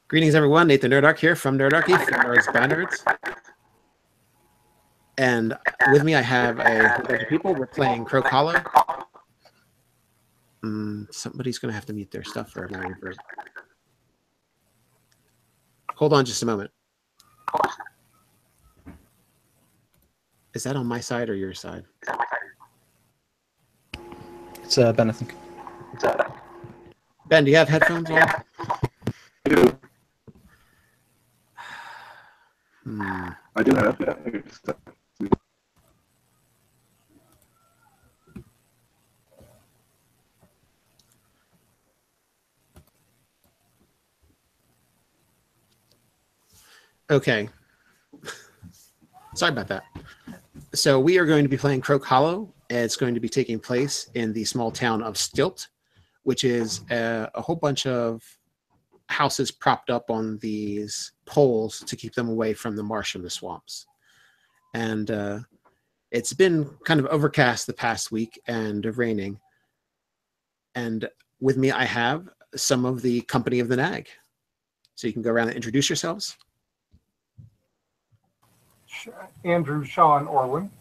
Greetings, everyone. Nate the Nerdarch here from Nerdarchy, for Nerds by Nerds. And with me, I have a whole bunch of people. We're playing Croak Hollow. Somebody's going to have to mute their stuff for my reverb. Hold on just a moment. Is that on my side or your side? It's Ben, I think. Ben, do you have headphones on? I do. I do have that. Okay. Sorry about that. So we are going to be playing Croak Hollow. It's going to be taking place in the small town of Stilt, which is a whole bunch of houses propped up on these poles to keep them away from the marsh and the swamps. And it's been kind of overcast the past week and raining. And with me, I have some of the company of the Nag. So you can go around and introduce yourselves. Andrew Sean Orwin.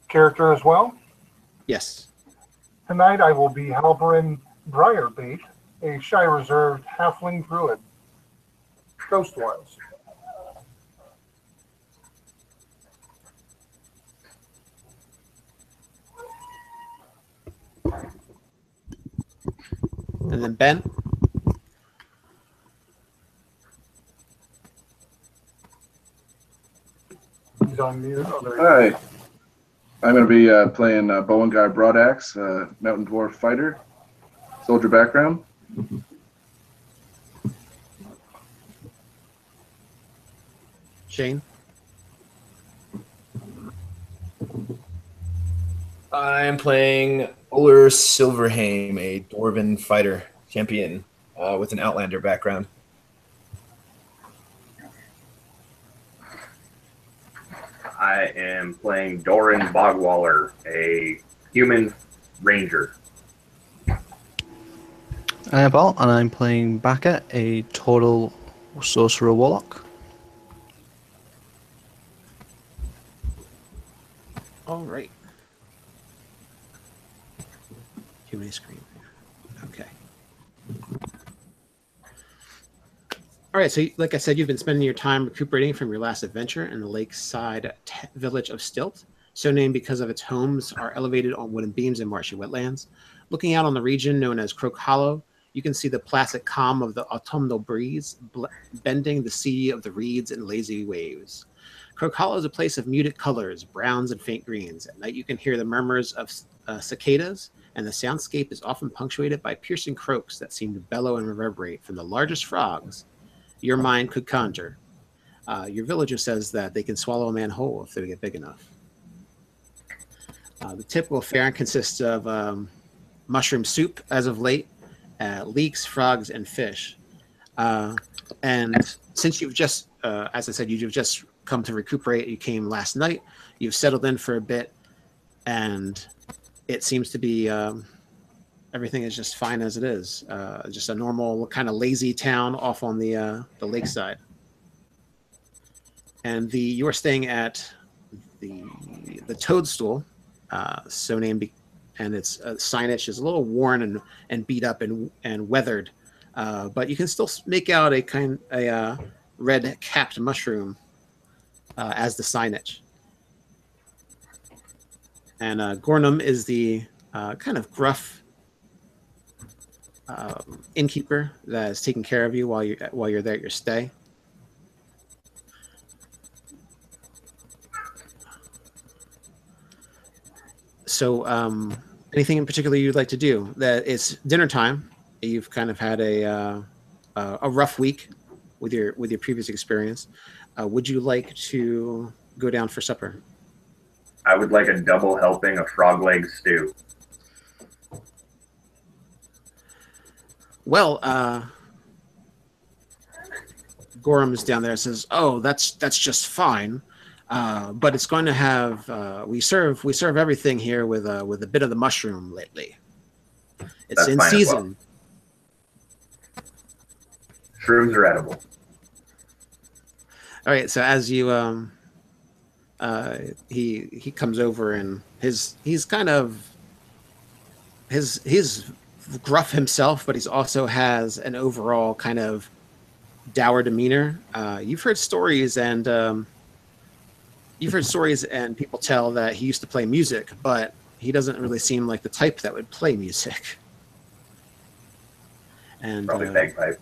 Character as well? Yes. Tonight I will be Halperin Briarbait, a shy reserved halfling druid. Ghost Wilds. And then Ben. He's on mute. Hi. I'm going to be playing Bowen Guy Broadaxe, Mountain Dwarf Fighter, soldier background. Shane. I'm playing Uller Silverhame, a Dwarven fighter champion with an Outlander background. I am playing Doran Bogwaller, a human ranger. I am Paul, and I'm playing Baka, a total sorcerer warlock. All right. Human screen. Okay. All right, so like I said, you've been spending your time recuperating from your last adventure in the lakeside village of Stilt, so named because of its homes are elevated on wooden beams and marshy wetlands. Looking out on the region known as Croak Hollow, you can see the placid calm of the autumnal breeze bending the sea of the reeds and lazy waves. Croak Hollow is a place of muted colors, browns and faint greens. At night you can hear the murmurs of cicadas, and the soundscape is often punctuated by piercing croaks that seem to bellow and reverberate from the largest frogs your mind could conjure. Your villager says that they can swallow a man whole if they get big enough. The typical fare consists of mushroom soup as of late, leeks, frogs, and fish. And since you've just, as I said, you've just come to recuperate, you came last night, you've settled in for a bit, and it seems to be everything is just fine as it is. Just a normal kind of lazy town off on the lakeside. And you are staying at the Toadstool, so named, and its signage is a little worn and beat up and weathered, but you can still make out a red capped mushroom as the signage. And Gornum is the kind of gruff innkeeper that is taking care of you while you're there at your stay. So, anything in particular you'd like to do? That it's dinner time. You've kind of had a rough week with your previous experience. Would you like to go down for supper? I would like a double helping of frog leg stew. Well, Gorham's down there and says, "Oh, that's just fine, but it's going to have we serve everything here with a bit of the mushroom lately. It's That's in fine as season." Shrooms are edible. All right, so as you he comes over and he's kind of he's gruff himself, but he's also has an overall kind of dour demeanor. You've heard stories and people tell that he used to play music, but he doesn't really seem like the type that would play music. And Probably bagpipe.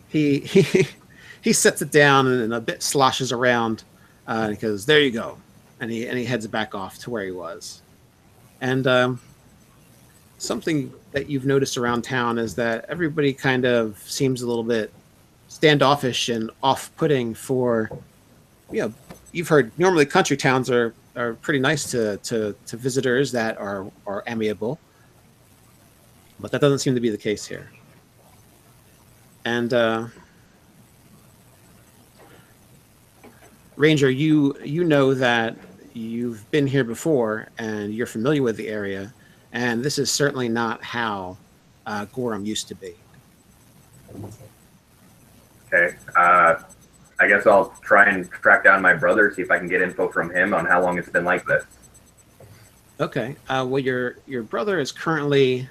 He sets it down and a bit sloshes around. He goes, "There you go," and he heads back off to where he was. And something that you've noticed around town is that everybody kind of seems a little bit standoffish and off-putting for, you've heard normally country towns are pretty nice to visitors that are amiable, but that doesn't seem to be the case here. And Ranger, you know that you've been here before and you're familiar with the area, and this is certainly not how Gorham used to be. Okay. I guess I'll try and track down my brother, see if I can get info from him on how long it's been like this. Okay. Well, your brother is currently,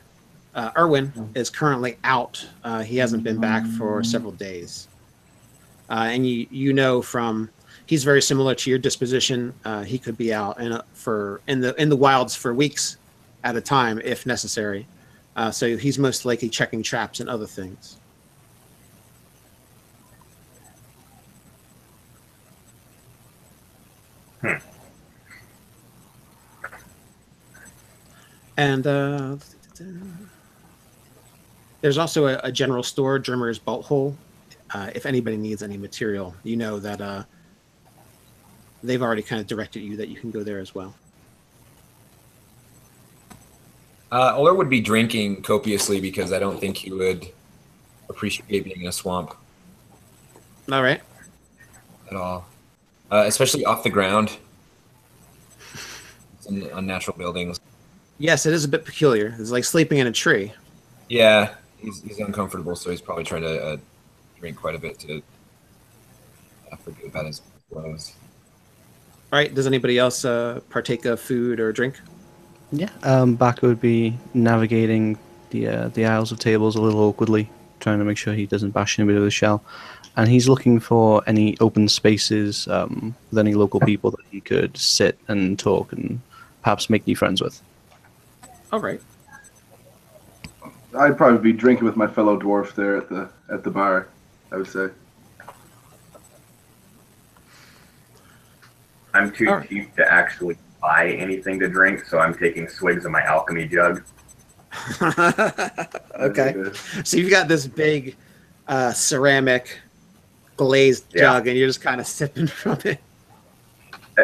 Erwin is currently out. He hasn't been back for several days. And you know from, he's very similar to your disposition. He could be out in the wilds for weeks at a time if necessary. So he's most likely checking traps and other things. And there's also a general store, Drimmer's Bolt Hole. If anybody needs any material, you know that they've already kind of directed you that you can go there as well. Uller would be drinking copiously because I don't think he would appreciate being in a swamp. All right. At all. Especially off the ground. It's in unnatural buildings. Yes, it is a bit peculiar. It's like sleeping in a tree. Yeah, he's uncomfortable, so he's probably trying to drink quite a bit to forget about his woes. All right. Does anybody else partake of food or drink? Yeah, Baka would be navigating the aisles of tables a little awkwardly, trying to make sure he doesn't bash anybody with a shell. And he's looking for any open spaces with any local people that he could sit and talk and perhaps make new friends with. All right. I'd probably be drinking with my fellow dwarf there at the bar, I would say. I'm too cheap to actually buy anything to drink, so I'm taking swigs of my alchemy jug. Okay. So you've got this big ceramic glazed jug, and you're just kind of sipping from it.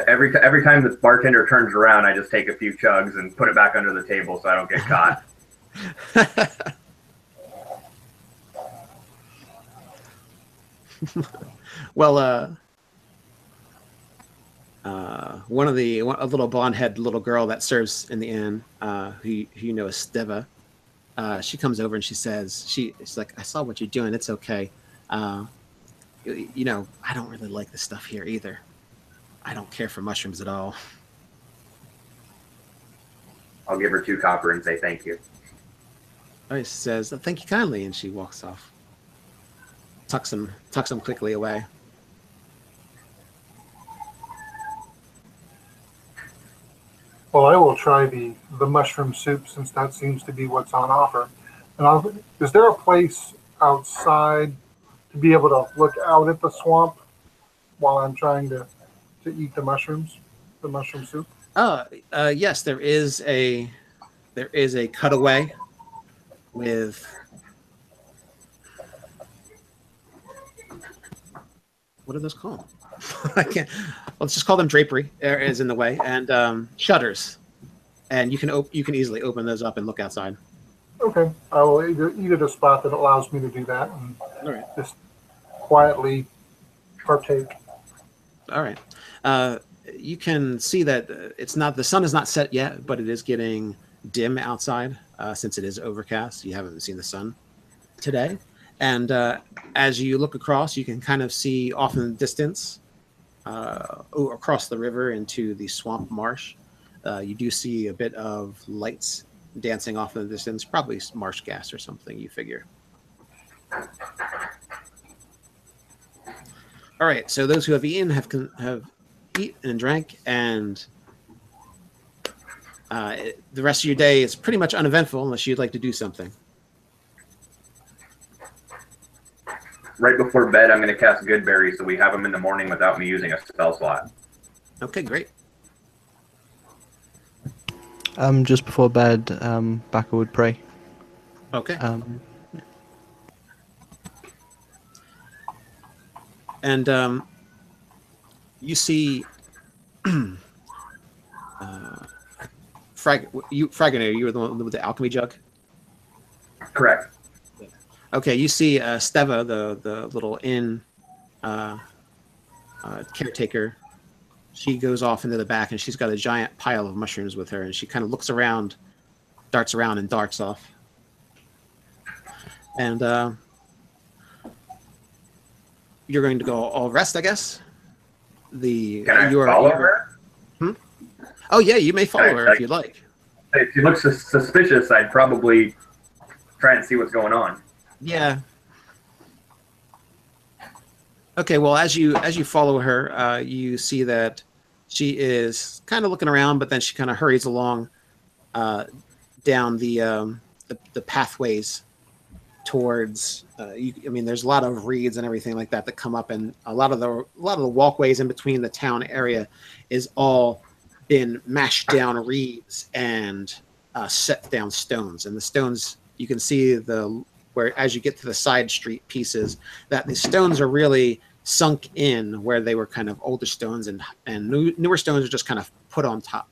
Every time the bartender turns around, I just take a few chugs and put it back under the table so I don't get caught. Well, a little blonde-headed little girl that serves in the inn, who you know is Steva, she comes over and she says, she's like, "I saw what you're doing. It's okay. You know, I don't really like this stuff here either. I don't care for mushrooms at all." I'll give her 2 copper and say thank you. She says, "Thank you kindly," and she walks off. Tucks him quickly away. Well, I will try the mushroom soup since that seems to be what's on offer. And is there a place outside to be able to look out at the swamp while I'm trying to eat the mushroom soup? Yes, there is a cutaway with, what are those called? I can't. Let's just call them drapery. Is in the way, and shutters, and you can easily open those up and look outside. Okay, I will eat at a spot that allows me to do that, and just quietly partake. All right. You can see that the sun is not set yet, but it is getting dim outside since it is overcast. You haven't seen the sun today, And as you look across, you can kind of see off in the distance, across the river into the swamp marsh. You do see a bit of lights dancing off in the distance, probably marsh gas or something, you figure. All right, so those who have eaten have eaten and drank, and the rest of your day is pretty much uneventful unless you'd like to do something. Right before bed, I'm going to cast Good Berry so we have them in the morning without me using a spell slot. Okay, great. Just before bed, Baka would pray. Okay. And you see Fragonator, you were the one with the alchemy jug? Correct. Okay, you see Steva, the little inn caretaker. She goes off into the back, and she's got a giant pile of mushrooms with her, and she kind of looks around, darts around, and darts off. And you're going to go all rest, I guess? Can I follow her? Oh, yeah, you may follow her if you'd like. If she looks suspicious, I'd probably try and see what's going on. Yeah. Okay, well, as you follow her, you see that she is kind of looking around, but then she kind of hurries along down the pathways towards. I mean, there's a lot of reeds and everything like that come up, and a lot of the walkways in between the town area is all been mashed down reeds and set down stones, and the stones you can see where as you get to the side street pieces that the stones are really sunk in where they were kind of older stones, and newer stones are just kind of put on top.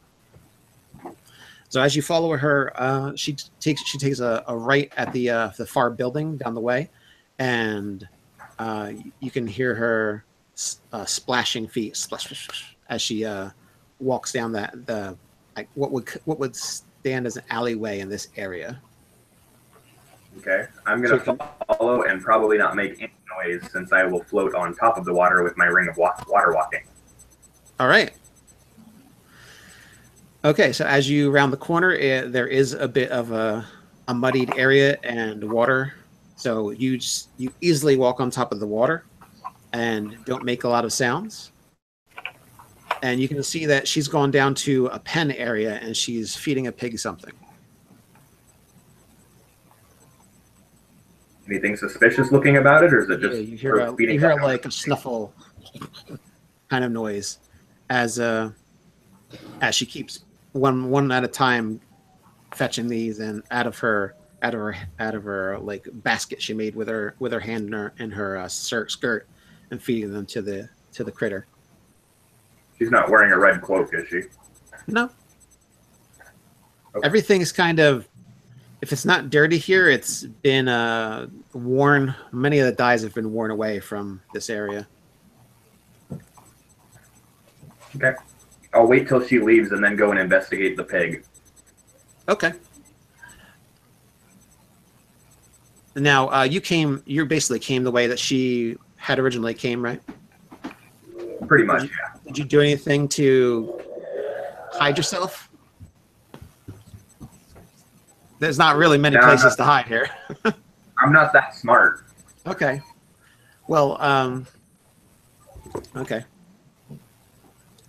So as you follow her, she takes a right at the far building down the way, and you can hear her splashing feet splash, as she walks down what would stand as an alleyway in this area. Okay, I'm going to follow and probably not make any noise since I will float on top of the water with my ring of water walking. All right. Okay, so as you round the corner, there is a bit of a muddied area and water. So you easily walk on top of the water and don't make a lot of sounds. And you can see that she's gone down to a pen area and she's feeding a pig something. Anything suspicious looking about it, or is it just you hear like a snuffle kind of noise as she keeps one at a time fetching these and out of her like basket she made with her hand in her skirt and feeding them to the critter. She's not wearing a red cloak, is she? No. Okay. Everything's kind of, if it's not dirty here, it's been worn. Many of the dyes have been worn away from this area. Okay. I'll wait till she leaves and then go and investigate the pig. Okay. Now, you basically came the way that she had originally came, right? Pretty much, yeah. Did you do anything to hide yourself? There's not really many places to hide here. I'm not that smart. Okay. Well, okay.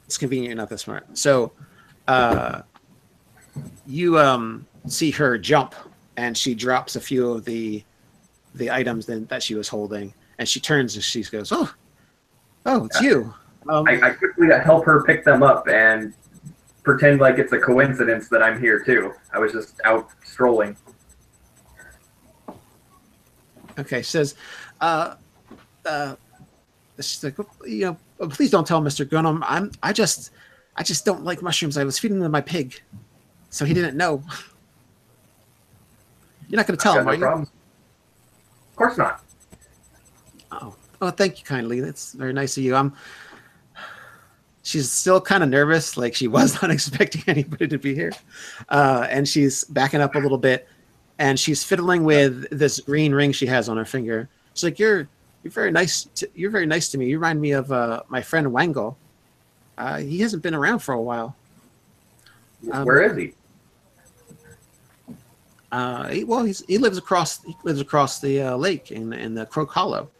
It's convenient you're not that smart. So, you see her jump, and she drops a few of the items that she was holding, and she turns and she goes, "Oh, it's you." I quickly help her pick them up and pretend like it's a coincidence that I'm here too. I was just out strolling. Okay, says, she's like, please don't tell Mr. Gunham. I just don't like mushrooms. I was feeding them to my pig, so he didn't know. You're not going to tell him, are you? Of course not. Oh, thank you kindly. That's very nice of you. She's still kind of nervous, like she was not expecting anybody to be here, and she's backing up a little bit, and she's fiddling with this green ring she has on her finger. She's like, "You're very nice. You're very nice to me. You remind me of my friend Wangle. He hasn't been around for a while." Where is he? He lives across the lake in the Croak Hollow.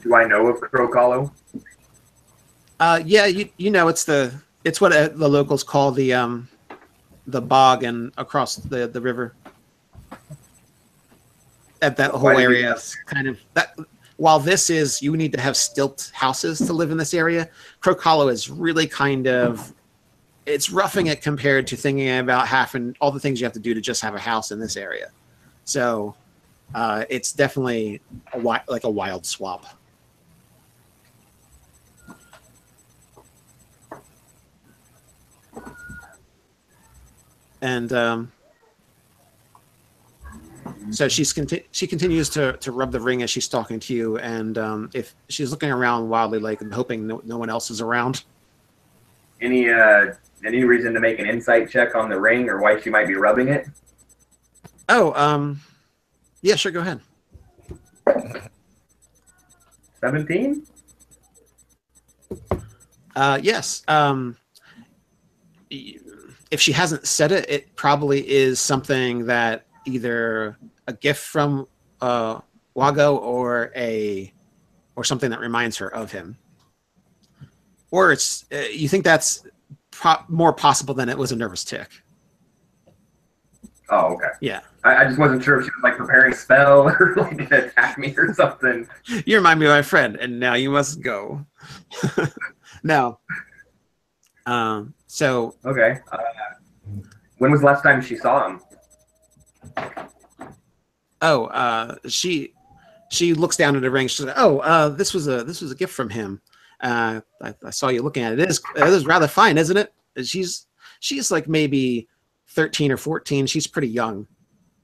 Do I know of Croak Hollow? Yeah, you know it's what the locals call the bog and across the river. At that whole area is kind of that. While this is, you need to have stilt houses to live in this area. Croak Hollow is really kind of, it's roughing it compared to thinking about having all the things you have to do to just have a house in this area. So it's definitely like a wild swamp. And so she continues to rub the ring as she's talking to you, and if she's looking around wildly, like hoping no one else is around. Any reason to make an insight check on the ring or why she might be rubbing it? Oh, yeah, sure, go ahead. 17? Yes. If she hasn't said it, it probably is something that either a gift from Wago or something that reminds her of him, or it's you think that's more possible than it was a nervous tick. Oh, okay. Yeah. I just wasn't sure if she was like preparing a spell or like to attack me or something. You remind me of my friend, and now you must go. No. So. Okay. When was the last time she saw him? Oh, she looks down at the ring. She's like, "Oh, this was a gift from him. I saw you looking at it. It is rather fine, isn't it?" She's like maybe 13 or 14. She's pretty young,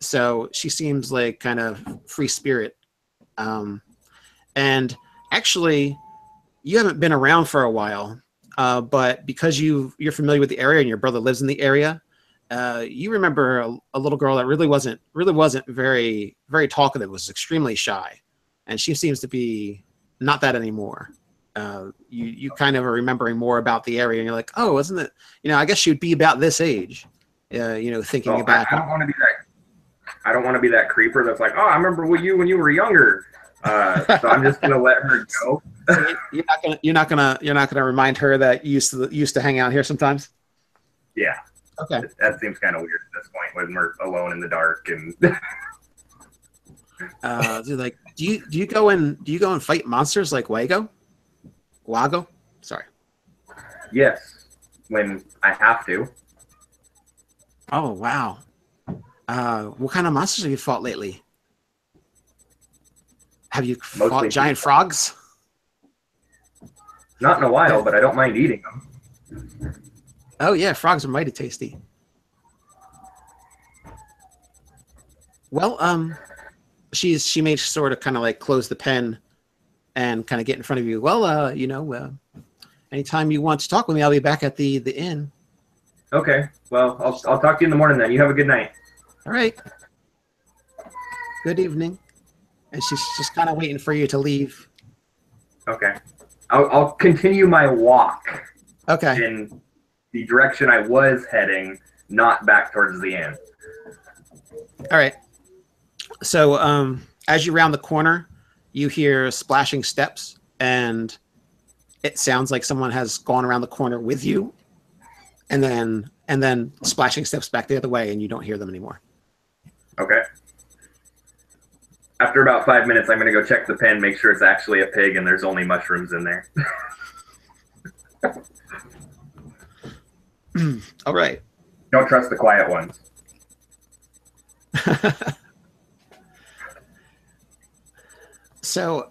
so she seems like kind of free spirit. And actually, you haven't been around for a while, but because you're familiar with the area and your brother lives in the area. You remember a little girl that really wasn't very, very talkative, was extremely shy, and she seems to be not that anymore. You kind of are remembering more about the area, and you're like, oh, isn't it? I guess she would be about this age. Thinking about. I don't want to be that. I don't want to be that creeper that's like, oh, I remember you when you were younger. So I'm just gonna let her go. So you're not gonna remind her that you used to hang out here sometimes. Yeah. Okay. That seems kind of weird at this point when we're alone in the dark and. Do you go and fight monsters like Wago? Sorry. Yes, when I have to. Oh wow. What kind of monsters have you fought lately? Have you fought giant frogs? Not in a while, but I don't mind eating them. Oh yeah, frogs are mighty tasty. Well, she may sort of kind of like close the pen and kind of get in front of you. Well, anytime you want to talk with me, I'll be back at the inn. Okay. Well, I'll talk to you in the morning then. You have a good night. All right. Good evening. And she's just kind of waiting for you to leave. Okay. I'll continue my walk. Okay. In the direction I was heading, not back towards the inn. All right. So as you round the corner, you hear splashing steps, and it sounds like someone has gone around the corner with you, and then splashing steps back the other way, and you don't hear them anymore. Okay. After about 5 minutes, I'm going to go check the pen, make sure it's actually a pig and there's only mushrooms in there. All right. Don't trust the quiet ones. So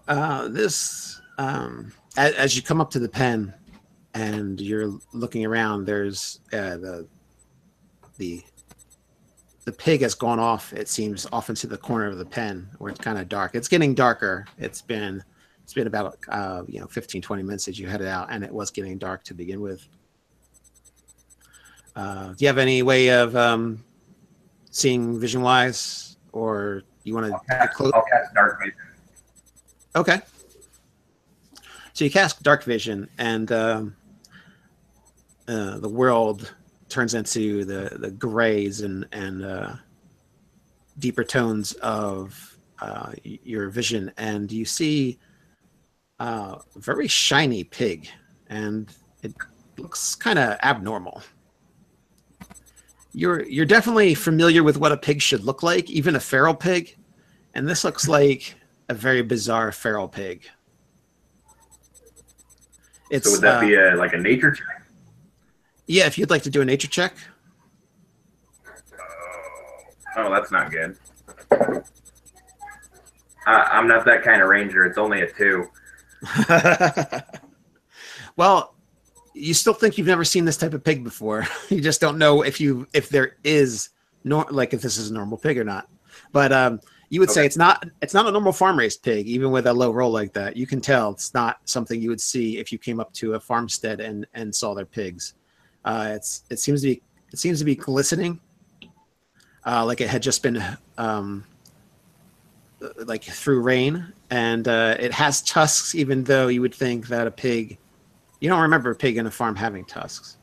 as you come up to the pen and you're looking around, there's the pig has gone off. It seems off into the corner of the pen where it's kind of dark. It's getting darker. It's been about 15, 20 minutes since you headed out, and it was getting dark to begin with. Do you have any way of seeing vision wise, or you want to get close? I'll cast dark vision. Okay. So you cast dark vision, and the world turns into the grays and deeper tones of your vision, and you see a very shiny pig, and it looks kind of abnormal. You're definitely familiar with what a pig should look like, even a feral pig, and this looks like a very bizarre feral pig. It's, so would that be like a nature check? Yeah, if you'd like to do a nature check. Oh, that's not good. I'm not that kind of ranger. It's only a 2. Well, you still think you've never seen this type of pig before. You just don't know if there is if this is a normal pig or not. But you would say it's not a normal farm raised pig, even with a low roll like that. You can tell it's not something you would see if you came up to a farmstead and saw their pigs. It seems to be glistening, like it had just been like through rain, and it has tusks, even though you would think that a pig. You don't remember a pig in a farm having tusks.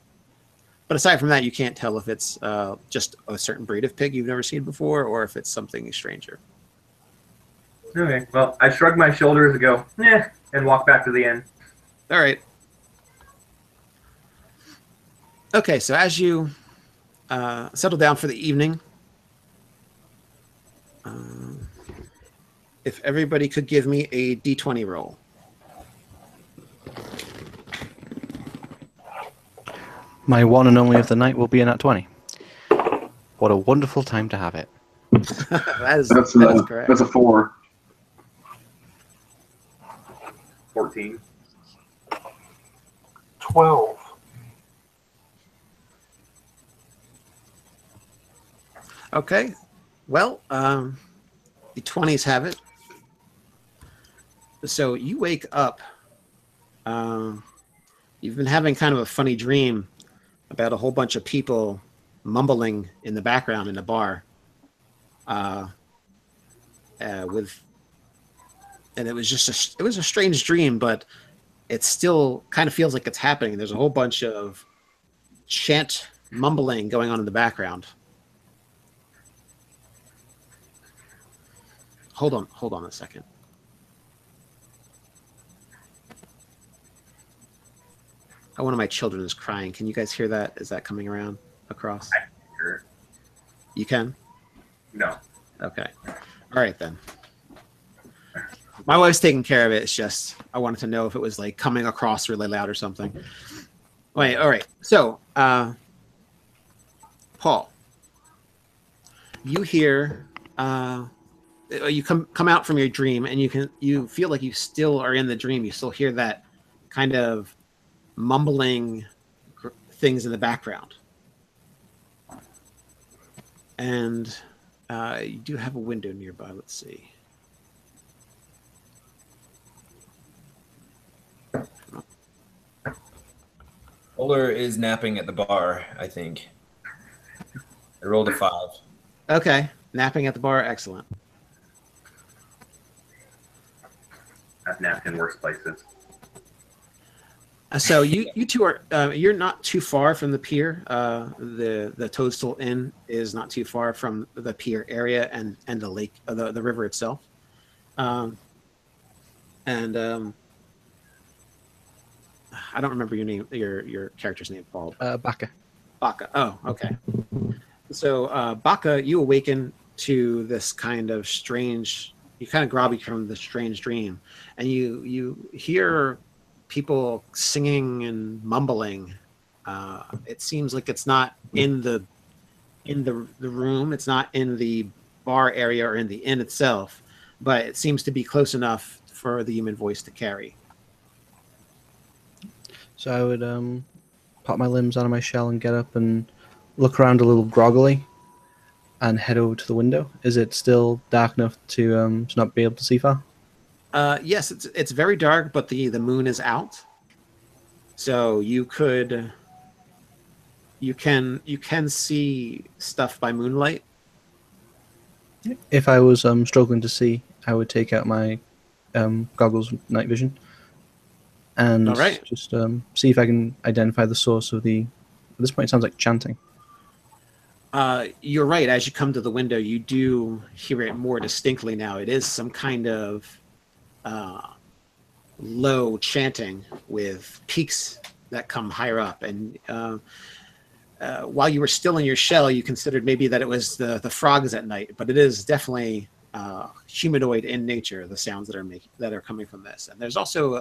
But aside from that, you can't tell if it's just a certain breed of pig you've never seen before, or if it's something stranger. Okay, well, I shrug my shoulders and go, and walk back to the inn. All right. Okay, so as you settle down for the evening, if everybody could give me a D20 roll. My one and only of the night will be in at 20. What a wonderful time to have it. That is correct. That's a 4. 14. 12. Okay. Well, the 20s have it. So you wake up. You've been having kind of a funny dream about a whole bunch of people mumbling in the background in a bar. And it was just a strange dream, but it still kind of feels like it's happening. There's a whole bunch of chant mumbling going on in the background. Hold on a second. Oh, one of my children is crying. Can you guys hear that? Is that coming around across? I can hear it. You can? No. Okay. All right, then. My wife's taking care of it. It's just I wanted to know if it was like coming across really loud or something. Wait, all right. So, Paul, you hear you come out from your dream, and you feel like you still are in the dream. You still hear that kind of mumbling things in the background, and you do have a window nearby. Let's see. Oler is napping at the bar, I think. I rolled a 5. Okay, napping at the bar, excellent. I've napped in worse places. So you two are you're not too far from the pier. The Toadstool Inn is not too far from the pier area and the lake, the river itself. I don't remember your name, your character's name, Paul. Baka. Baka. Oh, okay. So Baka, you awaken to this kind of strange. You kind of groggy from the strange dream, and you hear people singing and mumbling. It seems like it's not in the room. It's not in the bar area or in the inn itself, but it seems to be close enough for the human voice to carry. So I would pop my limbs out of my shell and get up and look around a little groggily and head over to the window. Is it still dark enough to not be able to see far? Yes, it's very dark, but the moon is out, so you can see stuff by moonlight. If I was struggling to see, I would take out my goggles of night vision and All right. just see if I can identify the source of the. At this point, it sounds like chanting. You're right. As you come to the window, you do hear it more distinctly now. It is some kind of low chanting with peaks that come higher up. And while you were still in your shell, you considered maybe that it was the frogs at night, but it is definitely humanoid in nature. The sounds that are coming from this, and there's also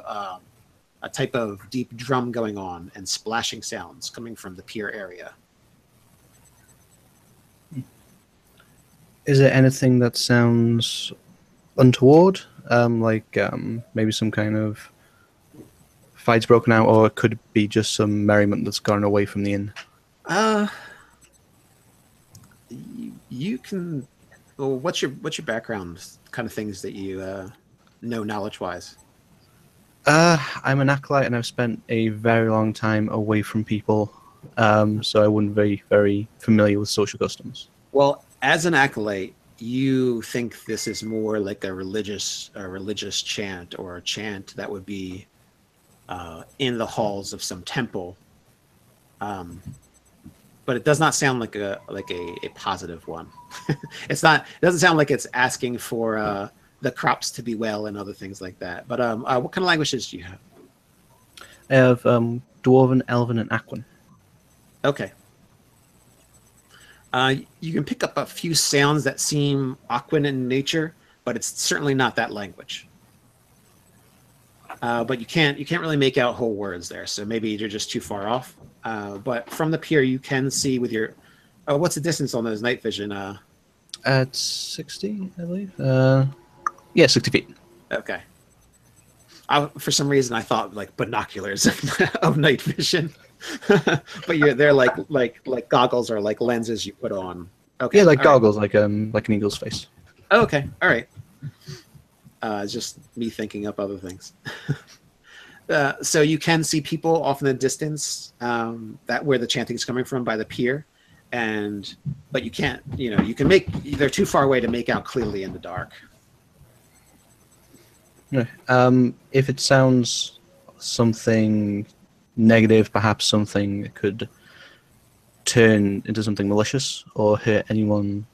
a type of deep drum going on and splashing sounds coming from the pier area. Is there anything that sounds untoward? Like maybe some kind of fight's broken out, or it could be just some merriment that's gone away from the inn? You can. Well, what's your background? Kind of things that you know knowledge-wise. I'm an acolyte, and I've spent a very long time away from people, so I wouldn't be very familiar with social customs. Well, as an acolyte, you think this is more like a religious chant, or a chant that would be in the halls of some temple. But it does not sound like a positive one. It doesn't sound like it's asking for the crops to be well and other things like that. But what kind of languages do you have? I have Dwarven, Elven, and Aquan. Okay. You can pick up a few sounds that seem Aquan in nature, but it's certainly not that language. But you can't really make out whole words there, so maybe you're just too far off. But from the pier, you can see with your. What's the distance on those night vision? At 60, I believe. Yeah, 60 feet. Okay. For some reason, I thought like binoculars of night vision, but they're like goggles or like lenses you put on. Okay. Yeah, like all goggles, right. Like an eagle's face. Oh, okay. All right. It's just me thinking up other things. So you can see people off in the distance, that where the chanting is coming from by the pier, but you can't. You can they're too far away to make out clearly in the dark. If it sounds something negative, perhaps something that could turn into something malicious or hurt anyone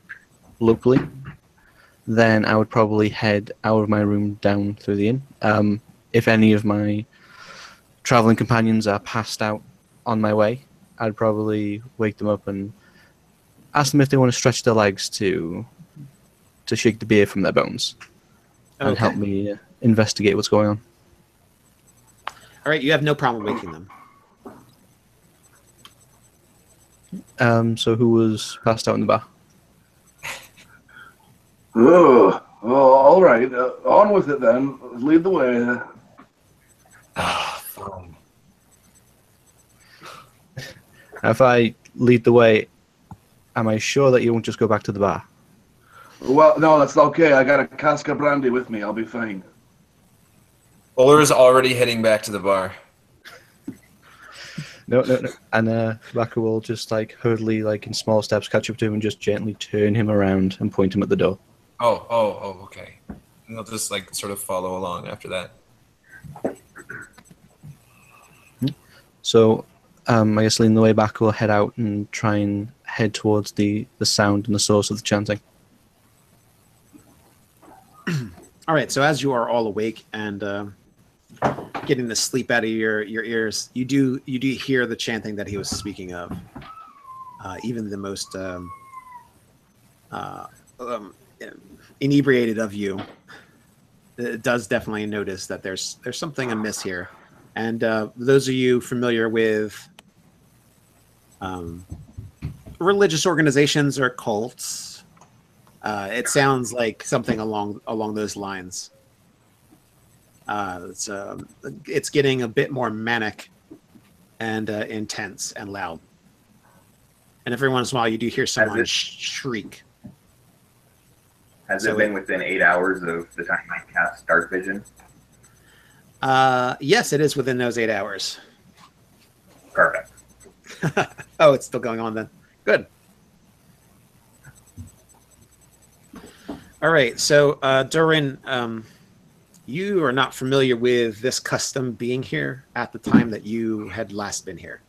locally, then I would probably head out of my room down through the inn. If any of my traveling companions are passed out on my way, I'd probably wake them up and ask them if they want to stretch their legs to shake the beer from their bones and help me investigate what's going on. All right, you have no problem waking them. So who was passed out in the bar? Oh, all right. On with it then. Lead the way. If I lead the way, am I sure that you won't just go back to the bar? Well, no, that's okay. I got a cask of brandy with me. I'll be fine. Uller's already heading back to the bar. No. And Baka will just hurriedly, in small steps, catch up to him and just gently turn him around and point him at the door. Oh, okay. And they'll just sort of follow along after that. So, I guess leading the way back, we'll head out and try and head towards the sound and the source of the chanting. All right, so as you are all awake and getting the sleep out of your ears, you do hear the chanting that he was speaking of. Even the most inebriated of you does definitely notice that there's something amiss here. And those of you familiar with religious organizations or cults, it sounds like something along those lines. It's getting a bit more manic and intense and loud. And every once in a while, you do hear someone shriek. Has it been within 8 hours of the time I cast Dark Vision? Yes, it is within those 8 hours. Perfect. Oh, it's still going on then. Good. All right, so Durin, you are not familiar with this custom being here at the time that you had last been here.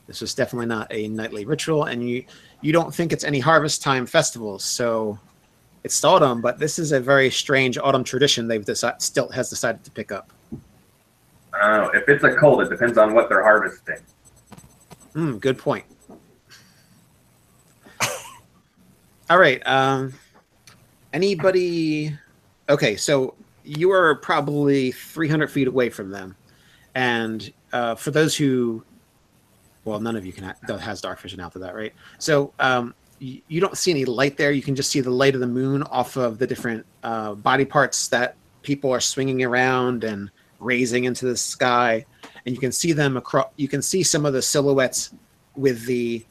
This was definitely not a nightly ritual, and you don't think it's any harvest time festivals. So it's autumn, but this is a very strange autumn tradition Stilt has decided to pick up. Oh, if it's a cult, it depends on what they're harvesting. Good point. All right. Anybody? Okay, so you are probably 300 feet away from them, and for those who, well, none of you has dark vision after that, right? So you don't see any light there. You can just see the light of the moon off of the different body parts that people are swinging around and raising into the sky, and you can see them across. You can see some of the silhouettes with the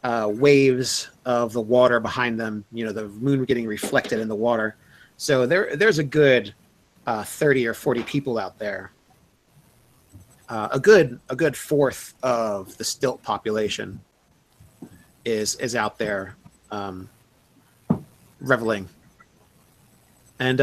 waves of the water behind them. You know, the moon getting reflected in the water. So there's a good 30 or 40 people out there. A good fourth of the Stilt population is out there reveling, and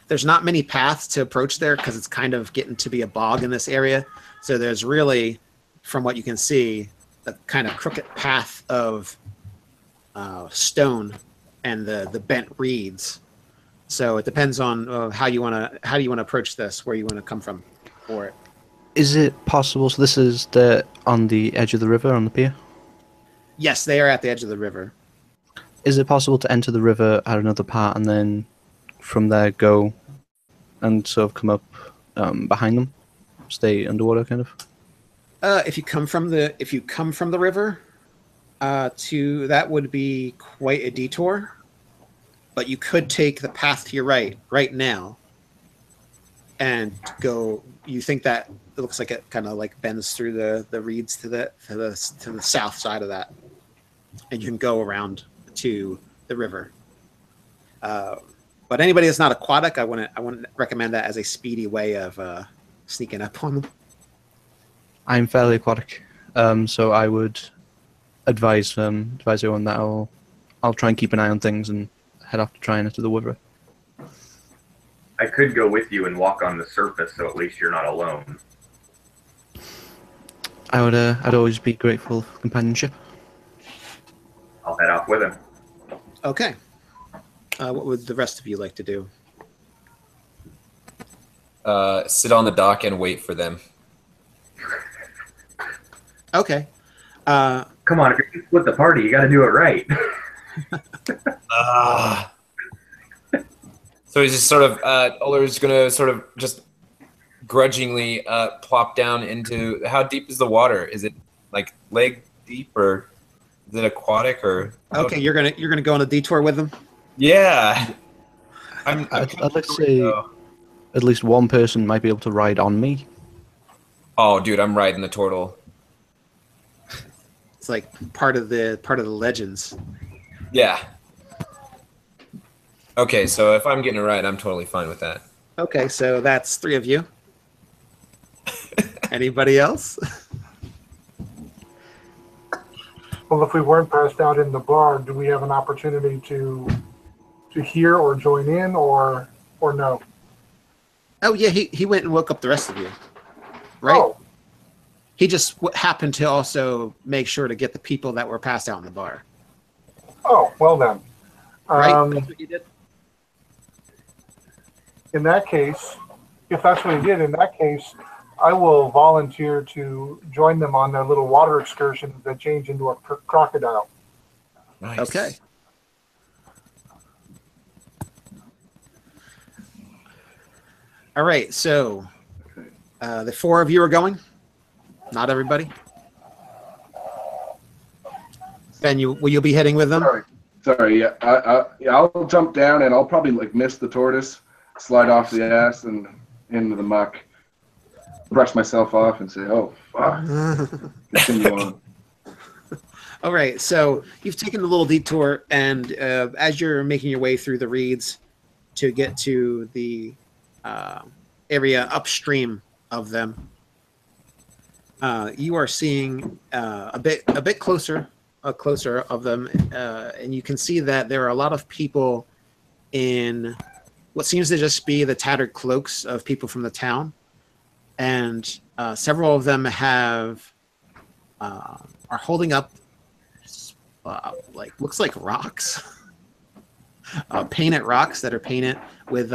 there's not many paths to approach there because it's kind of getting to be a bog in this area. So there's really, from what you can see, a kind of crooked path of stone and the bent reeds. So it depends on how you want to approach this, where you want to come from for it. Is it possible? So this is on the edge of the river on the pier. Yes, they are at the edge of the river. Is it possible to enter the river at another part and then from there go and sort of come up behind them, stay underwater, kind of? If you come from the river, that would be quite a detour. But you could take the path to your right now, and go. You think that it looks like it kind of like bends through the reeds to the south side of that, and you can go around to the river. But anybody that's not aquatic, I wouldn't recommend that as a speedy way of sneaking up on them. I'm fairly aquatic, so I would advise everyone that I'll try and keep an eye on things and head off to try and enter the river. I could go with you and walk on the surface, so at least you're not alone. I'd always be grateful for companionship. I'll head off with him. Okay. What would the rest of you like to do? Sit on the dock and wait for them. Okay. Come on, if you're going to split the party, you got to do it right. So he's just sort of, Uller's going to sort of just grudgingly plop down into, how deep is the water? Is it like leg deep, or is it aquatic, or? Okay, you're gonna go on a detour with them? Yeah. I'd like to say at least one person might be able to ride on me. Oh, dude, I'm riding the turtle. It's like part of the legends. Yeah. Okay, so if I'm getting it right, I'm totally fine with that. Okay, so that's 3 of you. Anybody else? Well, if we weren't passed out in the bar, do we have an opportunity to hear or join in, or no? Oh yeah, he went and woke up the rest of you, right? Oh. He just happened to also make sure to get the people that were passed out in the bar. Oh, well then. Right? That's what you did? In that case, if that's what he did, in that case, I will volunteer to join them on their little water excursion that change into a crocodile. Nice. Okay. All right, so the 4 of you are going? Not everybody? Ben, will you be heading with them? Sorry. Yeah, I'll jump down and I'll probably like miss the tortoise, slide off the ass and into the muck, brush myself off, and say, "Oh, fuck." Continue on. All right, so you've taken a little detour, and as you're making your way through the reeds to get to the area upstream of them, you are seeing a bit closer closer of them, and you can see that there are a lot of people in what seems to just be the tattered cloaks of people from the town, and several of them are holding up like looks like rocks, painted rocks that are painted with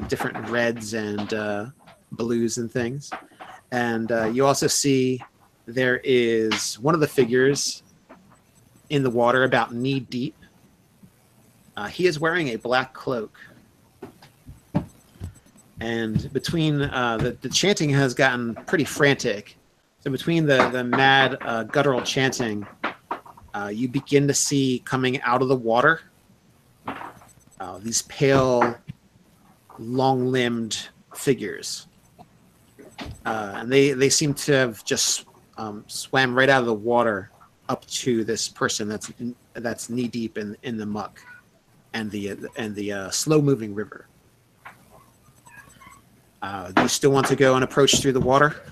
different reds and blues and things. And you also see there is one of the figures in the water about knee deep. He is wearing a black cloak. And between the chanting has gotten pretty frantic. So between the mad guttural chanting, you begin to see coming out of the water these pale, long-limbed figures. And they seem to have just swam right out of the water up to this person that's knee deep in the muck and the slow-moving river. Do you still want to go and approach through the water,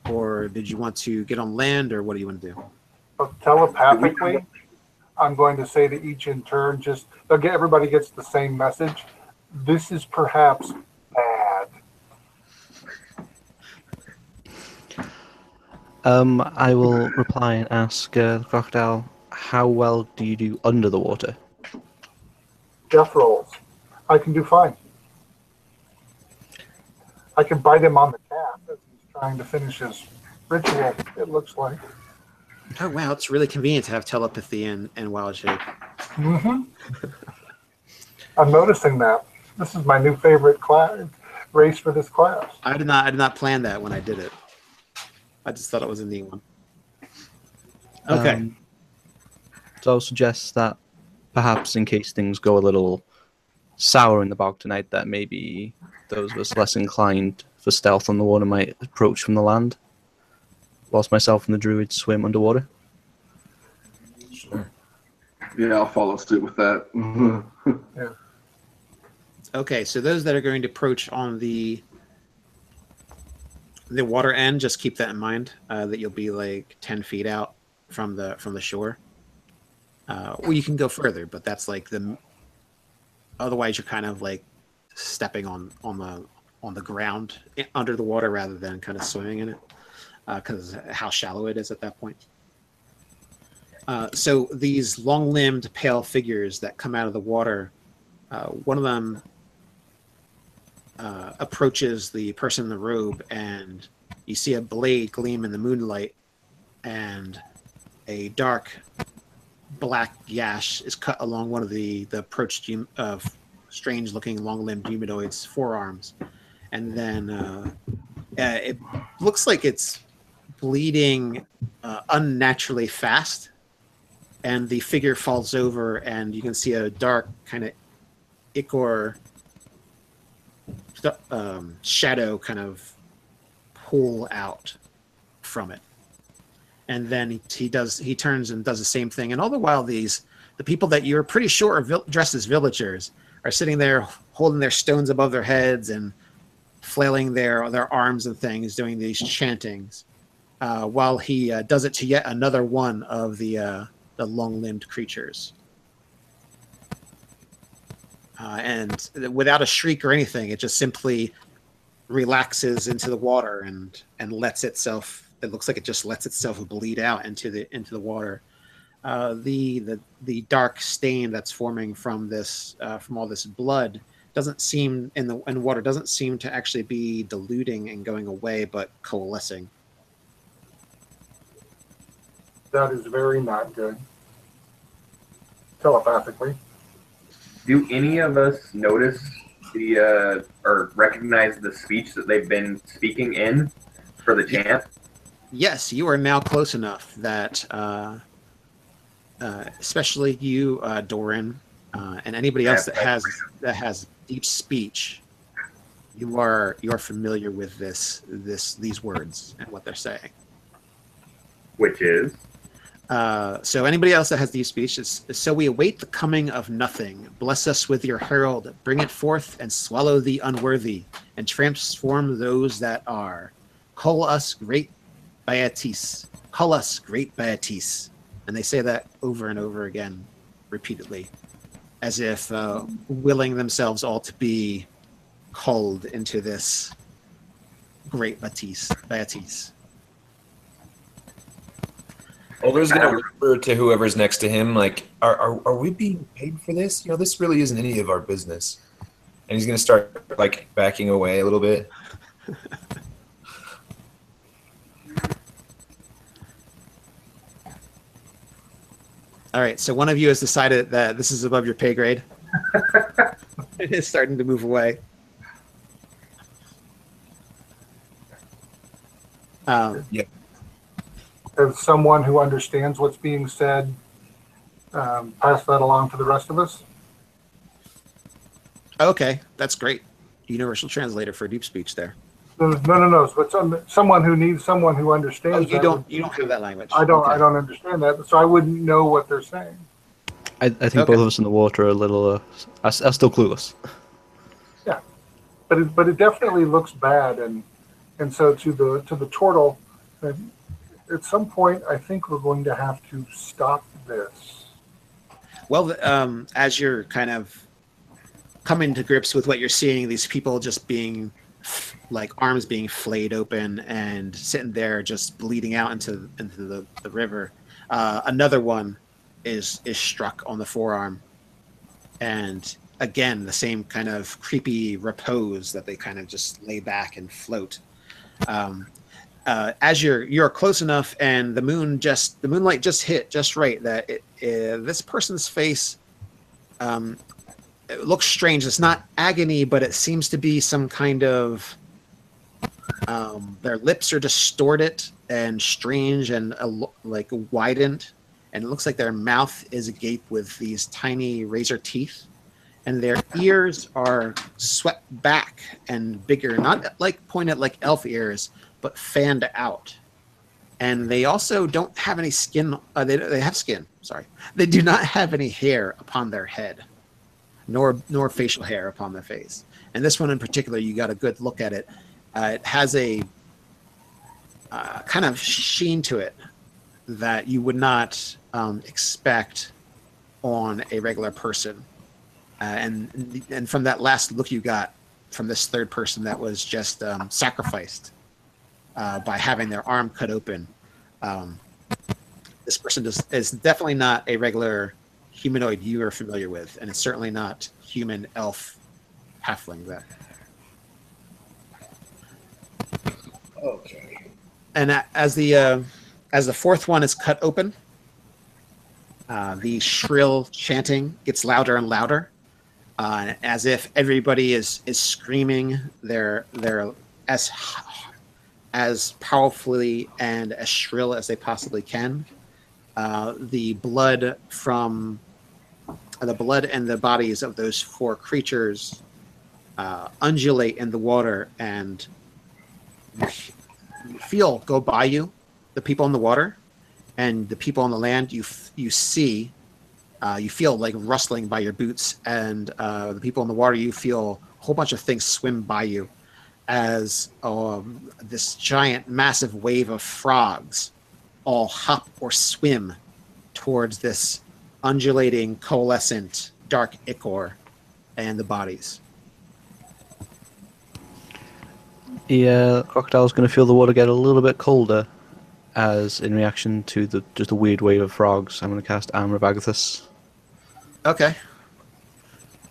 or did you want to get on land, or what do you want to do? Telepathically, I'm going to say to each in turn, everybody gets the same message. This is perhaps bad. I will reply and ask the crocodile, how well do you do under the water? Death rolls. I can do fine. I can bite him on the calf as he's trying to finish his ritual, it looks like. Oh, wow. It's really convenient to have telepathy and wild shape. Mm-hmm. I'm noticing that. This is my new favorite race for this class. I did not plan that when I did it. I just thought it was a neat one. Okay. So I'll suggest that perhaps in case things go a little sour in the bog tonight, that maybe those of us less inclined for stealth on the water might approach from the land, whilst myself and the druid swim underwater. Sure. Yeah, I'll follow suit with that. Yeah. Okay, so those that are going to approach on the water end, just keep that in mind, that you'll be like 10 feet out from the shore. Or you can go further, but that's like otherwise you're kind of like stepping on the ground under the water rather than kind of swimming in it, because how shallow it is at that point. So these long-limbed pale figures that come out of the water, one of them approaches the person in the robe, and you see a blade gleam in the moonlight, and a dark black gash is cut along one of the approached strange-looking long-limbed humanoid's forearms, and then it looks like it's bleeding unnaturally fast, and the figure falls over, and you can see a dark kind of ichor shadow kind of pull out from it. And then he turns and does the same thing. And all the while, the people that you're pretty sure are dressed as villagers are sitting there holding their stones above their heads and flailing their arms and things, doing these chantings, while he does it to yet another one of the long-limbed creatures. And without a shriek or anything, it just simply relaxes into the water and lets itself. It looks like it just lets itself bleed out into the water. The dark stain that's forming from all this blood doesn't seem in water doesn't seem to actually be diluting and going away, but coalescing. That is very not good. Telepathically. Do any of us notice or recognize the speech that they've been speaking in for the chant? Yes, you are now close enough that, especially you, Doran, and anybody else that has deep speech, you're familiar with these words and what they're saying. Which is? So anybody else that has deep speech is, so we await the coming of nothing. Bless us with your herald. Bring it forth and swallow the unworthy and transform those that are. Call us great Beatis. Call us great Beatis. And they say that over and over again, repeatedly, as if willing themselves all to be culled into this great Batiste. Older's gonna whisper to whoever's next to him, like, are we being paid for this? This really isn't any of our business. And he's gonna start like backing away a little bit. All right, so one of you has decided that this is above your pay grade. It is starting to move away. Yeah. As someone who understands what's being said, pass that along to the rest of us. Okay, that's great. Universal translator for deep speech there. No. But someone who understands. Oh, you don't have that language. I don't. Okay. I don't understand that, so I wouldn't know what they're saying. I think both of us in the water are a little are still clueless. Yeah, but it definitely looks bad, and so to the turtle, at some point, I think we're going to have to stop this. Well, as you're kind of coming to grips with what you're seeing, these people just being like arms being flayed open and sitting there just bleeding out into the river. Another one is struck on the forearm, and again the same kind of creepy repose that they kind of just lay back and float. As you're close enough, and the moonlight just hit just right that this person's face it looks strange. It's not agony, but it seems to be some kind of their lips are distorted and strange and like widened, and it looks like their mouth is agape with these tiny razor teeth, and their ears are swept back and bigger, not like pointed like elf ears, but fanned out. And they also don't have any skin. They have skin. Sorry, they do not have any hair upon their head, nor facial hair upon their face. And this one in particular, you got a good look at it. It has a kind of sheen to it that you would not expect on a regular person. And from that last look you got from this third person that was just sacrificed by having their arm cut open, this person is definitely not a regular humanoid you are familiar with, and it's certainly not human, elf, halfling that. Okay. And as the fourth one is cut open, the shrill chanting gets louder and louder, as if everybody is screaming their as powerfully and as shrill as they possibly can. The blood and the bodies of those four creatures undulate in the water, and you feel go by you, the people in the water and the people on the land. You see, you feel like rustling by your boots, and the people in the water, you feel a whole bunch of things swim by you as this giant, massive wave of frogs all hop or swim towards this undulating, coalescent, dark ichor and the bodies. The crocodile's going to feel the water get a little bit colder, as in reaction to just a weird wave of frogs. I'm going to cast Armor of Agathis. Okay.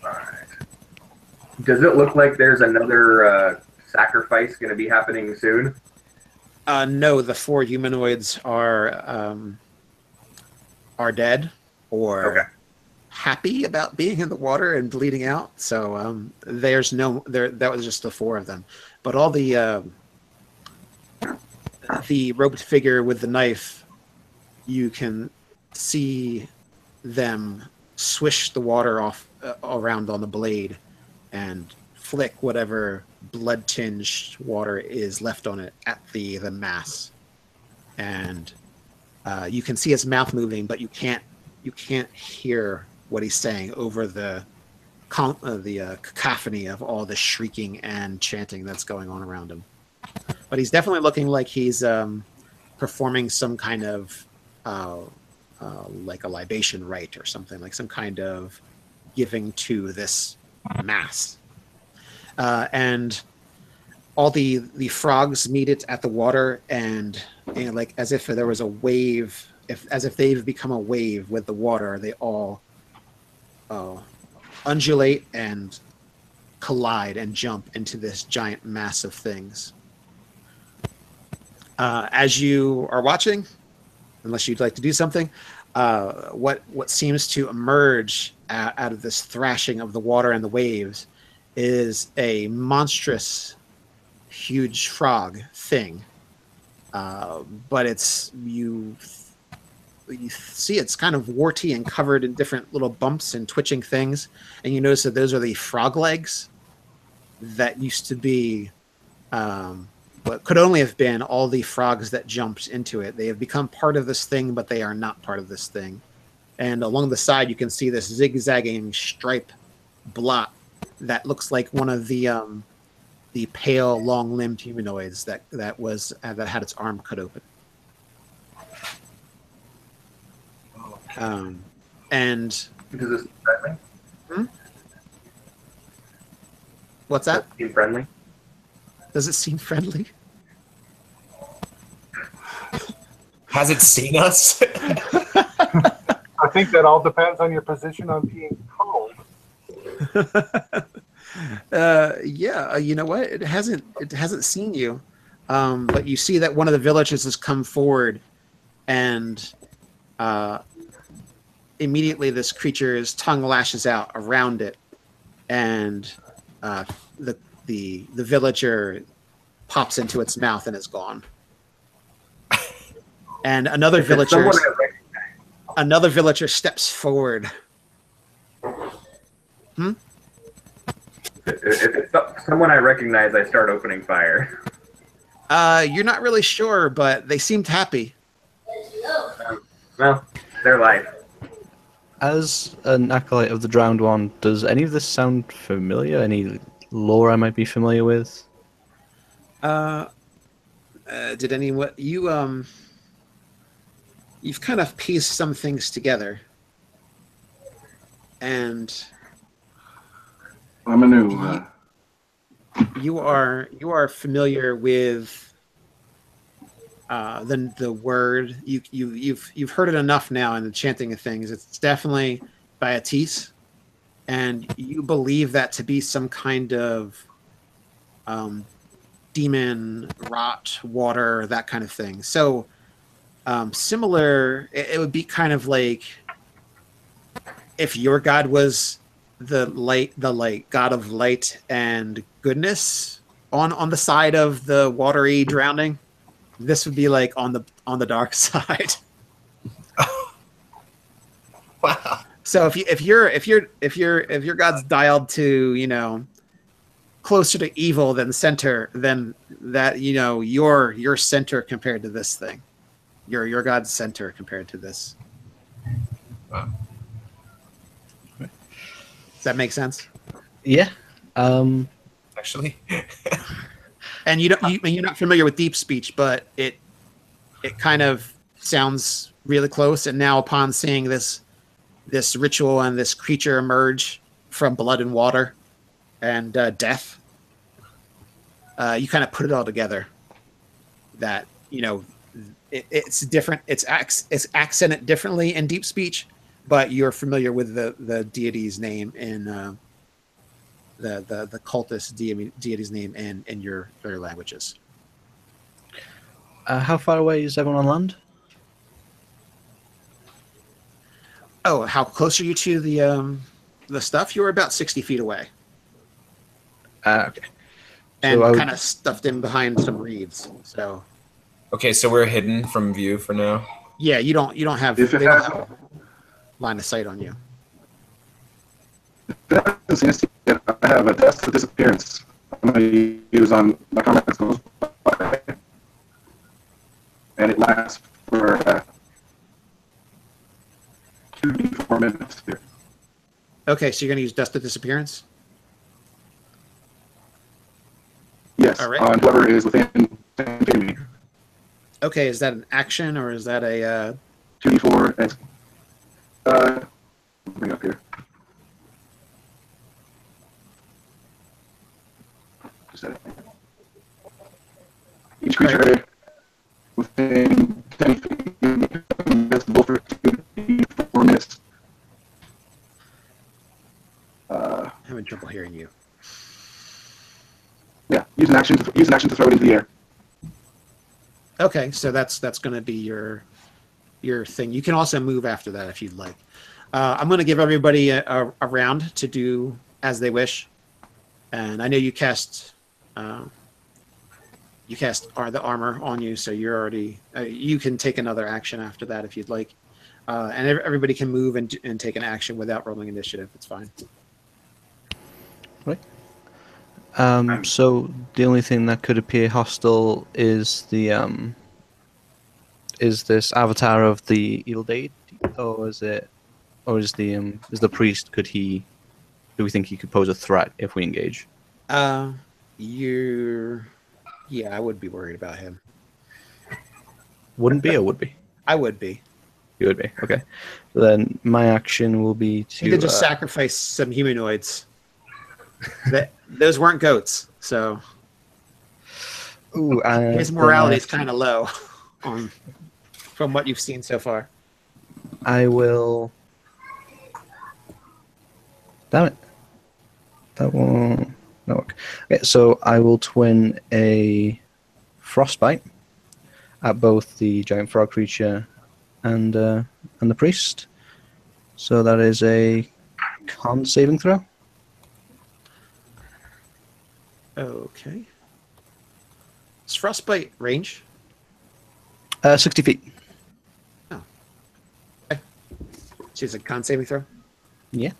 All right. Does it look like there's another sacrifice going to be happening soon? No, the four humanoids are dead or happy about being in the water and bleeding out. So there's no there. That was just the four of them. But all the robed figure with the knife, you can see them swish the water off around on the blade and flick whatever blood-tinged water is left on it at the mass. And you can see his mouth moving, but you can't hear what he's saying over the cacophony of all the shrieking and chanting that's going on around him. But he's definitely looking like he's performing some kind of like a libation rite or something, like some kind of giving to this mass. And all the frogs meet it at the water, and like as if there was a wave, as if they've become a wave with the water, they all undulate and collide and jump into this giant mass of things. As you are watching, unless you'd like to do something, what seems to emerge out of this thrashing of the water and the waves is a monstrous, huge frog thing. But you see it's kind of warty and covered in different little bumps and twitching things, and you notice that those are the frog legs that used to be what could only have been all the frogs that jumped into it. They have become part of this thing, but they are not part of this thing. And along the side, you can see this zigzagging stripe blot that looks like one of the pale, long-limbed humanoids that had its arm cut open. And Does this seem friendly? What's that? Does it seem friendly? Does it seem friendly? Has it seen us? I think that all depends on your position on being cold. Yeah, you know what? It hasn't seen you, but you see that one of the villagers has come forward, and immediately this creature's tongue lashes out around it, and the villager pops into its mouth and is gone. And another villager steps forward. If it's someone I recognize, I start opening fire. You're not really sure, but they seemed happy. Well, their life. As an acolyte of the Drowned One, does any of this sound familiar? Any lore I might be familiar with? Did anyone you've kind of pieced some things together, and I'm a new. you are familiar with the word. You've heard it enough now in the chanting of things. It's definitely Baatis, and you believe that to be some kind of demon, rot, water, that kind of thing. So similar, it would be kind of like if your god was the god of light and goodness on the side of the watery drowning. This would be like on the dark side. Wow. So if your god's dialed to, closer to evil than center, then that, your center compared to this thing. Your god's center compared to this. Wow. Does that make sense? Yeah. Actually. And you're not familiar with deep speech, but it kind of sounds really close. And now, upon seeing this ritual and this creature emerge from blood and water and death, you kind of put it all together. That it's different. It's accented differently in deep speech, but you're familiar with the deity's name in the cultist deity's name in your languages. How far away is everyone on land? Oh, how close are you to the stuff? You were about 60 feet away. Okay. And So kind of stuffed in behind some reeds. So Okay, so we're hidden from view for now. yeah, you don't have If it they don't has- have line of sight on you. I have a death to disappearance. I'm going to use on my combat skills, and it lasts for 2 to 4 minutes. Here. Okay, so you're gonna use dust of disappearance. Yes, All right. on whoever is within 10 feet of me. Okay, is that an action or is that a 2d4 Bring up here. Each creature within 10 feet invisible for 4 minutes. Having trouble hearing you. Yeah, use an action to throw it into the air. Okay, so that's going to be your thing. You can also move after that if you'd like. I'm going to give everybody a round to do as they wish, and I know you cast the armor on you, so you're already you can take another action after that if you'd like, and everybody can move and take an action without rolling initiative. It's fine. Right. So the only thing that could appear hostile is the is this avatar of the evil deity, or is the priest? Do we think he could pose a threat if we engage? Yeah, I would be worried about him. Wouldn't be, or would be? I would be. You would be. Okay. Then my action will be to. You could just sacrifice some humanoids. Those weren't goats, so his morality is kind of low from what you've seen so far. I will. Damn it! That won't work. Okay, so I will twin a frostbite at both the giant frog creature and the priest. So that is a con saving throw. Okay. Is frostbite range? 60 feet. Oh. Okay. She's a con saving throw? Yeah.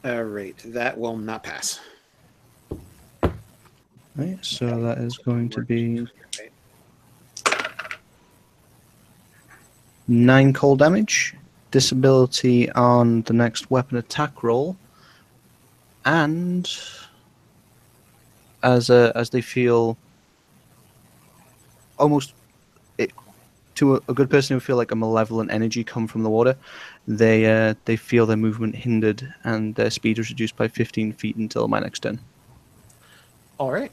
All right. That will not pass. Right, so that is going to be 9 cold damage, disability on the next weapon attack roll, and as they feel almost to a good person who feel like a malevolent energy come from the water, they feel their movement hindered and their speed is reduced by 15 feet until my next turn. All right.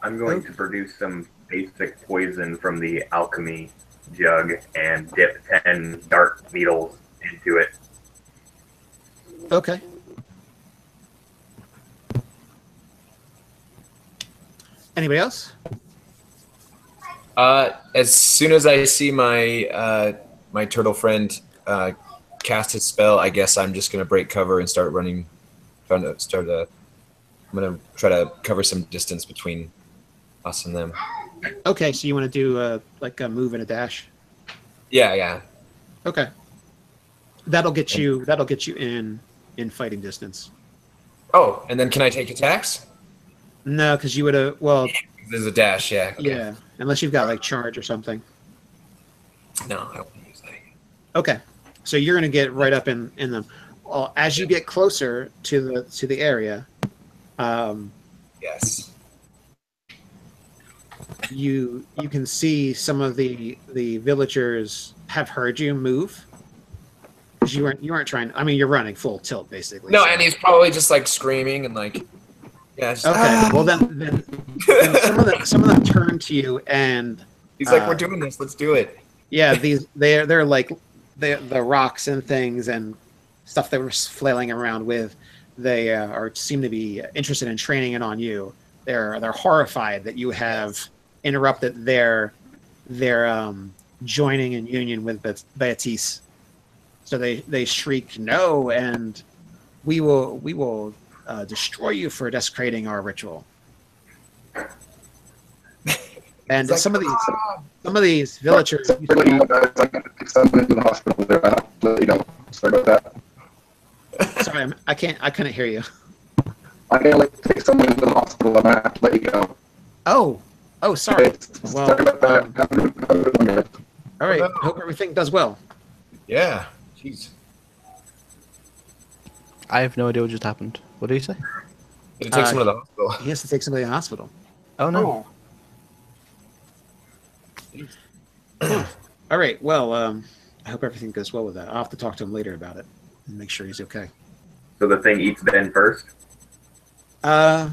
I'm going to produce some basic poison from the alchemy jug and dip 10 dart needles into it. Okay. Anybody else? As soon as I see my my turtle friend cast his spell, I guess I'm just gonna break cover and start running. I'm gonna try to cover some distance between us and them. Okay, so you want to do like a move and a dash? Yeah. Okay. That'll get you in fighting distance. Oh, and then can I take attacks? No, because you would have. Well, there's a dash. Yeah. Okay. Yeah, unless you've got like charge or something. No, I don't want to use that. Okay, so you're gonna get right up in them. Well, as you get closer to the area, Yes. you can see some of the villagers have heard you move. Because you weren't trying. I mean, you're running full tilt basically. No, so. and he's probably just like screaming and like. Yeah. Just, Okay. Well, then some of them turn to you and he's like, "We're doing this. Let's do it." Yeah, they're like the rocks and things and stuff they were flailing around with. They seem to be interested in training it on you. They're horrified that you have interrupted their joining in union with Beatrice. So they shriek no, and we will destroy you for desecrating our ritual. And like, some of these villagers. I can take someone into the hospital there. I'll let you know. Sorry about that. Sorry, I couldn't hear you. I'm gonna take someone into the hospital. I'm gonna have to let you go. Oh, sorry. Okay, Well, sorry about that. Have a good one. all right. Hope everything does well. Yeah. Jeez. I have no idea what just happened. What did he say? Did it take someone to the hospital? He has to take somebody to the hospital. Oh no. Oh, All right. Well, I hope everything goes well with that. I'll have to talk to him later about it and make sure he's okay. So the thing eats Ben first? Well,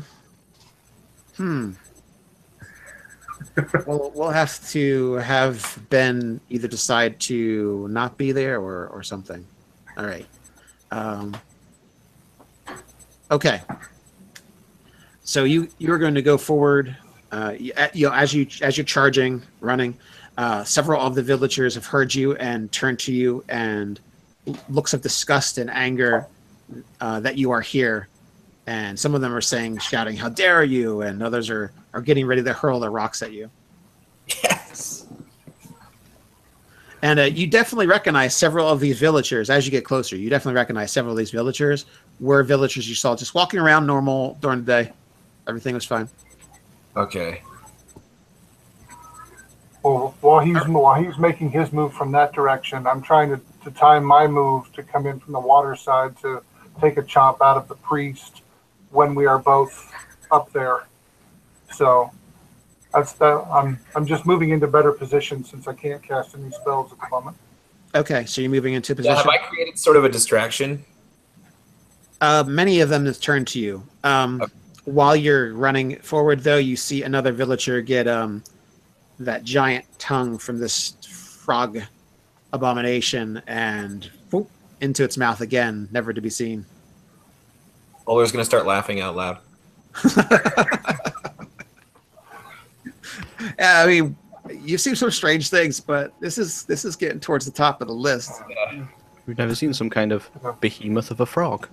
we'll have to have Ben either decide to not be there or something. All right. Okay. So you're going to go forward. As you're charging, running, several of the villagers have heard you and turned to you, and looks of disgust and anger that you are here. And some of them are shouting, "How dare you!" And others are getting ready to hurl their rocks at you. Yes. And you definitely recognize several of these villagers as you get closer. You definitely recognize several of these villagers were villagers you saw just walking around normal during the day. Everything was fine. Okay. well, while he's making his move from that direction, I'm trying to time my move to come in from the water side to take a chomp out of the priest when we are both up there. So that's that. I'm just moving into better position since I can't cast any spells at the moment. Okay, so you're moving into position. Yeah, have I created sort of a distraction? Many of them have turned to you. While you're running forward, though, you see another villager get that giant tongue from this frog abomination and whoop, into its mouth again, never to be seen. Oler's going to start laughing out loud. Yeah, I mean, you've seen some strange things, but this is getting towards the top of the list. Yeah. We've never seen some kind of behemoth of a frog.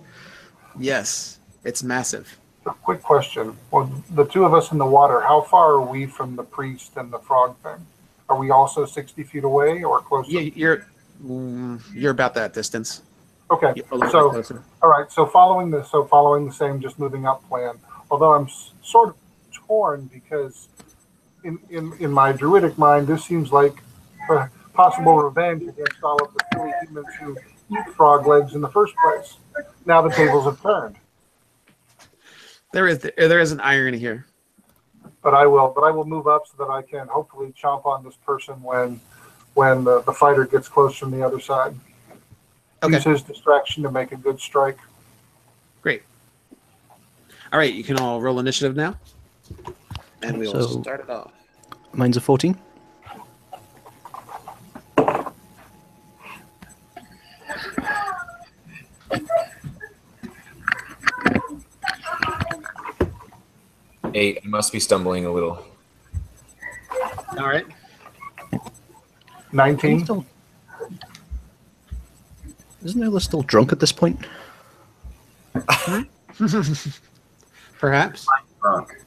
Yes, it's massive. A quick question. Well, the two of us in the water, how far are we from the priest and the frog thing? Are we also 60 feet away or closer? Yeah, you're about that distance. Okay. You're a little bit So, closer. all right. So following the same, just moving up plan. Although I'm sort of torn because in my druidic mind, this seems like possible revenge against all of the silly humans who eat frog legs in the first place. Now the tables have turned. There is an irony here. But I will move up so that I can hopefully chomp on this person when the fighter gets close from the other side. Okay. Use his distraction to make a good strike. Great. All right, you can all roll initiative now, and we'll So- start it off. Mine's a 14. Eight. I must be stumbling a little. All right. 19. Isn't Ella still drunk at this point? Perhaps. Drunk.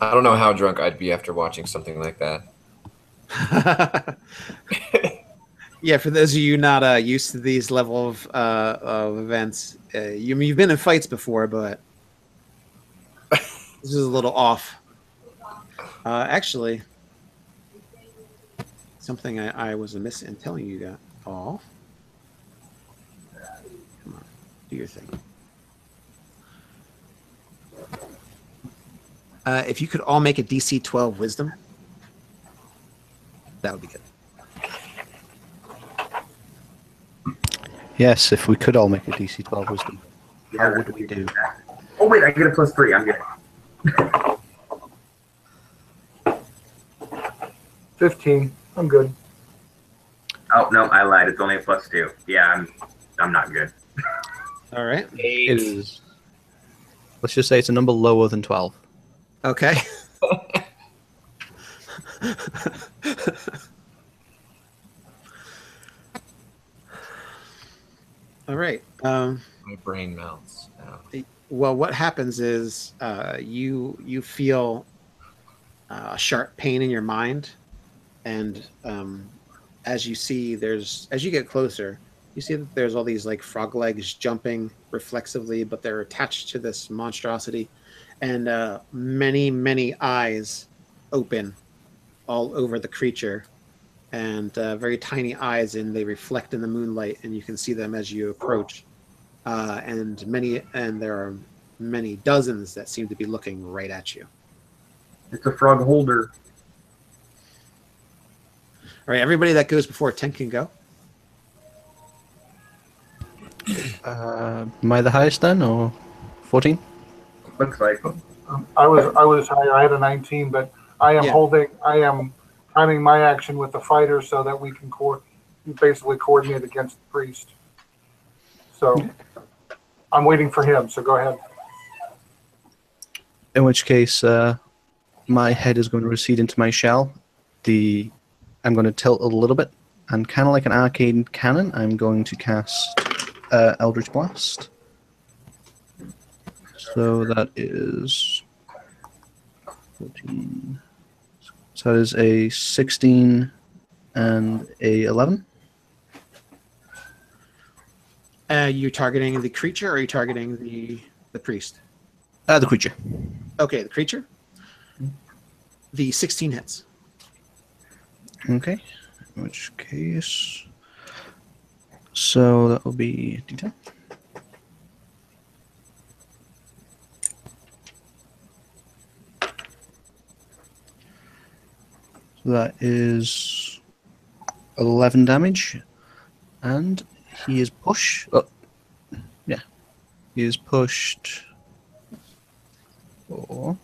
I don't know how drunk I'd be after watching something like that. Yeah, for those of you not used to these level of events, you've been in fights before, but this is a little off. Actually, something I was amiss in telling you that. Oh, come on, do your thing. If you could all make a DC 12 Wisdom, that would be good. Yes, if we could all make a DC 12 Wisdom. Yeah, How would we do? Oh wait, I get a +3. I'm good. 15. I'm good. Oh no, I lied. It's only a +2. Yeah, I'm not good. All right. It is. Let's just say it's a number lower than 12. Okay. All right. My brain melts now. Well, what happens is you feel a sharp pain in your mind, and as you get closer, you see that there's all these like frog legs jumping reflexively, but they're attached to this monstrosity, and many eyes open all over the creature, and very tiny eyes, and they reflect in the moonlight, and you can see them as you approach. And there are many dozens that seem to be looking right at you. It's a frog holder. All right, everybody that goes before 10 can go. Am I the highest then, or 14? Looks like. I was higher. I had a 19, but I am Yeah. I am timing my action with the fighter so that we can basically coordinate against the priest. So I'm waiting for him. So go ahead. In which case, my head is going to recede into my shell. I'm going to tilt a little bit, and kind of like an arcade cannon, I'm going to cast Eldritch Blast. So that is 14. So that is a 16 and a 11. You targeting the creature, or are you targeting the priest? The creature. Okay, the creature. The 16 hits. Okay. In which case, so that will be D10. So that is 11 damage, and he is pushed. Oh, yeah, he is pushed for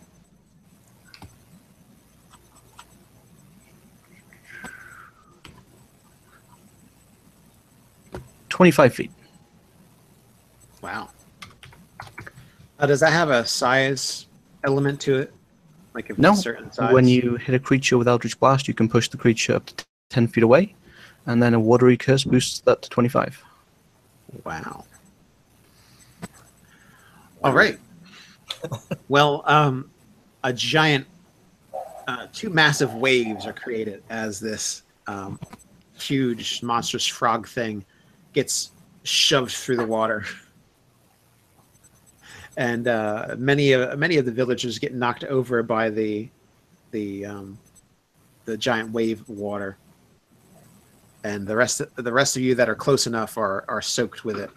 25 feet. Wow. Does that have a size element to it? Like if No, it's a certain size? when you hit a creature with Eldritch Blast, you can push the creature up to 10 feet away, and then a watery curse boosts that to 25. Wow. All right. Well, a giant, two massive waves are created as this huge, monstrous frog thing gets shoved through the water. And many of the villagers get knocked over by the giant wave of water, and the rest of you that are close enough are soaked with it.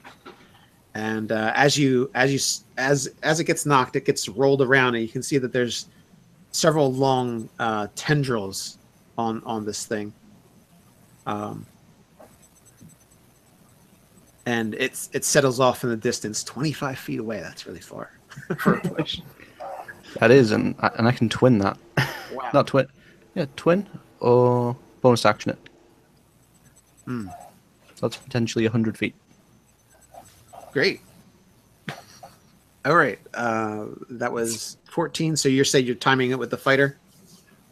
And as it gets knocked, it gets rolled around, and you can see that there's several long tendrils on this thing. And it settles off in the distance, 25 feet away. That's really far for a push. That is, and I can twin that. Wow. Not twin. Yeah, twin or bonus action it. That's potentially 100 feet. Great. All right. That was 14. So you're saying you're timing it with the fighter?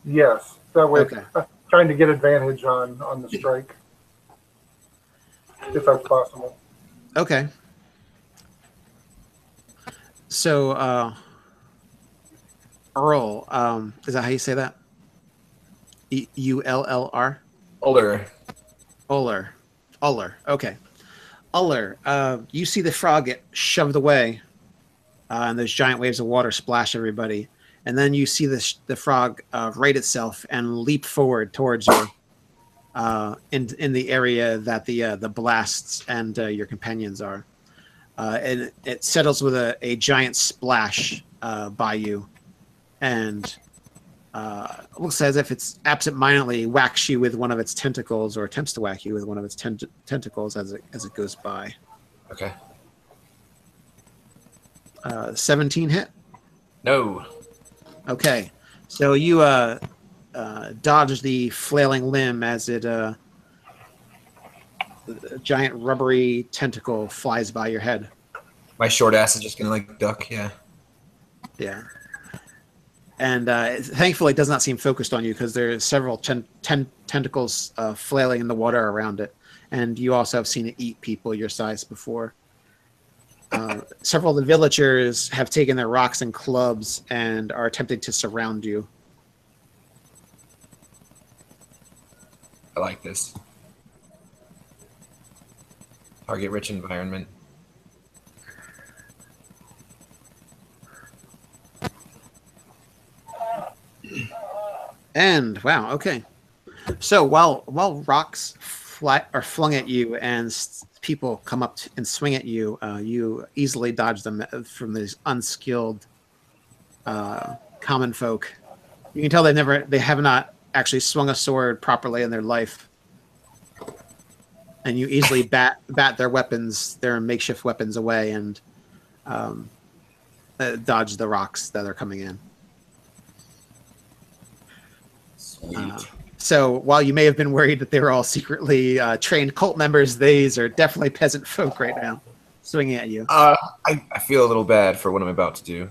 Yes, that way. Okay. Trying to get advantage on the strike, if that's possible. Okay. So, Earl, is that how you say that? Ullr? Older. Uller. Okay. Uller, you see the frog get shoved away, and those giant waves of water splash everybody. And then you see the frog right itself and leap forward towards you in the area that the blasts and your companions are. And it settles with a giant splash by you, and looks as if it's absentmindedly whacks you with one of its tentacles, or attempts to whack you with one of its tentacles as it goes by. Okay. 17 hit. No. Okay, so you dodge the flailing limb as a giant rubbery tentacle flies by your head. My short ass is just gonna like duck. Yeah. Yeah. And thankfully, it does not seem focused on you, because there are several tentacles flailing in the water around it. And you also have seen it eat people your size before. Several of the villagers have taken their rocks and clubs and are attempting to surround you. I like this. Target rich environment. And wow, okay. So while rocks are flung at you and people come up and swing at you, you easily dodge them from these unskilled common folk. You can tell they have not actually swung a sword properly in their life, and you easily bat their weapons, their makeshift weapons away, and dodge the rocks that are coming in. So while you may have been worried that they were all secretly trained cult members, these are definitely peasant folk right now, swinging at you. I feel a little bad for what I'm about to do.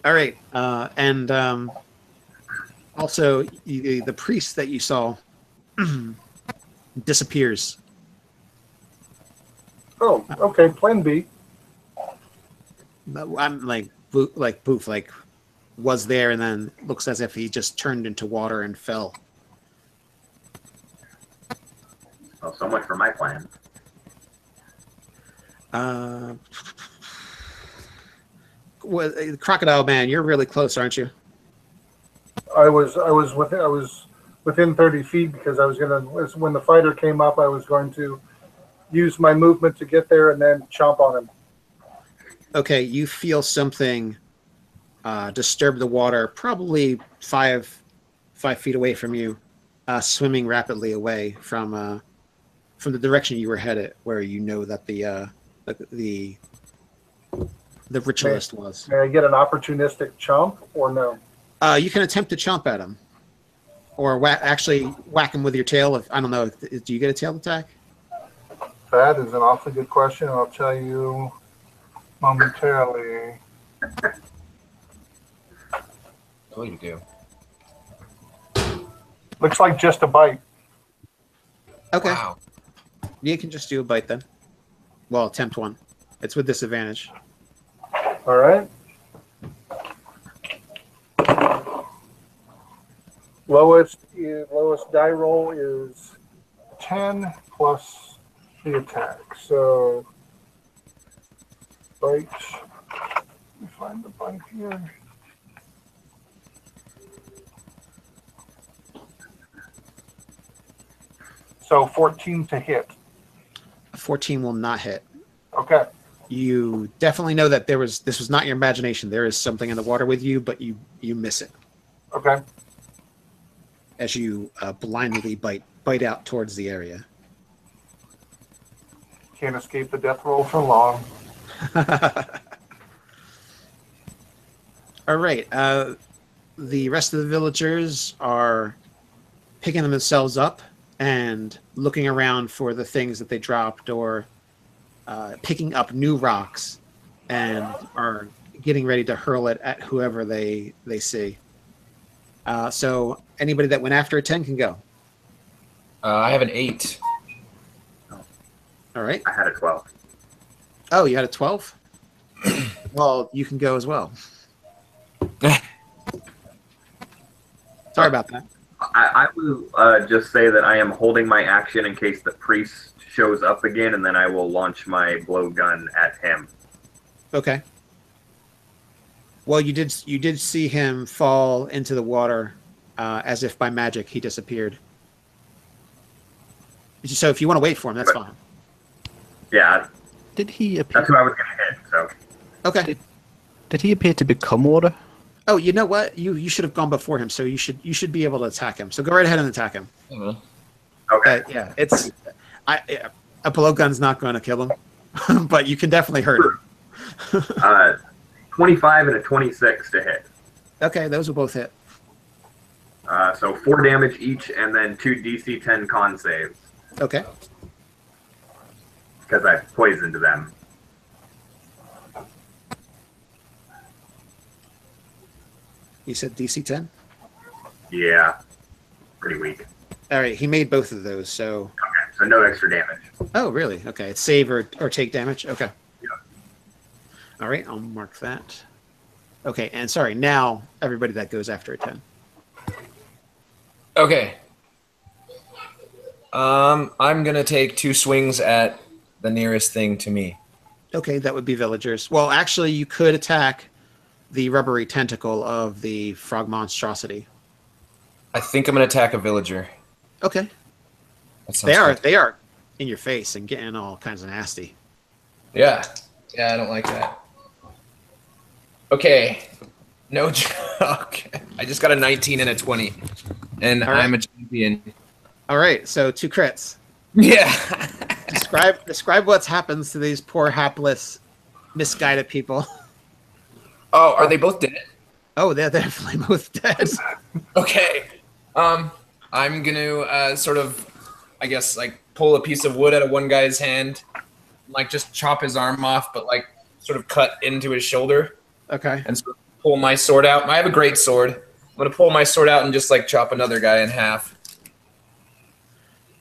All right, and also the priest that you saw disappears. Oh, okay. Plan B. I'm like Boof, like was there and then looks as if he just turned into water and fell. Well, so much for my plan. Crocodile Man, you're really close, aren't you? I was within 30 feet because I was when the fighter came up, I was going to use my movement to get there and then chomp on him. Okay, you feel something disturb the water, probably five feet away from you, swimming rapidly away from the direction you were headed, where you know that the ritualist was. May I get an opportunistic chomp or no? You can attempt to chomp at him, or actually whack him with your tail. I don't know. Do you get a tail attack? That is an awfully good question. I'll tell you momentarily. What do you do? Looks like just a bite. Okay. Wow. You can just do a bite then. Well, attempt one. It's with disadvantage. All right. Lowest die roll is 10 plus the attack. So bite. Let me find the bite here. So 14 to hit. 14 will not hit. Okay. You definitely know that this was not your imagination. There is something in the water with you, but you miss it. Okay. As you blindly bite out towards the area. Can't escape the death roll for long. All right. The rest of the villagers are picking themselves up and looking around for the things that they dropped, or picking up new rocks and are getting ready to hurl it at whoever they see. So anybody that went after a 10 can go. I have an 8. All right. I had a 12. Oh, you had a 12? Well, you can go as well. Sorry about that. I will just say that I am holding my action in case the priest shows up again, and then I will launch my blowgun at him. Okay. Well, you did see him fall into the water, as if by magic he disappeared. So if you want to wait for him, that's fine. Yeah, Did he appear? that's who I was going to hit. So Okay. Did he appear to become water? Oh, you know what? You should have gone before him, so you should be able to attack him. So go right ahead and attack him. okay, Yeah, a blowgun's not going to kill him, but you can definitely hurt him. 25 and a 26 to hit. Okay, those will both hit. So 4 damage each, and then 2 DC 10 con saves Okay. because I poisoned them. You said DC 10? Yeah, pretty weak. All right, he made both of those, so... Okay, so no extra damage. Oh, really? Okay, it's save or take damage? Okay. Yeah. All right, I'll mark that. Okay, and sorry, now everybody that goes after a 10. Okay. I'm gonna take 2 swings at the nearest thing to me. Okay, that would be villagers. Well, actually, you could attack the rubbery tentacle of the frog monstrosity. I think I'm gonna attack a villager. Okay. That sounds good. They are in your face and getting all kinds of nasty. Yeah. Yeah, I don't like that. Okay. No joke. I just got a 19 and a 20. And All right. I'm a champion. All right, so 2 crits. Yeah. Describe what happens to these poor, hapless, misguided people. Oh, are they both dead? Oh, they're definitely both dead. Okay. I'm gonna sort of, I guess, like pull a piece of wood out of one guy's hand, like just chop his arm off, but like sort of cut into his shoulder. Okay. And sort of pull my sword out. I have a great sword. I'm gonna pull my sword out and just like chop another guy in half.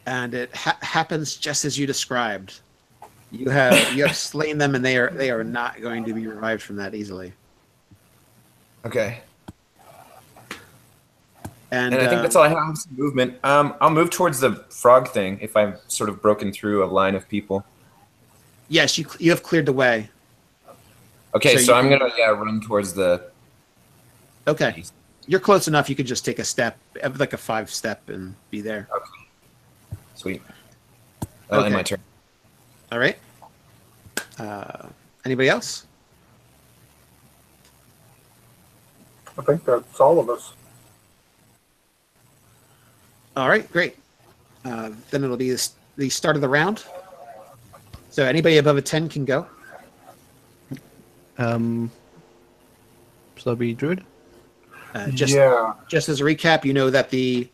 And it happens just as you described. You have slain them, and they are not going to be revived from that easily. Okay. And I think that's all I have. Some movement. I'll move towards the frog thing if I've sort of broken through a line of people. Yes, you have cleared the way. Okay, so I'm can- gonna run towards the. Okay, you're close enough. You could just take a step, like a 5-step, and be there. Okay. Sweet. That'll end my turn. All right. Anybody else? I think that's all of us. All right, great. Then it'll be the start of the round. So anybody above a 10 can go. So that'll be Druid? Just as a recap, you know that the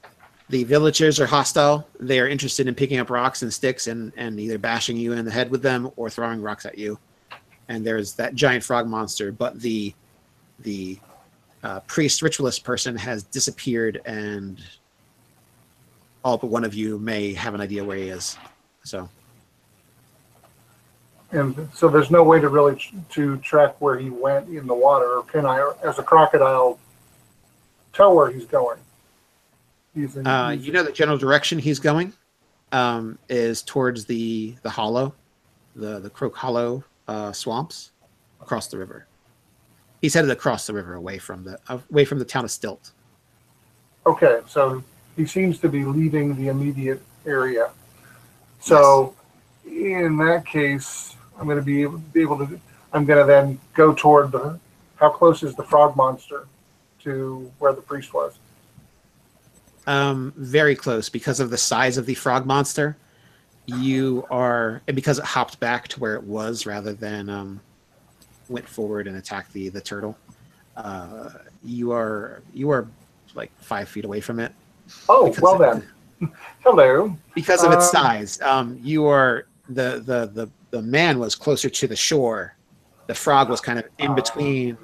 villagers are hostile. They are interested in picking up rocks and sticks and either bashing you in the head with them or throwing rocks at you. And there's that giant frog monster, but the priest ritualist person has disappeared, and all but one of you may have an idea where he is. So. And so there's no way to really to track where he went in the water, or can I, as a crocodile, tell where he's going? You know the general direction he's going is towards the hollow, the Croak Hollow swamps across the river. He's headed across the river away from the town of Stilt. Okay, so he seems to be leaving the immediate area. So in that case, I'm going to be able to. I'm going to then go toward how close is the frog monster to where the priest was? Very close because of the size of the frog monster. And because it hopped back to where it was rather than went forward and attacked the turtle. You are like 5 feet away from it. Oh, well then. Hello. Because of its size, you are the man was closer to the shore. The frog was kind of in between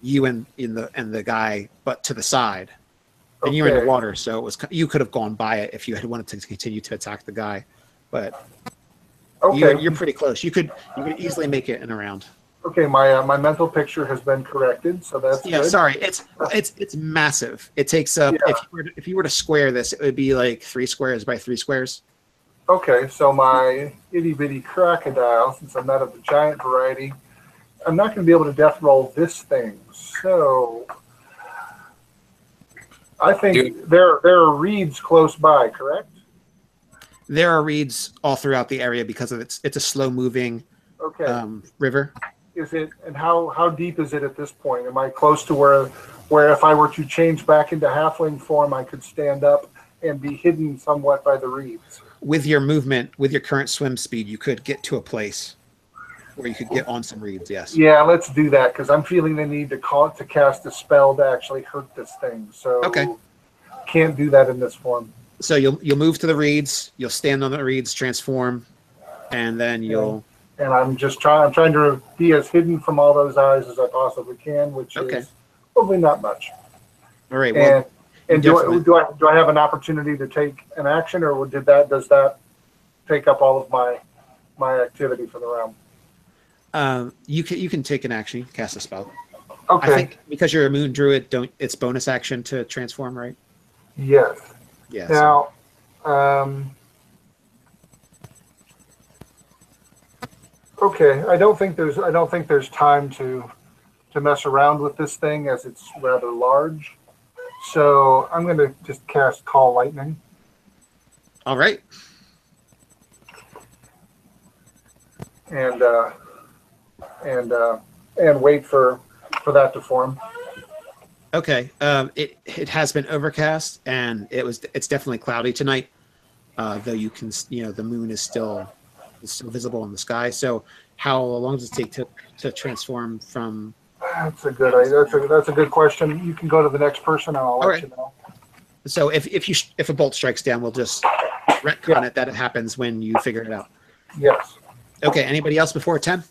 you and the guy, but to the side. And you were in the water, so it was you could have gone by it if you had wanted to continue to attack the guy, but you're pretty close. You could easily make it in a round. Okay, my mental picture has been corrected, so that's good. Sorry, it's massive. It takes up if you were to square this, it would be like 3 squares by 3 squares. Okay, so my itty bitty crocodile, since I'm not of the giant variety, I'm not going to be able to death roll this thing. So I think there are reeds close by, correct? There are reeds all throughout the area because of it's a slow moving river. Is it, and how deep is it at this point? Am I close to where if I were to change back into halfling form, I could stand up and be hidden somewhat by the reeds? With your movement, with your current swim speed, you could get to a place where you could get on some reeds. Yes. Yeah, let's do that because I'm feeling the need to cast a spell to actually hurt this thing. So can't do that in this form. So you'll move to the reeds. You'll stand on the reeds, transform, and then you'll. And I'm trying to be as hidden from all those eyes as I possibly can, which is probably not much. All right. Well, and do I have an opportunity to take an action, or does that take up all of my activity for the round? You can take an action, cast a spell. Okay. I think because you're a moon druid, it's bonus action to transform, right? Yes. Yes. Now, okay. I don't think there's time to mess around with this thing as it's rather large. So I'm going to just cast Call Lightning. All right. And wait for that to form. Okay. It has been overcast, and it's definitely cloudy tonight. Though you can, the moon is still visible in the sky. So how long does it take to transform from? That's a good that's a good question. You can go to the next person, and I'll let you know. So if a bolt strikes down, we'll just retcon it that it happens when you figure it out. Yes. Okay. Anybody else before 10?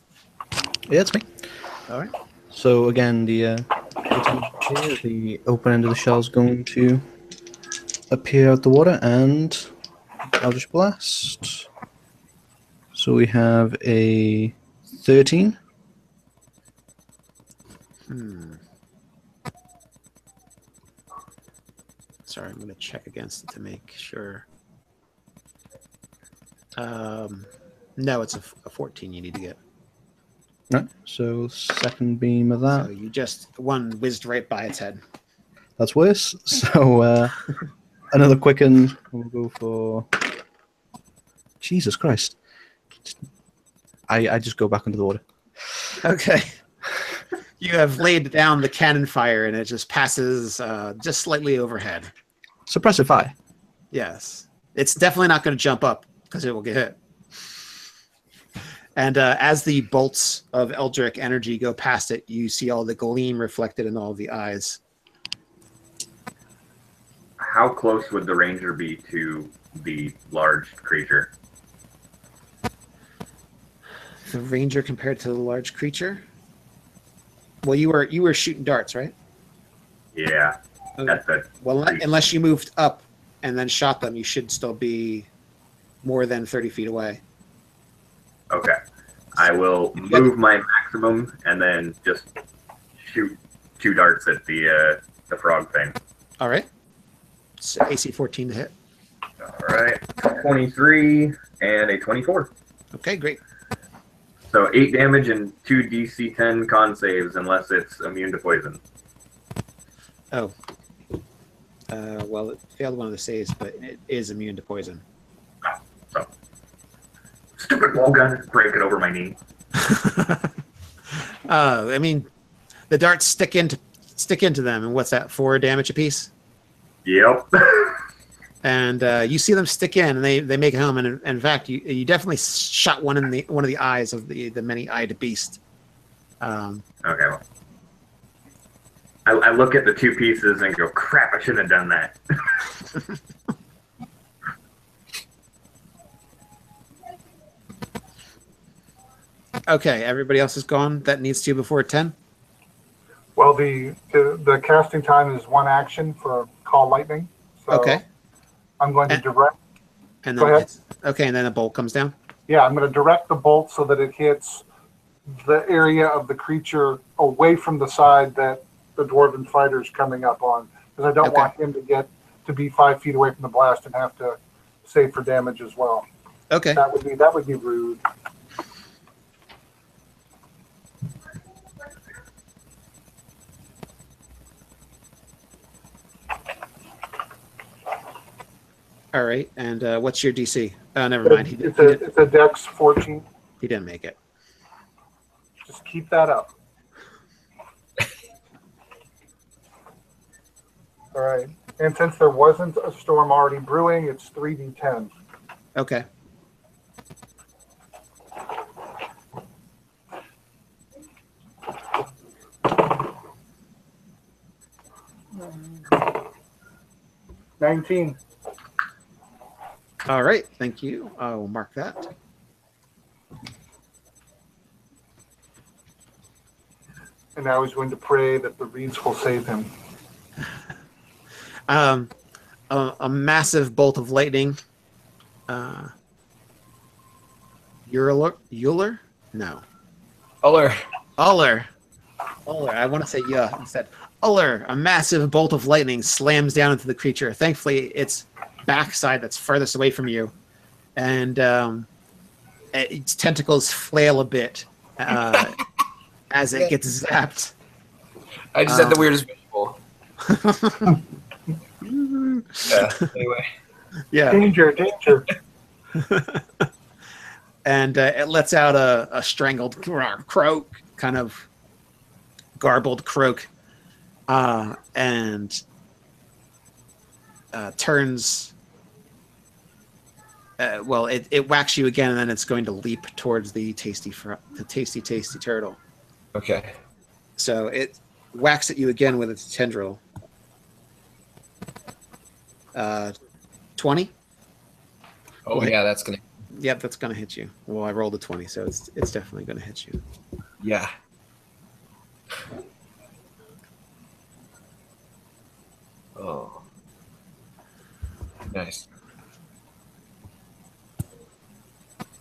Yeah, it's me. All right. So again, the open end of the shell is going to appear out the water, and I'll just blast. So we have a 13. Sorry, I'm going to check against it to make sure. No, it's a 14 you need to get. Right, so second beam of that. So you just one whizzed right by its head. That's worse. So another quicken. We'll go for. Jesus Christ! I just go back into the water. Okay. You have laid down the cannon fire, and it just passes just slightly overhead. Suppressive fire. Yes, it's definitely not going to jump up because it will get hit. And as the bolts of Eldritch energy go past it, you see all the gleam reflected in all the eyes. How close would the ranger be to the large creature? The ranger compared to the large creature? Well, you were shooting darts, right? Yeah. Okay. That's it. Well, unless you moved up and then shot them, you should still be more than 30 feet away. Okay. I will move my maximum and then just shoot 2 darts at the frog thing. All right. So AC 14 to hit. All right. 23 and a 24. Okay, great. So 8 damage and 2 DC 10 con saves unless it's immune to poison. Oh. Well, it failed one of the saves, but it is immune to poison. Oh, so. Stupid wall gun, break it over my knee. I mean, the darts stick into them, and what's that? 4 damage apiece. Yep. And you see them stick in, and they make it home. And in fact, you definitely shot one of the eyes of the many-eyed beast. Okay. Well, I look at the 2 pieces and go, "Crap! I shouldn't have done that." Okay, everybody else is gone. That needs to before 10. Well, the casting time is 1 action for Call Lightning. So Okay. I'm going to direct. And Go ahead. Okay, and then a bolt comes down. Yeah, I'm going to direct the bolt so that it hits the area of the creature away from the side that the dwarven fighter's coming up on, because I don't want him to be 5 feet away from the blast and have to save for damage as well. Okay. That would be rude. All right, and what's your DC? Never mind. It's a Dex 14. He didn't make it. Just keep that up. All right. And since there wasn't a storm already brewing, it's 3d10. Okay. $19. All right, thank you. I will mark that. And now he's going to pray that the reeds will save him. A massive bolt of lightning. Euler? No. Uller. I want to say yeah instead. Uller, a massive bolt of lightning slams down into the creature. Thankfully, its backside that's furthest away from you, and its tentacles flail a bit as it gets zapped. I just had the weirdest visual. Yeah. Anyway. Yeah. Danger, danger. And it lets out a strangled croak, kind of garbled croak, and turns. Well, it whacks you again, and then it's going to leap towards the tasty turtle. Okay. So it whacks at you again with its tendril. 20. Oh yeah, that's gonna. Yep, that's gonna hit you. Well, I rolled a 20, so it's definitely gonna hit you. Yeah. Oh. Nice.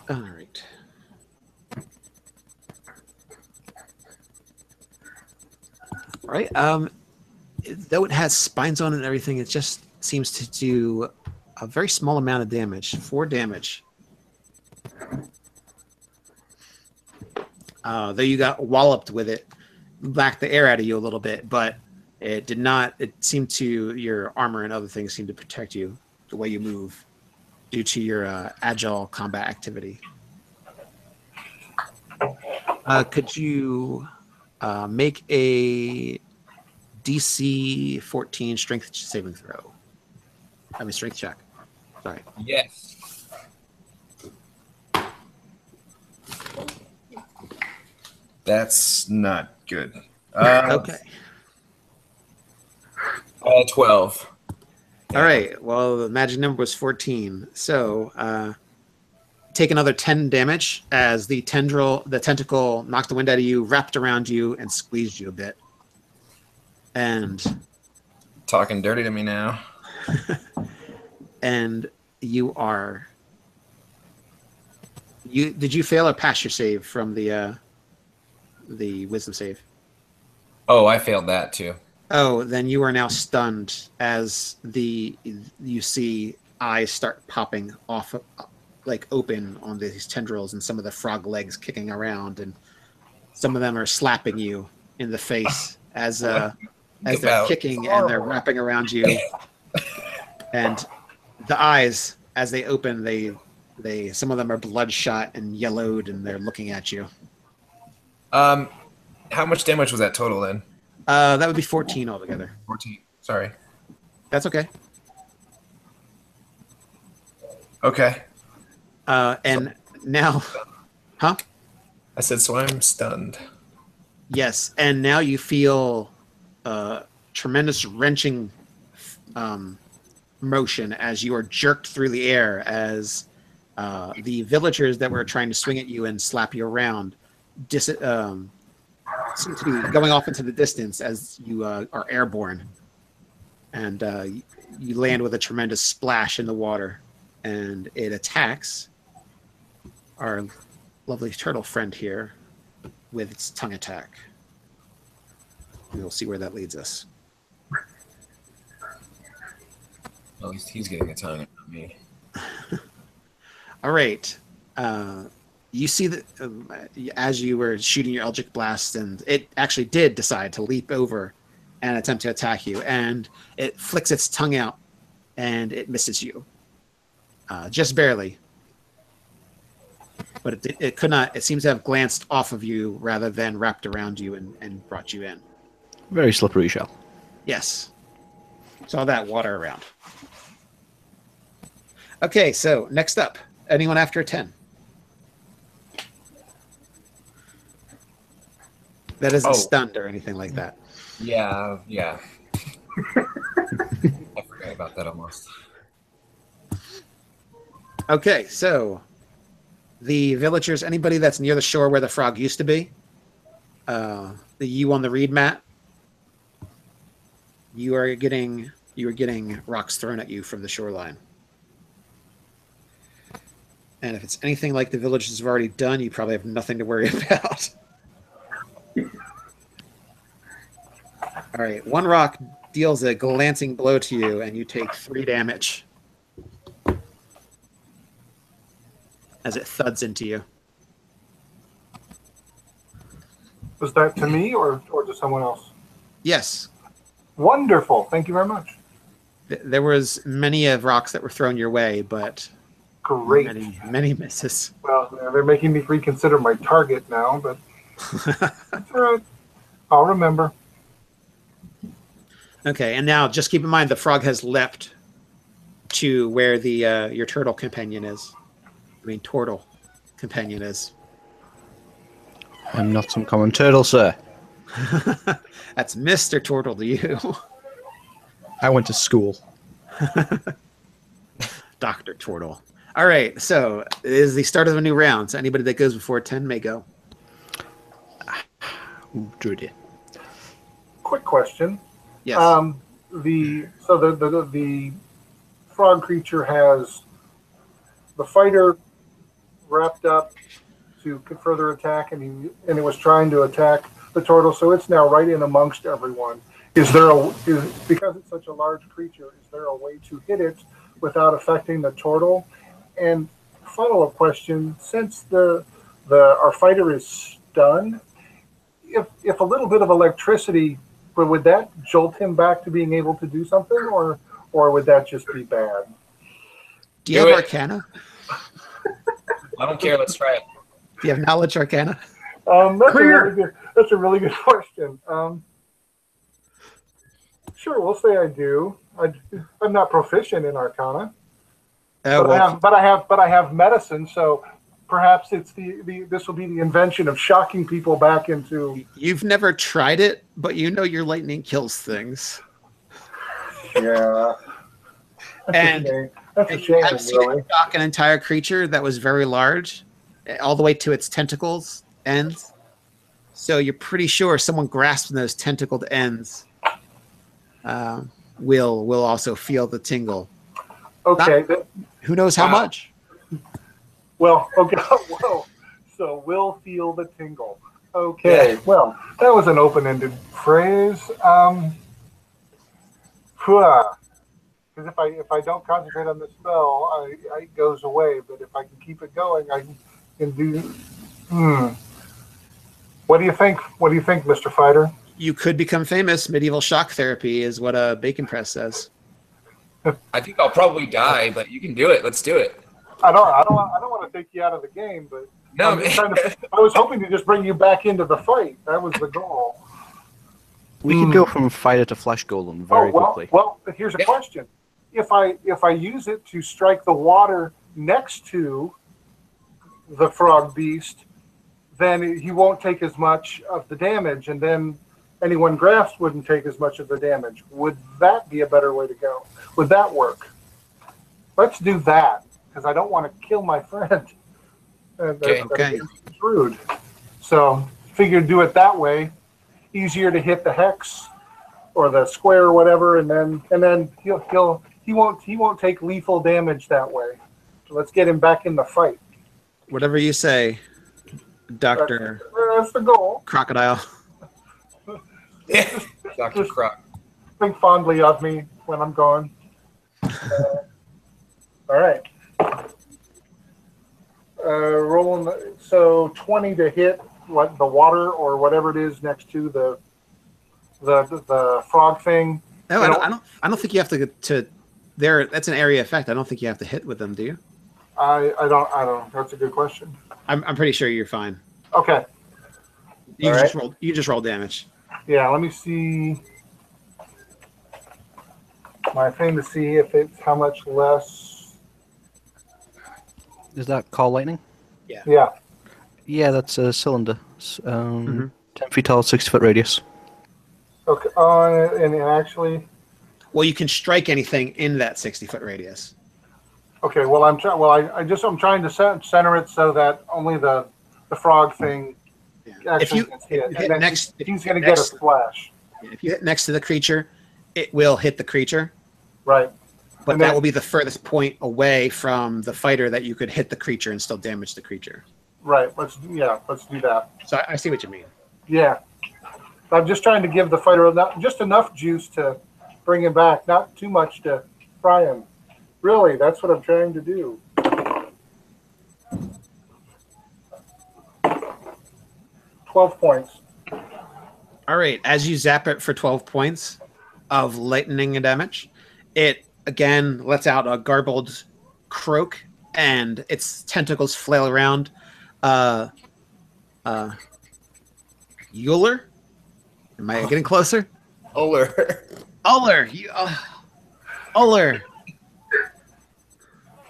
All right. All right. Though it has spines on it and everything, it just seems to do a very small amount of damage. 4 damage. Though you got walloped with it, blacked the air out of you a little bit, but it did not. It seemed to, your armor and other things seem to protect you the way you move due to your agile combat activity. Could you make a DC 14 strength saving throw? I mean, strength check. Sorry. Yes. That's not good. Okay. 12. All right. Well, the magic number was 14. So take another 10 damage as the tentacle knocked the wind out of you, wrapped around you, and squeezed you a bit. And Talking dirty to me now. and you are. Did you fail or pass your save from the wisdom save? Oh, I failed that too. Oh, then you are now stunned as you see eyes start popping off, like open on these tendrils, and some of the frog legs kicking around, and some of them are slapping you in the face as they're kicking and they're wrapping around you. And the eyes, as they open, they some of them are bloodshot and yellowed, and they're looking at you. How much damage was that total then? That would be 14 altogether. 14. Sorry. That's okay. Okay. And now, huh? I said, so I'm stunned. Yes, and now you feel tremendous wrenching motion as you are jerked through the air as the villagers that were trying to swing at you and slap you around seem to be going off into the distance as you are airborne. And you land with a tremendous splash in the water, and it attacks our lovely turtle friend here with its tongue attack. We'll see where that leads us. At least he's getting a tongue at me. All right. You see that as you were shooting your Eldritch Blast, and it actually did decide to leap over and attempt to attack you, and it flicks its tongue out, and it misses you. Just barely. But it could not. It seems to have glanced off of you rather than wrapped around you and brought you in. Very slippery shell. Yes. Saw that water around. Okay, so next up. Anyone after a 10? That isn't stunned or anything like that. Yeah. I forgot about that almost. Okay, so the villagers, anybody that's near the shore where the frog used to be, you on the reed mat, you are getting rocks thrown at you from the shoreline. And if it's anything like the villagers have already done, you probably have nothing to worry about. All right, one rock deals a glancing blow to you, and you take 3 damage as it thuds into you. Was that to me or to someone else? Yes. Wonderful. Thank you very much. There was many of rocks that were thrown your way, but Great. many misses. Well, they're making me reconsider my target now, but that's all right. I'll remember. Okay, and now just keep in mind the frog has leapt to where the your turtle companion is. I mean, turtle companion is. I'm not some common turtle, sir. That's Mr. Turtle to you. I went to school. Dr. Turtle. All right, so it is the start of a new round. So anybody that goes before 10 may go. Druid. Quick question. Yes. The frog creature has the fighter wrapped up to further attack, and it was trying to attack the turtle, so it's now right in amongst everyone. Because it's such a large creature, is there a way to hit it without affecting the turtle? And follow-up question: since our fighter is stunned, if a little bit of electricity, would that jolt him back to being able to do something, or would that just be bad? Do you have Arcana? I don't care. Let's try it. Do you have Knowledge Arcana? That's a really good question. Sure, we'll say I do. I'm not proficient in Arcana, but I have medicine. So perhaps it's this will be the invention of shocking people back into. You've never tried it, but you know your lightning kills things. Yeah. That's a shame, I've seen really. it shock an entire creature that was very large, all the way to its tentacles ends. So you're pretty sure someone grasping those tentacled ends will also feel the tingle. Okay. Who knows how much? Well, okay. Well, so we'll feel the tingle. Okay. Yeah. Well, that was an open-ended phrase. Because if I don't concentrate on the spell, it goes away. But if I can keep it going, I can do. What do you think? What do you think, Mr. Fighter? You could become famous. Medieval shock therapy is what a bacon press says. I think I'll probably die, but you can do it. Let's do it. I don't want to take you out of the game, but no, I was hoping to just bring you back into the fight. That was the goal. We could go from fighter to flesh golem very quickly. Well, here's a question. If I use it to strike the water next to the frog beast, then he won't take as much of the damage, and then anyone grasped wouldn't take as much of the damage. Would that be a better way to go? Would that work? Let's do that, because I don't want to kill my friend. Okay. It's rude. So figured do it that way. Easier to hit the hex or the square or whatever, and then he won't take lethal damage that way. So let's get him back in the fight. Whatever you say, Dr. That's the goal. Crocodile. Yeah, Dr. Croc. Think fondly of me when I'm gone. All right. Rolling. So 20 to hit what the water or whatever it is next to the frog thing. No, I don't think you have to there. That's an area effect. I don't think you have to hit with them, do you? I don't. That's a good question. I'm pretty sure you're fine. Okay. You just roll damage. Yeah, let me see my thing to see if it's how much less. Is that call lightning? Yeah. Yeah. Yeah, that's a cylinder. 10 feet tall, 60-foot radius. Okay. And actually. Well, you can strike anything in that 60-foot radius. Okay. Well, I'm trying to center it so that only the frog thing. Yeah. If you hit next, he's going to get a splash. If you hit next to the creature, it will hit the creature. Right. But that will be the furthest point away from the fighter that you could hit the creature and still damage the creature. Right. Let's do that. So I see what you mean. Yeah. I'm just trying to give the fighter just enough juice to bring him back, not too much to fry him. Really, that's what I'm trying to do. 12 points. All right. As you zap it for 12 points, of lightning damage. It again lets out a garbled croak, and its tentacles flail around. Euler? Am I getting closer? Uller. Uller! Uller!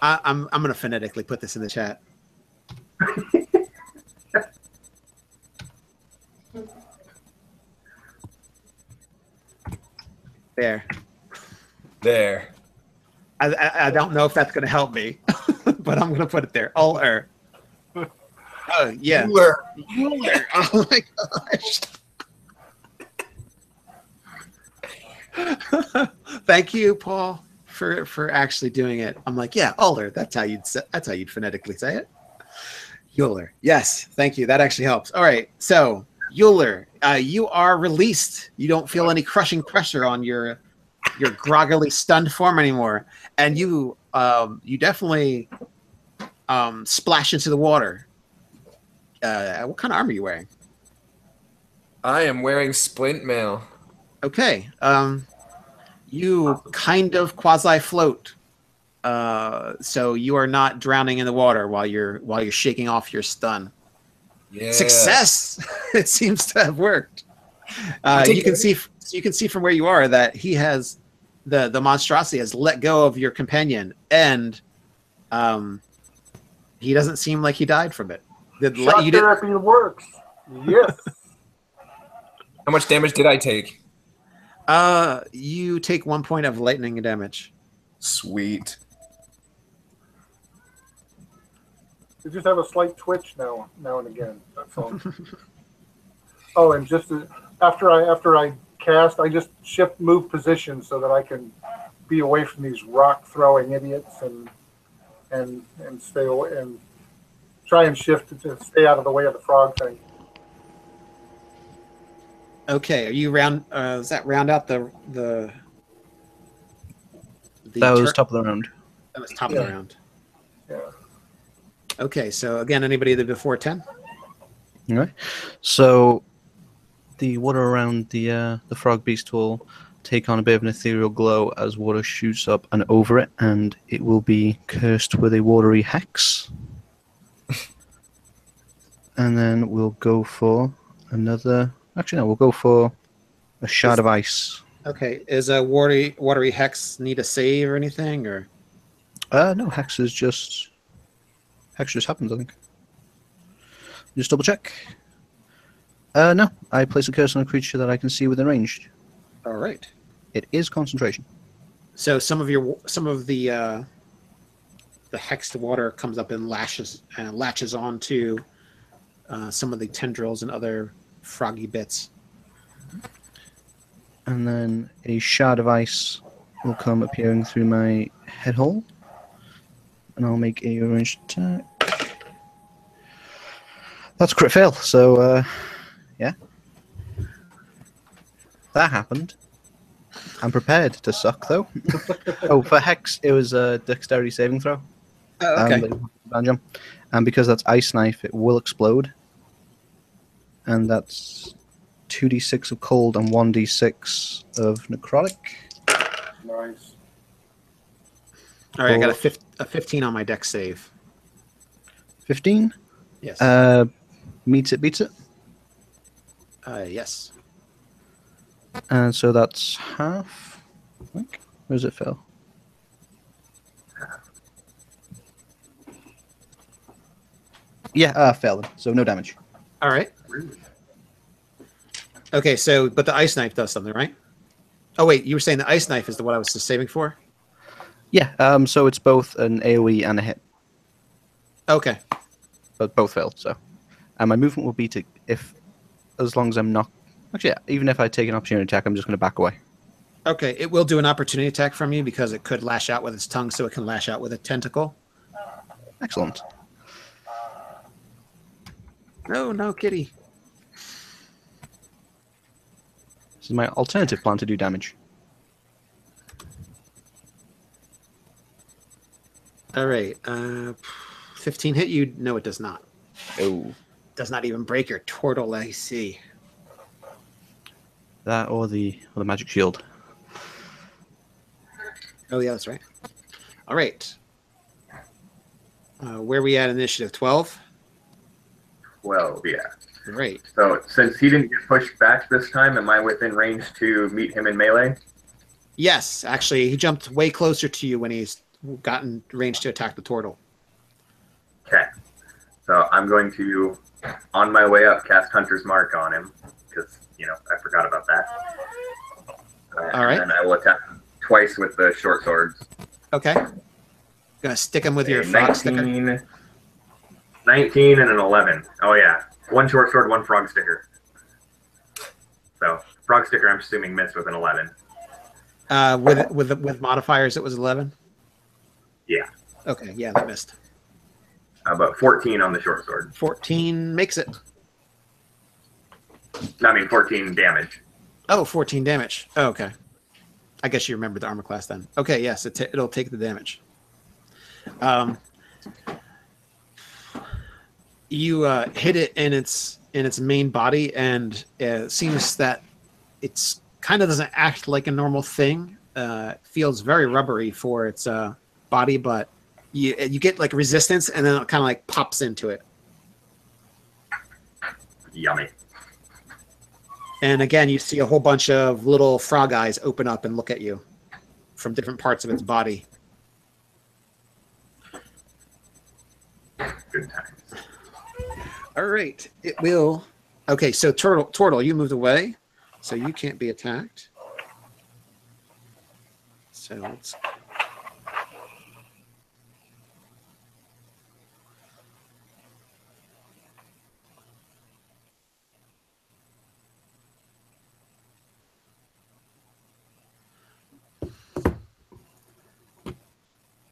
I'm going to phonetically put this in the chat. There. I don't know if that's going to help me, but I'm going to put it there. Uller. Oh, yeah. Uller. Uller. Oh, my gosh. Thank you, Paul, for actually doing it. I'm like, yeah, Uller. That's how you'd phonetically say it. Euler. Yes, thank you. That actually helps. All right. So, Euler, you are released. You don't feel any crushing pressure on your groggily stunned form anymore, and you definitely splash into the water. What kind of armor are you wearing? I am wearing splint mail. Okay. You kind of quasi float, so you are not drowning in the water while you're shaking off your stun. Yeah. Success! It seems to have worked. You can see from where you are that he has the monstrosity has let go of your companion, and he doesn't seem like he died from it. Shock therapy works. Yes. How much damage did I take? You take 1 point of lightning damage. Sweet. You just have a slight twitch now and again. That's all. Oh, and just after I cast, I just move position so that I can be away from these rock throwing idiots and stay away and try and shift to stay out of the way of the frog thing. Okay, are you does that round out the that was top of the round. That was top of the round. Yeah. Okay, so again, anybody that before 10? All right. So the water around the frog beast will take on a bit of an ethereal glow as water shoots up and over it, and it will be cursed with a watery hex. And then we'll go for another. Actually, no, we'll go for a shard of ice. Okay, is a watery hex need a save or anything, or? No, hex just happens, I think. Just double check. No, I place a curse on a creature that I can see within range. All right. It is concentration. So some of the hexed water comes up and latches onto some of the tendrils and other froggy bits. And then a shard of ice will come appearing through my head hole. And I'll make a ranged attack. That's a crit fail, so yeah. That happened. I'm prepared to suck, though. Oh, for Hex, it was a dexterity saving throw. Oh, okay. And because that's Ice Knife, it will explode. And that's 2d6 of cold and 1d6 of necrotic. Nice. All right, I got a 15 on my dex save. 15? Yes. Meets it, beats it. Yes. And so that's half. I think. Where does it fail? Yeah, failed. So no damage. All right. Okay, so but the ice knife does something, right? Oh wait, you were saying the ice knife is the one I was just saving for? Yeah. So it's both an AOE and a hit. Okay. But both failed. So, and my movement will be as long as I'm not. Actually, yeah, even if I take an opportunity attack, I'm just going to back away. Okay, it will do an opportunity attack from you because it could lash out with its tongue, so it can lash out with a tentacle. Excellent. No, kitty. This is my alternative plan to do damage. All right. 15 hit you? No, it does not. Oh. Does not even break your turtle AC. That or the magic shield. Oh, yeah, that's right. All right. Where are we at initiative? 12? 12, yeah. Great. So since he didn't get pushed back this time, am I within range to meet him in melee? Yes, actually, he jumped way closer to you when he's gotten range to attack the turtle. Okay. So I'm going to, on my way up, cast Hunter's Mark on him, because, I forgot about that. All right. And then I will attack him twice with the short swords. Okay. Gonna stick him with your frog 19, sticker. 19 and an 11. Oh, yeah. One short sword, one frog sticker. So, frog sticker, I'm assuming, missed with an 11. With modifiers, it was 11? Yeah. Okay, yeah, that missed. But 14 on the short sword. 14 makes it. I mean, 14 damage. Oh, 14 damage. Oh, okay. I guess you remember the armor class then. Okay, yes, it'll take the damage. You hit it in its main body, and it seems that it's kind of doesn't act like a normal thing. It feels very rubbery for its body, but you get like resistance, and then it kind of like pops into it. Yummy. And again, you see a whole bunch of little frog eyes open up and look at you from different parts of its body. Good times. All right, it will. Okay, so Turtle, you moved away, so you can't be attacked. So let's.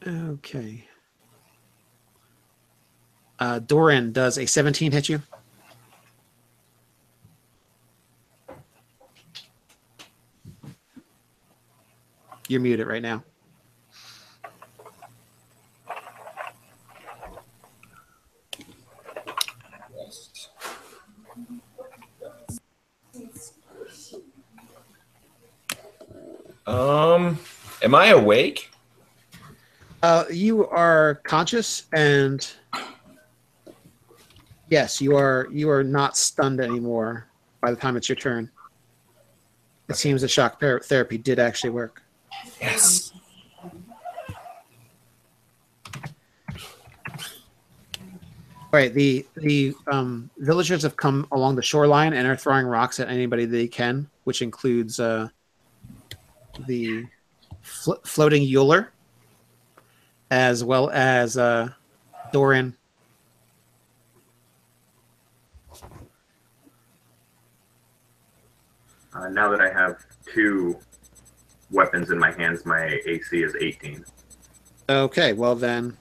Okay. Doran, does a 17 hit you? You're muted right now. Am I awake? You are conscious, and yes, you are not stunned anymore by the time it's your turn. It seems the shock therapy did actually work. Yes. All right, the villagers have come along the shoreline and are throwing rocks at anybody they can, which includes the floating Euler, as well as Doran. Now that I have 2 weapons in my hands, my AC is 18. Okay, well then,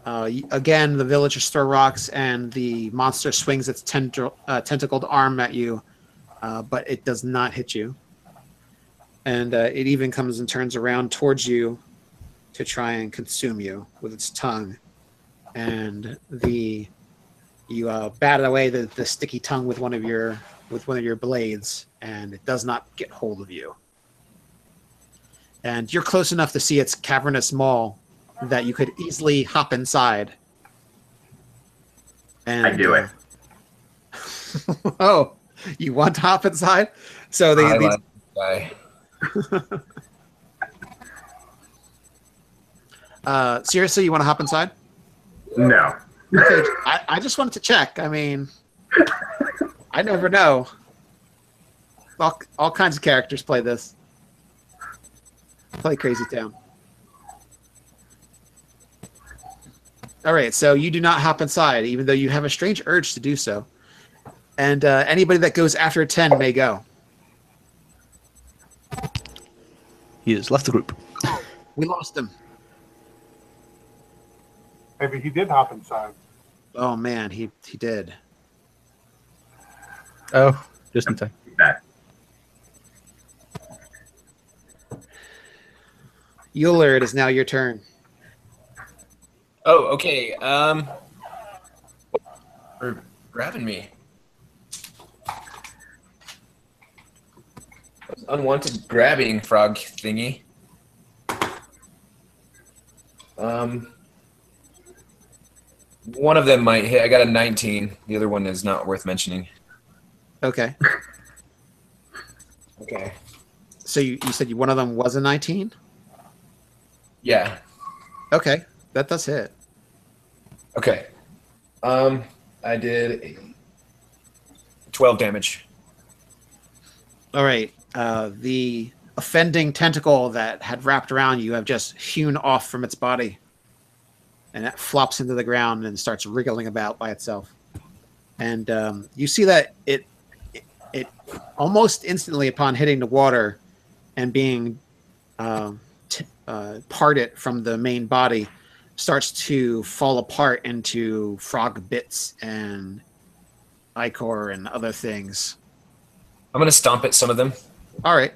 again, the villagers throw rocks, and the monster swings its tentacled arm at you, but it does not hit you. And it even comes and turns around towards you to try and consume you with its tongue. And you bat away the sticky tongue with one of your blades, and it does not get hold of you. And you're close enough to see its cavernous maw that you could easily hop inside. And, I do it. Oh, you want to hop inside? So Guy. Seriously, you want to hop inside? No. Okay, I just wanted to check. I mean, I never know. All kinds of characters play this. Play Crazy Town. All right, so you do not hop inside, even though you have a strange urge to do so. And anybody that goes after 10 may go. He has left the group. We lost him. Maybe he did hop inside. Oh man, he did. Oh, just in time. Back. Euler, it is now your turn. Oh, okay. For grabbing me. Unwanted grabbing frog thingy. One of them might hit. I got a 19. The other one is not worth mentioning. Okay. Okay. So you said one of them was a 19? Yeah. Okay. That does hit. Okay. I did 12 damage. All right. The offending tentacle that had wrapped around you have just hewn off from its body. And it flops into the ground and starts wriggling about by itself. And you see that it almost instantly upon hitting the water and being parted from the main body starts to fall apart into frog bits and ichor and other things. I'm going to stomp at some of them. All right.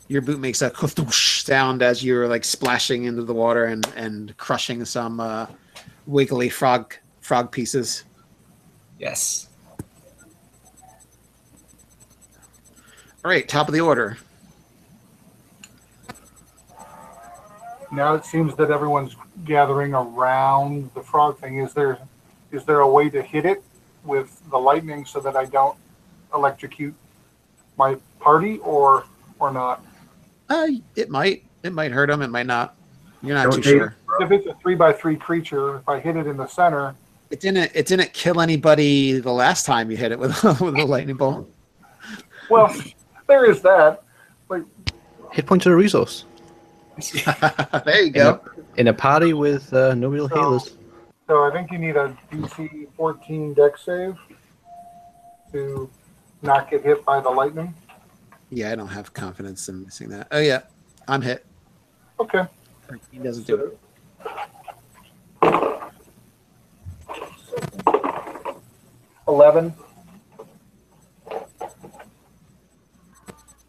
Your boot makes a sound as you're like splashing into the water and crushing some wiggly frog pieces. Yes. All right, top of the order. Now it seems that everyone's gathering around the frog thing. Is there a way to hit it with the lightning so that I don't electrocute my party, or not? It might hurt them. It might not. You're not Don't too take sure. If it's a 3x3 creature, if I hit it in the center, It didn't kill anybody the last time you hit it with with a lightning bolt. well, there is that. Like, Hit point to a resource. There you go. In a party with no real healers. so I think you need a DC 14 dex save to not get hit by the lightning. Yeah, I don't have confidence in missing that. Oh yeah, I'm hit. Okay. He doesn't do it. So, 11.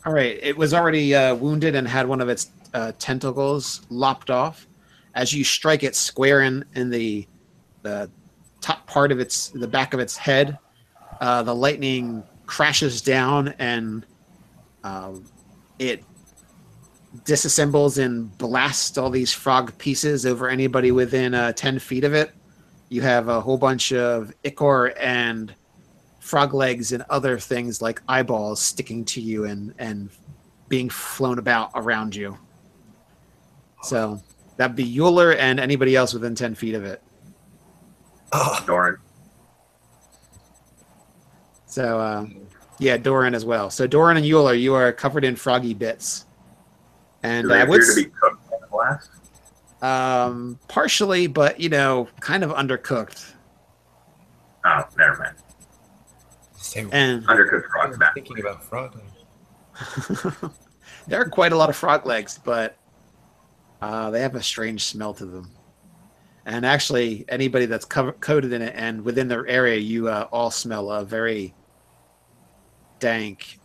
All right, it was already wounded and had one of its tentacles lopped off. As you strike it square in the top part of the back of its head, the lightning crashes down and it disassembles and blasts all these frog pieces over anybody within 10 feet of it. You have a whole bunch of ichor and frog legs and other things like eyeballs sticking to you and being flown about around you. So that'd be Euler and anybody else within 10 feet of it. Oh. Doran. So, yeah, Doran as well. So Doran and Euler, you are covered in froggy bits. And Do they I would appear to be cooked in the blast? partially, but kind of undercooked. Oh, never mind. And Undercooked frog back. Thinking about frog. there are quite a lot of frog legs, but they have a strange smell to them. And actually, anybody that's coated in it and within their area, you all smell a very dank,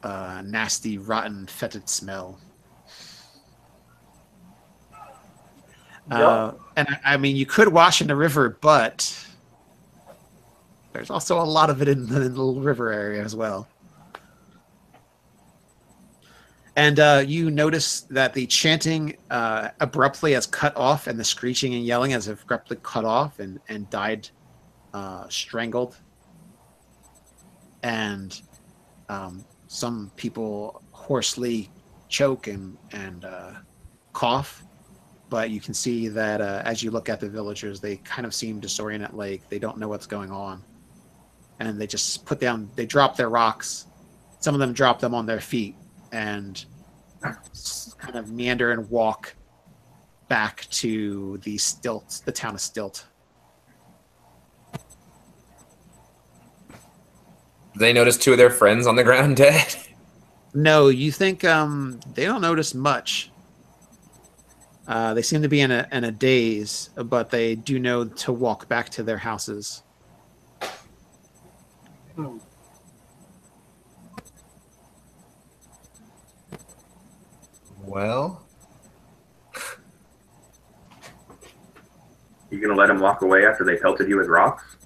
nasty, rotten, fetid smell. And I mean, you could wash in the river, but there's also a lot of it in the little river area as well. And you notice that the chanting abruptly has cut off, and the screeching and yelling has abruptly cut off and died strangled. And some people hoarsely choke and cough. But you can see that as you look at the villagers, they kind of seem disoriented, like they don't know what's going on. And they just they drop their rocks. Some of them drop them on their feet and kind of meander and walk back to the town of Stilt. They noticed two of their friends on the ground dead. No, you think they don't notice much. They seem to be in a daze, but they do know to walk back to their houses. Well, You gonna let them walk away after they pelted you with rocks?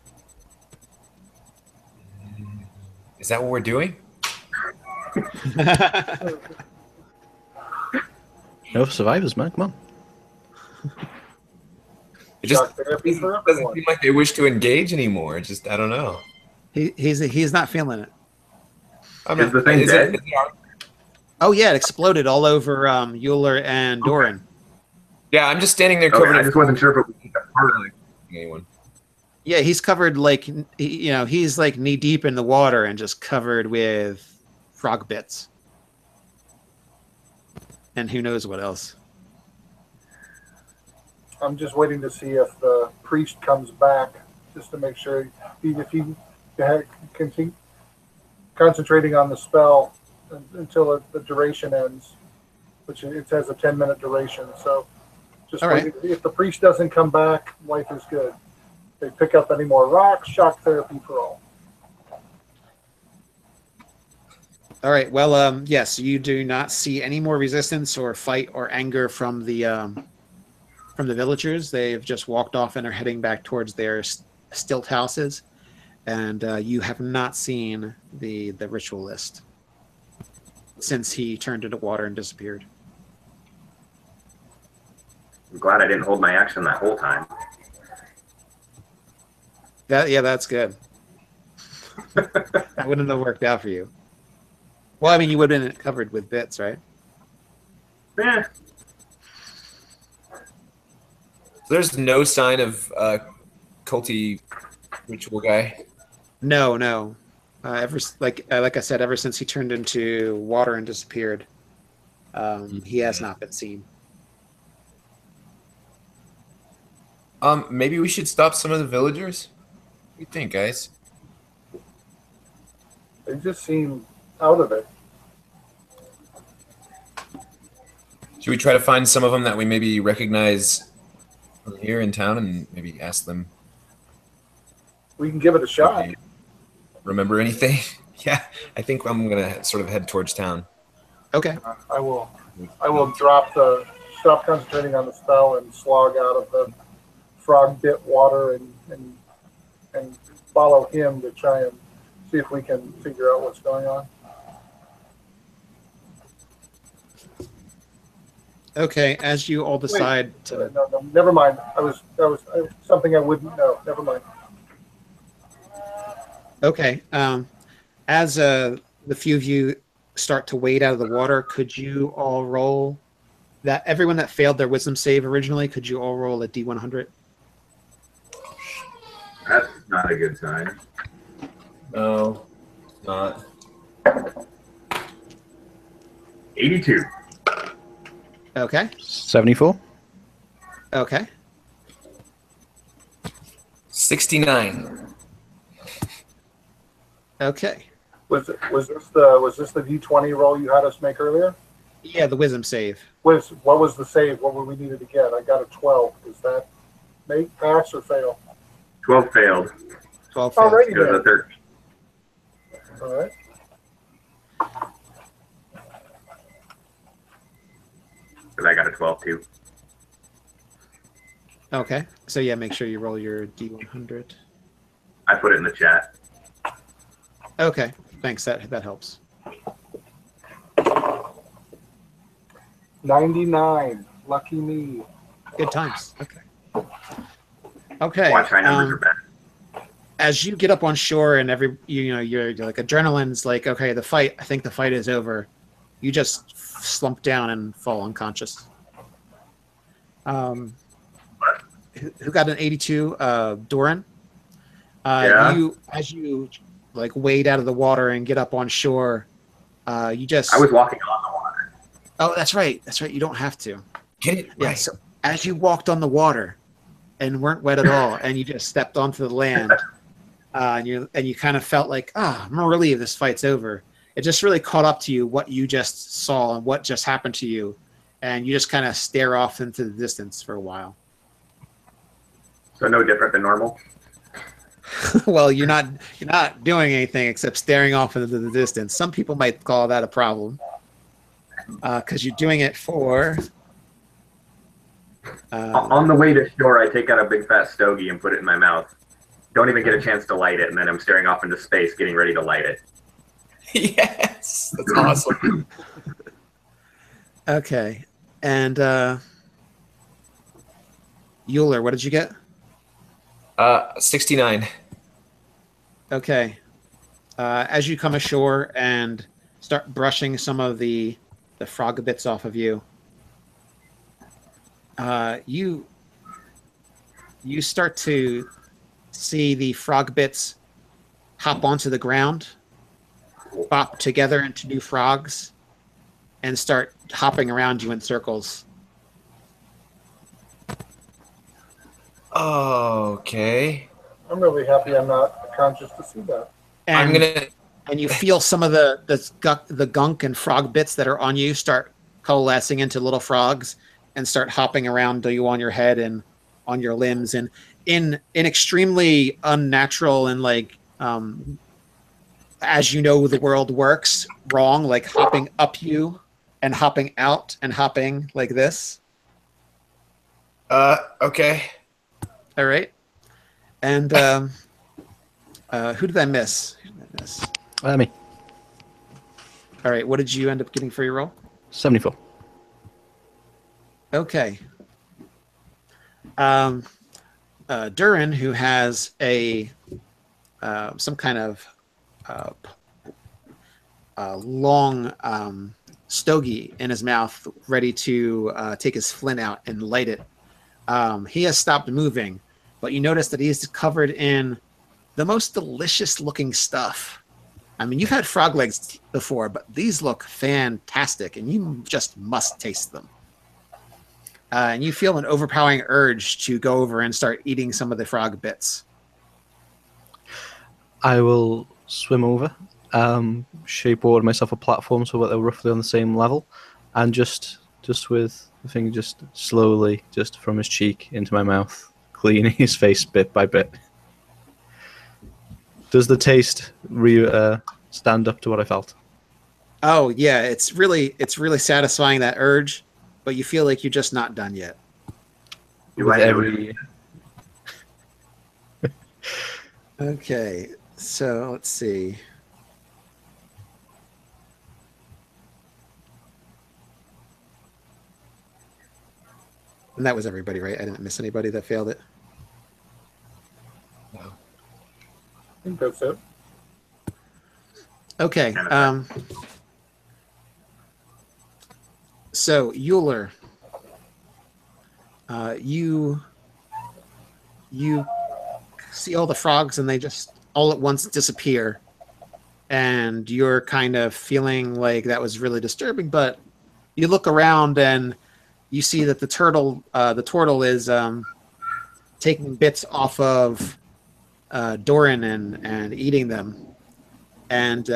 is that what we're doing? No survivors, man. Come on. It just Shock therapy for doesn't everyone. seem like they wish to engage anymore. It's just I don't know. He's not feeling it. Is the thing dead? Oh yeah, it exploded all over Euler and Doran. Yeah, I'm just standing there Okay, covered. I just wasn't sure if it was part of it. Anyone? Yeah, he's covered like he's like knee deep in the water and just covered with frog bits, and who knows what else. I'm just waiting to see if the priest comes back, just to make sure if he continue concentrating on the spell until the duration ends, which it has a 10-minute duration. So just waiting. If the priest doesn't come back, life is good. If they pick up any more rocks, shock therapy for all. All right. Well, yes, you do not see any more resistance or fight or anger from the villagers. They've just walked off and are heading back towards their stilt houses, and you have not seen the ritualist since he turned into water and disappeared. I'm glad I didn't hold my action that whole time. That's good. That wouldn't have worked out for you. Well, I mean, you would have been covered with bits, right? Yeah. There's no sign of culty ritual guy. No. Like I said, ever since he turned into water and disappeared, he has not been seen. Maybe we should stop some of the villagers. What do you think, guys? They just seem out of it. Should we try to find some of them that we maybe recognize from here in town and maybe ask them? We can give it a shot. Remember anything? Yeah, I think I'm gonna sort of head towards town. Okay. I will stop concentrating on the spell and slog out of the frog bit water and follow him to try and see if we can figure out what's going on. Okay, as you all decide to... No, never mind. That was something I wouldn't know. Never mind. Okay. As the few of you start to wade out of the water, could you all roll that? Everyone that failed their wisdom save originally, could you all roll a D100? That's not a good sign. No, not. 82. Okay. 74. Okay. 69. Okay. Was this the D20 roll you had us make earlier? Yeah, the wisdom save. What was the save? What were we needed to get? I got a 12. Does that make pass or fail? 12 failed. 12 failed. Alrighty Go to the then. 13. All right. Because I got a 12 too. Okay. So yeah, make sure you roll your D100. I put it in the chat. Okay. Thanks. That helps. 99. Lucky me. Good times. Okay. Okay. Watch my numbers are bad. As you get up on shore and you're like adrenaline's like, okay, I think the fight is over. You just slump down and fall unconscious. Who got an 82? Doran. Yeah. As you like wade out of the water and get up on shore, you just. I was walking on the water. Oh, that's right. That's right. You don't have to. Get it Yeah. right. So as you walked on the water and weren't wet at all, and you just stepped onto the land, and you kind of felt like, I'm relieved this fight's over. It just really caught up to you what you just saw and what just happened to you, and you just kind of stare off into the distance for a while. So no different than normal. Well, you're not doing anything except staring off into the distance. Some people might call that a problem because you're doing it for. On the way to shore, I take out a big fat stogie and put it in my mouth. Don't even get a chance to light it, and then I'm staring off into space, getting ready to light it. Yes, that's awesome. Okay. And Euler, what did you get? 69. Okay. As you come ashore and start brushing some of the frog bits off of you, you start to see the frog bits hop onto the ground, bop together into new frogs, and start hopping around you in circles. Okay. I'm really happy I'm not conscious to see that. And you feel some of the gunk and frog bits that are on you start coalescing into little frogs and start hopping around you on your head and on your limbs, and in extremely unnatural and like as you know the world works wrong, like hopping up you and hopping out and hopping like this. Okay. All right. And who did I miss? Me. All right. What did you end up getting for your roll? 74. Okay. Durin, who has a some kind of long stogie in his mouth, ready to take his flint out and light it. He has stopped moving, but you notice that he is covered in the most delicious looking stuff. I mean, you've had frog legs before, but these look fantastic, and you just must taste them. And you feel an overpowering urge to go over and start eating some of the frog bits. I will swim over, shapeboard myself a platform so that they're roughly on the same level, and just with the finger just slowly, just from his cheek into my mouth, cleaning his face bit by bit. Does the taste stand up to what I felt? Oh yeah, it's really satisfying, that urge, but you feel like you're just not done yet. Okay, so let's see. And that was everybody, right? I didn't miss anybody that failed it. I think that's it. Okay. So Euler, you see all the frogs and they just all at once disappear, and you're kind of feeling like that was really disturbing. But you look around and you see that the turtle is taking bits off of Doran and eating them. And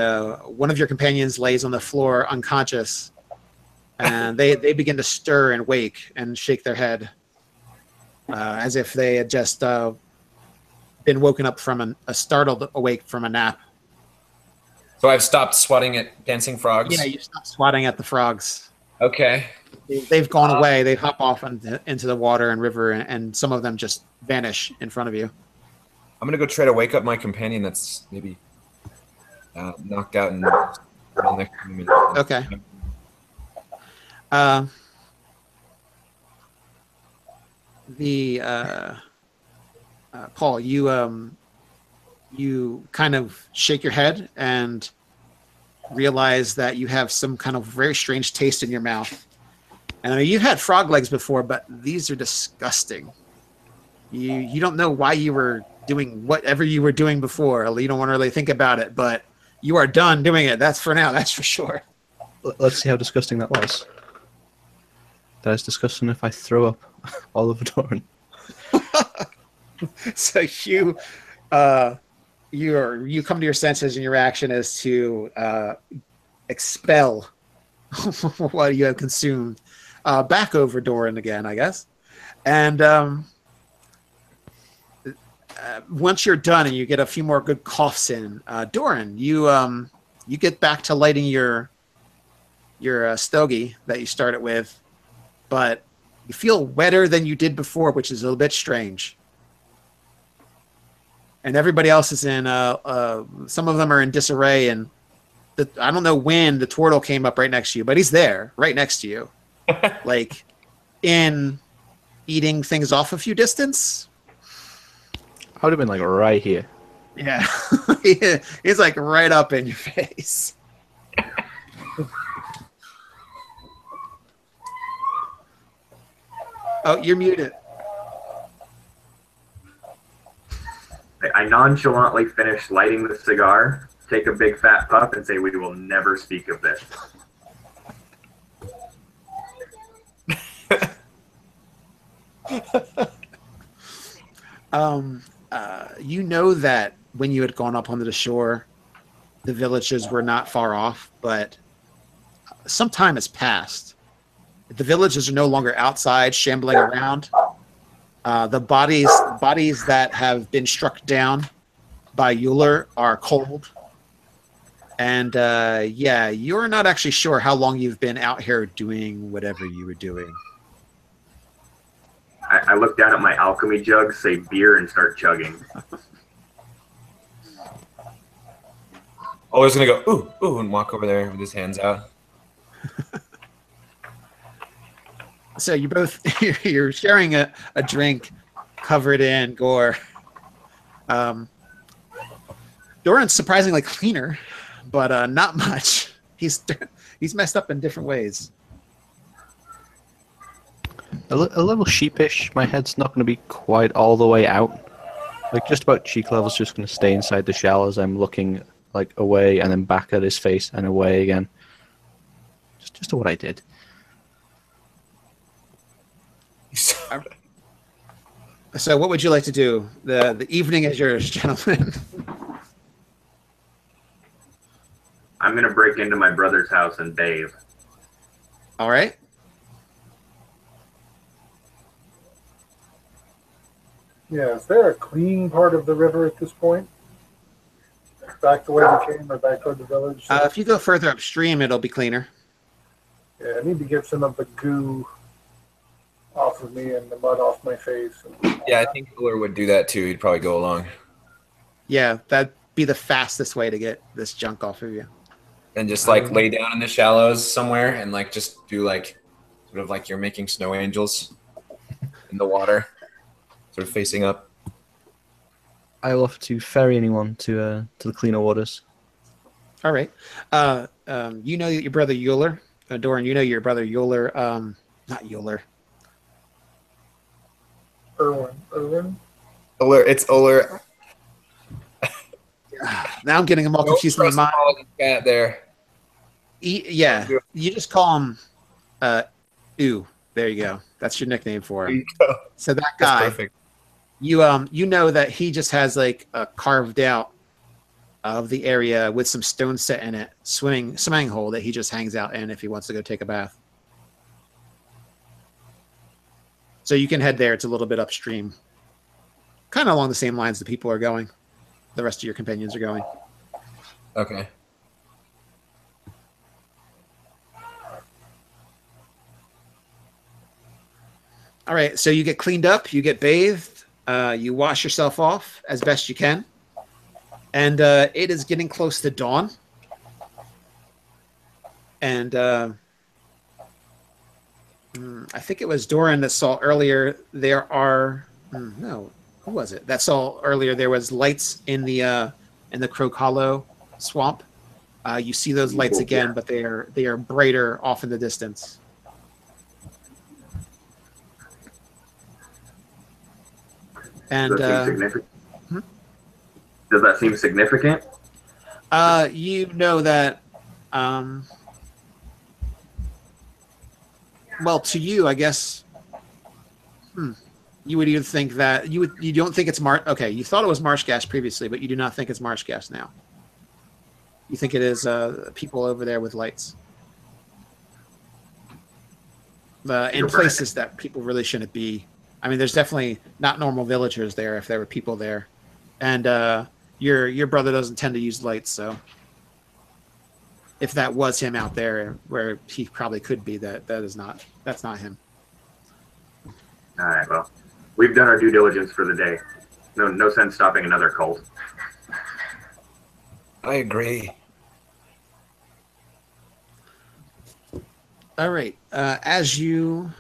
one of your companions lays on the floor unconscious, and they begin to stir and wake and shake their head as if they had just been woken up from a startled awake from a nap. So I've stopped swatting at dancing frogs? Yeah, you stopped swatting at the frogs. Okay. They've gone away. They hop off into the water and river, and some of them just vanish in front of you. I'm going to go try to wake up my companion that's maybe knocked out and next to me. Okay. Paul, you kind of shake your head and realize that you have some kind of very strange taste in your mouth. And I mean, you've had frog legs before, but these are disgusting. You don't know why you were doing whatever you were doing before. You don't want to really think about it, but you are done doing it. That's for now. That's for sure. Let's see how disgusting that was. That is disgusting if I throw up all over Doran. So you come to your senses, and your action is to expel what you have consumed back over Doran again, I guess. And once you're done and you get a few more good coughs in, Doran, you get back to lighting your stogie that you started with, but you feel wetter than you did before, which is a little bit strange. And everybody else is in, some of them are in disarray, and I don't know when the turtle came up right next to you, but he's there, right next to you. like in eating things off a few distance. I would have been like right here. Yeah. It's like right up in your face. Oh, you're muted. I nonchalantly finish lighting the cigar, take a big fat puff, and say, "We will never speak of this." You know that when you had gone up onto the shore, the villages were not far off, but some time has passed. The villages are no longer outside shambling around. The bodies that have been struck down by Euler are cold. And yeah, you're not actually sure how long you've been out here doing whatever you were doing. I look down at my alchemy jug, say beer, and start chugging. Oler's gonna go ooh ooh and walk over there with his hands out. So you both you're sharing a drink covered in gore. Doran's surprisingly cleaner, but not much. He's messed up in different ways. A little sheepish. My head's not going to be quite all the way out. Like just about cheek level's just going to stay inside the shell as I'm looking like away and then back at his face and away again. Just what I did. So what would you like to do? The evening is yours, gentlemen. I'm gonna break into my brother's house and bathe. All right. Yeah, is there a clean part of the river at this point? Back the way we came or back toward the village? If you go further upstream, it'll be cleaner. Yeah, I need to get some of the goo off of me and the mud off my face. Yeah, I think Oler would do that too. He'd probably go along. Yeah, that'd be the fastest way to get this junk off of you. And just like lay down in the shallows somewhere and like just do like sort of like you're making snow angels in the water, sort of facing up. I will offer to ferry anyone to the cleaner waters. All right. You know your brother Euler. Doran, you know your brother Euler. Not Euler. Erwin? Oler, it's Oler. Now I'm getting them all confused in my mind. Cat there. Yeah, you just call him Ew. There you go. That's your nickname for him. So that guy, That's perfect. you know that he just has like a carved out of the area with some stone set in it, swimming hole that he just hangs out in if he wants to go take a bath. So you can head there. It's a little bit upstream, kind of along the same lines the people are going. The rest of your companions are going. Okay. All right, so you get cleaned up, you get bathed, you wash yourself off as best you can, and it is getting close to dawn. And I think it was Doran that saw earlier. There are no, who was it that saw earlier? There was lights in the Croak Hollow swamp. You see those lights again, but they are brighter off in the distance. And Does that seem significant? Does that seem significant? You know that. Well, to you, I guess. You would either think that you don't think it's Okay, you thought it was marsh gas previously, but you do not think it's marsh gas now. You think it is people over there with lights. In places that people really shouldn't be. I mean, there's definitely not normal villagers there if there were people there, and your brother doesn't tend to use lights, so if that was him out there, where he probably could be, that's not him. All right. Well, we've done our due diligence for the day. No sense stopping another cult. I agree. All right. As you,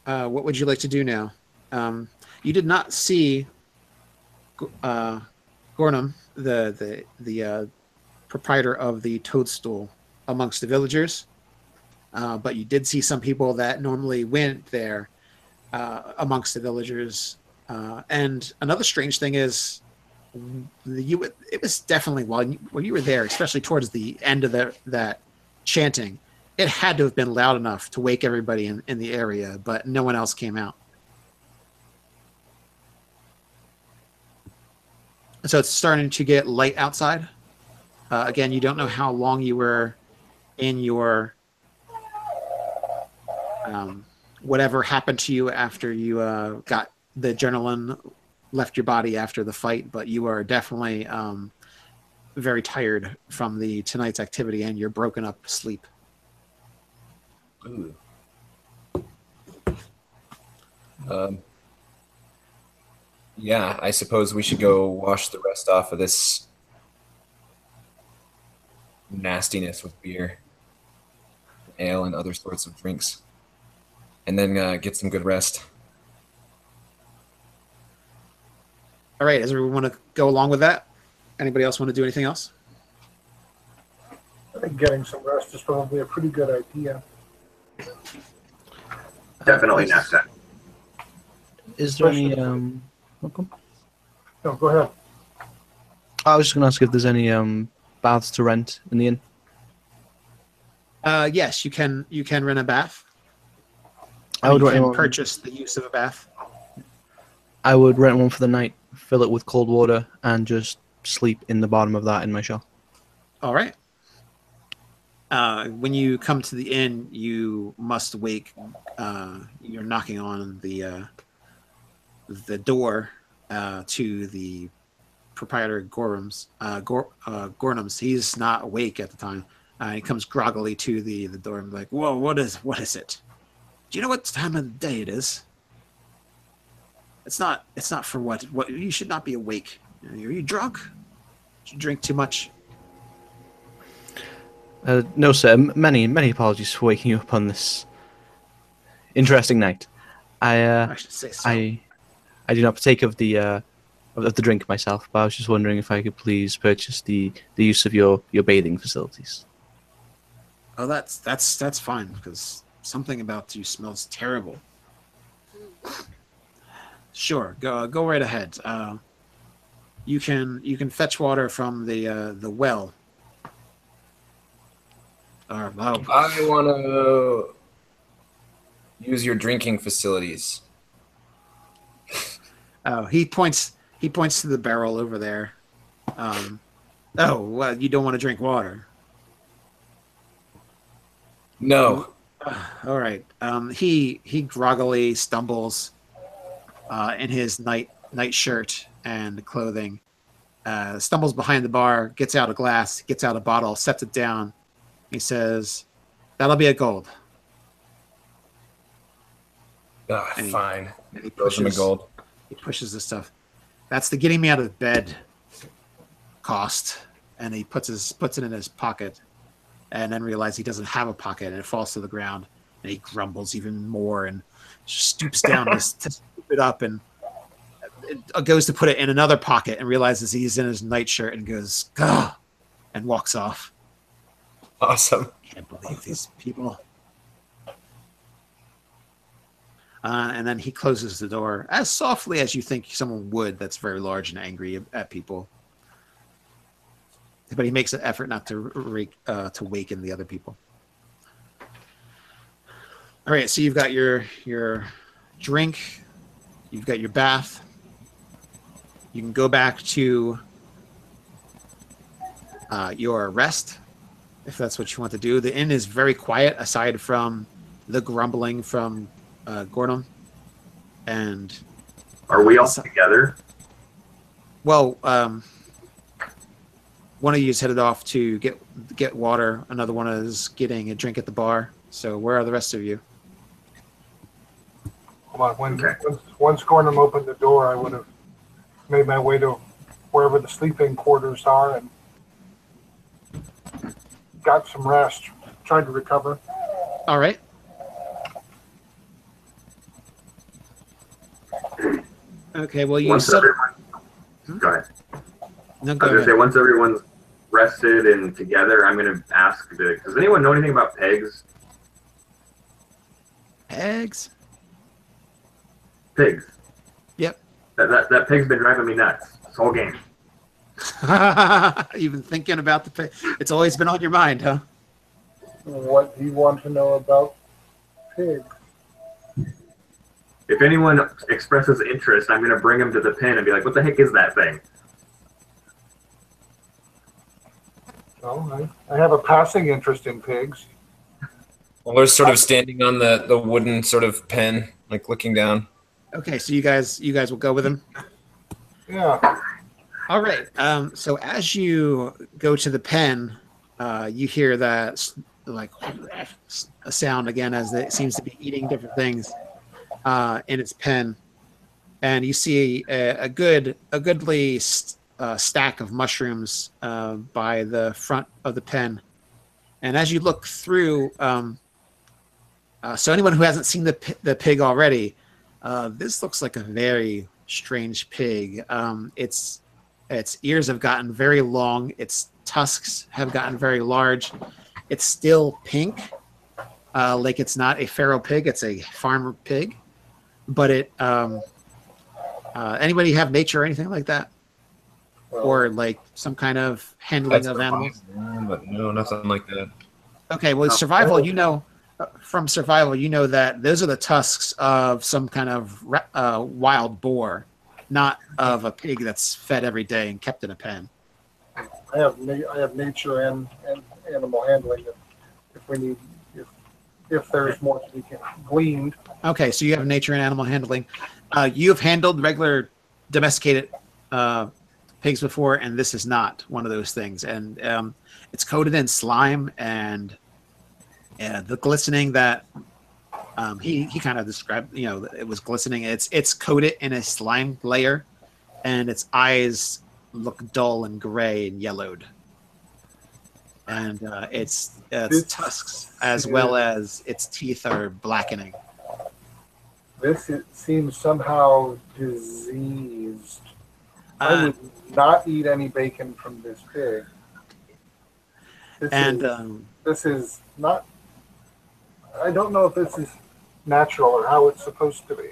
what would you like to do now? You did not see Gornum, the proprietor of the Toadstool, amongst the villagers, but you did see some people that normally went there amongst the villagers. And another strange thing is, it was definitely when you were there, especially towards the end of that chanting, it had to have been loud enough to wake everybody in the area, but no one else came out. So it's starting to get light outside. Again, you don't know how long you were in your whatever happened to you after you got the adrenaline left your body after the fight, but you are definitely very tired from tonight's activity and your broken up sleep. Ooh. Yeah, I suppose we should go wash the rest off of this nastiness with beer, ale, and other sorts of drinks, and then get some good rest. All right, does everyone want to go along with that? Anybody else want to do anything else? I think getting some rest is probably a pretty good idea. Definitely next time. Is there any welcome? No, go ahead. I was just going to ask if there's any baths to rent in the inn. Yes, you can rent a bath. I would purchase the use of a bath. I would rent one for the night, fill it with cold water, and just sleep in the bottom of that in my shell. All right. When you come to the inn, you must wake. You're knocking on the door to the proprietor Gornum's. He's not awake at the time. He comes groggily to the door and like, "Whoa, what is it? Do you know what time of the day it is? It's not for what you should not be awake. Are you drunk? Did you drink too much?" No, sir. Many apologies for waking you up on this interesting night. I should say so. I do not partake of the drink myself, but I was just wondering if I could please purchase the use of your bathing facilities. Oh, that's fine, because something about you smells terrible. Sure, go right ahead. You can fetch water from the well. I want to use your drinking facilities. Oh, he points to the barrel over there. Oh, well, you don't want to drink water. No. All right. He groggily stumbles in his night shirt and clothing. Stumbles behind the bar, gets out a glass, gets out a bottle, sets it down. He says, "That'll be a gold." Fine. He Throws him a gold. He pushes the stuff. That's the getting me out of bed cost. And he puts it in his pocket, and then realizes he doesn't have a pocket, and it falls to the ground. And he grumbles even more and stoops down to scoop it up, and it goes to put it in another pocket and realizes he's in his nightshirt and goes, "Gah," and walks off. Awesome. Can't believe these people. And then he closes the door as softly as you think someone would that's very large and angry at people. But he makes an effort not to waken the other people. All right, so you've got your drink, you've got your bath. You can go back to your rest, if that's what you want to do. The inn is very quiet, aside from the grumbling from Gornum. And are we all together? Well, one of you is headed off to get water. Another one is getting a drink at the bar. So where are the rest of you? Hold on. Once Gornum opened the door, I would have made my way to wherever the sleeping quarters are and got some rest. Tried to recover. All right. Okay, well, you Once said... everyone, go ahead. No, I go was gonna say ahead. once everyone's rested and together, I'm gonna ask. Does anyone know anything about pegs? Eggs? Pigs. Yep. That pig's been driving me nuts this whole game. You've been thinking about the pig. It's always been on your mind, huh? What do you want to know about pig? If anyone expresses interest, I'm gonna bring him to the pen and be like, "What the heck is that thing?" Well, I have a passing interest in pigs. Uller's sort of standing on the wooden sort of pen, like looking down. Okay, so you guys will go with him. Yeah. All right. So as you go to the pen, you hear that like a sound again as it seems to be eating different things in its pen, and you see a goodly stack of mushrooms by the front of the pen. And as you look through, so anyone who hasn't seen the pig already, this looks like a very strange pig. Its ears have gotten very long. Its tusks have gotten very large. It's still pink, like it's not a feral pig. It's a farmer pig. But it, anybody have nature or anything like that? Or like some kind of handling of animals? But no, nothing like that. Okay, well, survival, from survival, you know that those are the tusks of some kind of wild boar, not of a pig that's fed every day and kept in a pen. I have nature and animal handling if we need if there's more to be gleaned. Okay, so you have nature and animal handling. You have handled regular domesticated pigs before, and this is not one of those things. And it's coated in slime, and the glistening that he kind of described, it was glistening. It's coated in a slime layer, and its eyes look dull and gray and yellowed. And its tusks, as well as its teeth, are blackening. It seems somehow diseased. I would not eat any bacon from this pig. This is not. I don't know if this is natural or how it's supposed to be.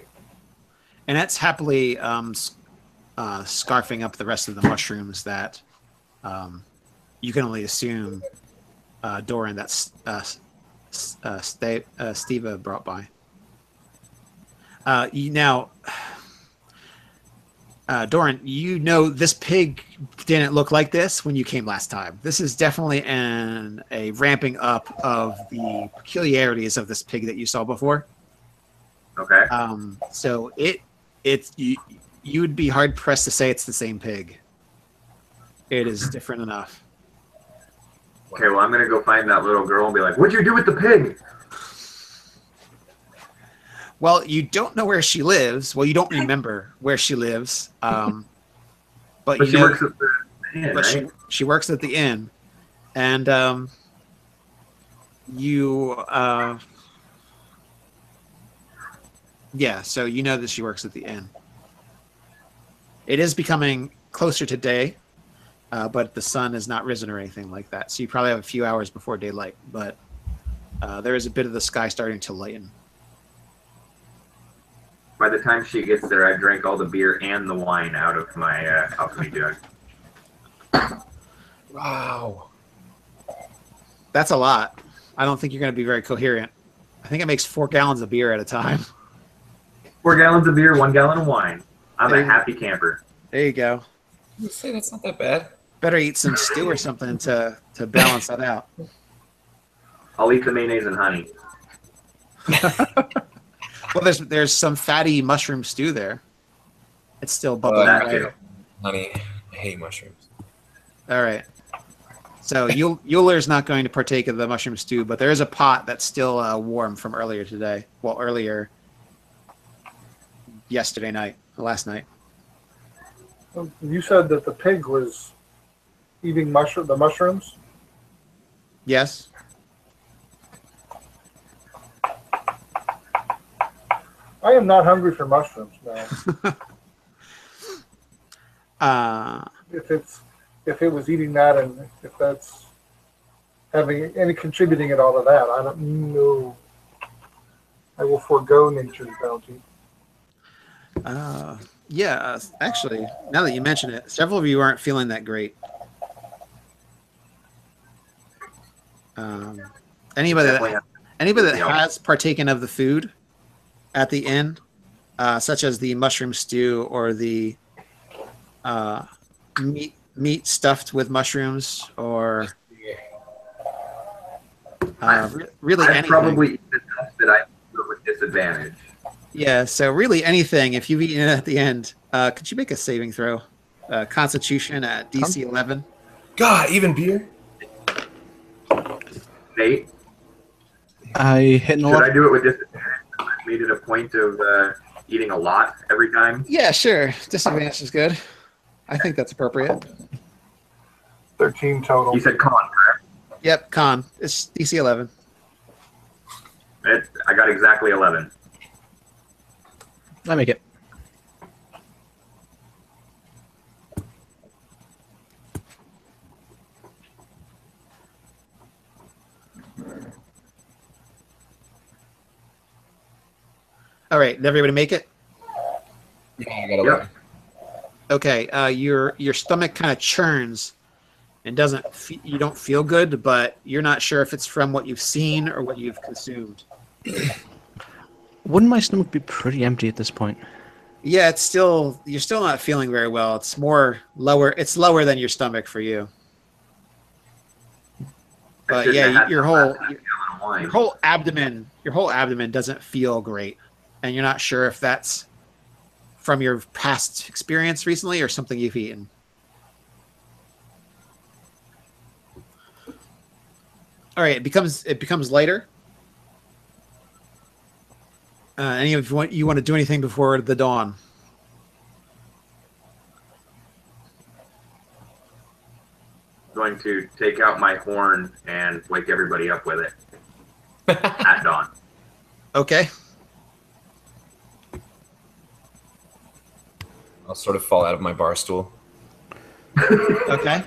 And that's happily scarfing up the rest of the mushrooms that you can only assume Doran that Steva brought by. Doran, this pig didn't look like this when you came last time. This is definitely a ramping up of the peculiarities of this pig that you saw before. Okay. So you would be hard pressed to say it's the same pig. It is different enough. Okay, well, I'm gonna go find that little girl and be like, "What'd you do with the pig?" Well, you don't know where she lives. Well, you don't remember where she lives. But she works at the inn, but right? she works at the inn, and so you know that she works at the inn. It is becoming closer to day, but the sun has not risen or anything like that. So you probably have a few hours before daylight, but there is a bit of the sky starting to lighten. By the time she gets there, I drank all the beer and the wine out of my alchemy jug. Wow. That's a lot. I don't think you're going to be very coherent. I think it makes 4 gallons of beer at a time. 4 gallons of beer, 1 gallon of wine. I'm a happy camper. There you go. You say that's not that bad. Better eat some stew or something to balance that out. I'll eat the mayonnaise and honey. Well, there's some fatty mushroom stew there. It's still bubbling that away. too. Honey, I hate mushrooms. All right. So Euler's not going to partake of the mushroom stew, but there is a pot that's still warm from earlier today. Well, earlier last night. You said that the pig was eating the mushrooms? Yes. I am not hungry for mushrooms, man. If it was eating that, and if that's having any contributing at all to that, I don't know. I will forego nature's bounty. Yeah, actually, now that you mention it, several of you aren't feeling that great. Anybody that has partaken of the food at the inn, such as the mushroom stew or the meat stuffed with mushrooms, or really anything. Probably eaten enough that I do it with disadvantage. Yeah, so really anything. If you've eaten it at the end, could you make a saving throw? Constitution at DC 11. God, even beer. Nate, I hit an should I do it with disadvantage? I made it a point of eating a lot every time. Yeah, sure. Disadvantage is good. I think that's appropriate. 13 total. You said con, correct? Yep, con. It's DC 11. I got exactly 11. I make it. All right, did everybody make it? Yeah, I got 11. Okay, your stomach kind of churns and you don't feel good, but you're not sure if it's from what you've seen or what you've consumed. Wouldn't my stomach be pretty empty at this point? Yeah, you're still not feeling very well. It's more lower. It's lower than your stomach for you. But yeah, your whole abdomen doesn't feel great, and you're not sure if that's from your past experience recently or something you've eaten. All right, it becomes lighter. Any of you want to do anything before the dawn? Going to take out my horn and wake everybody up with it at dawn. Okay. I'll sort of fall out of my bar stool. Okay.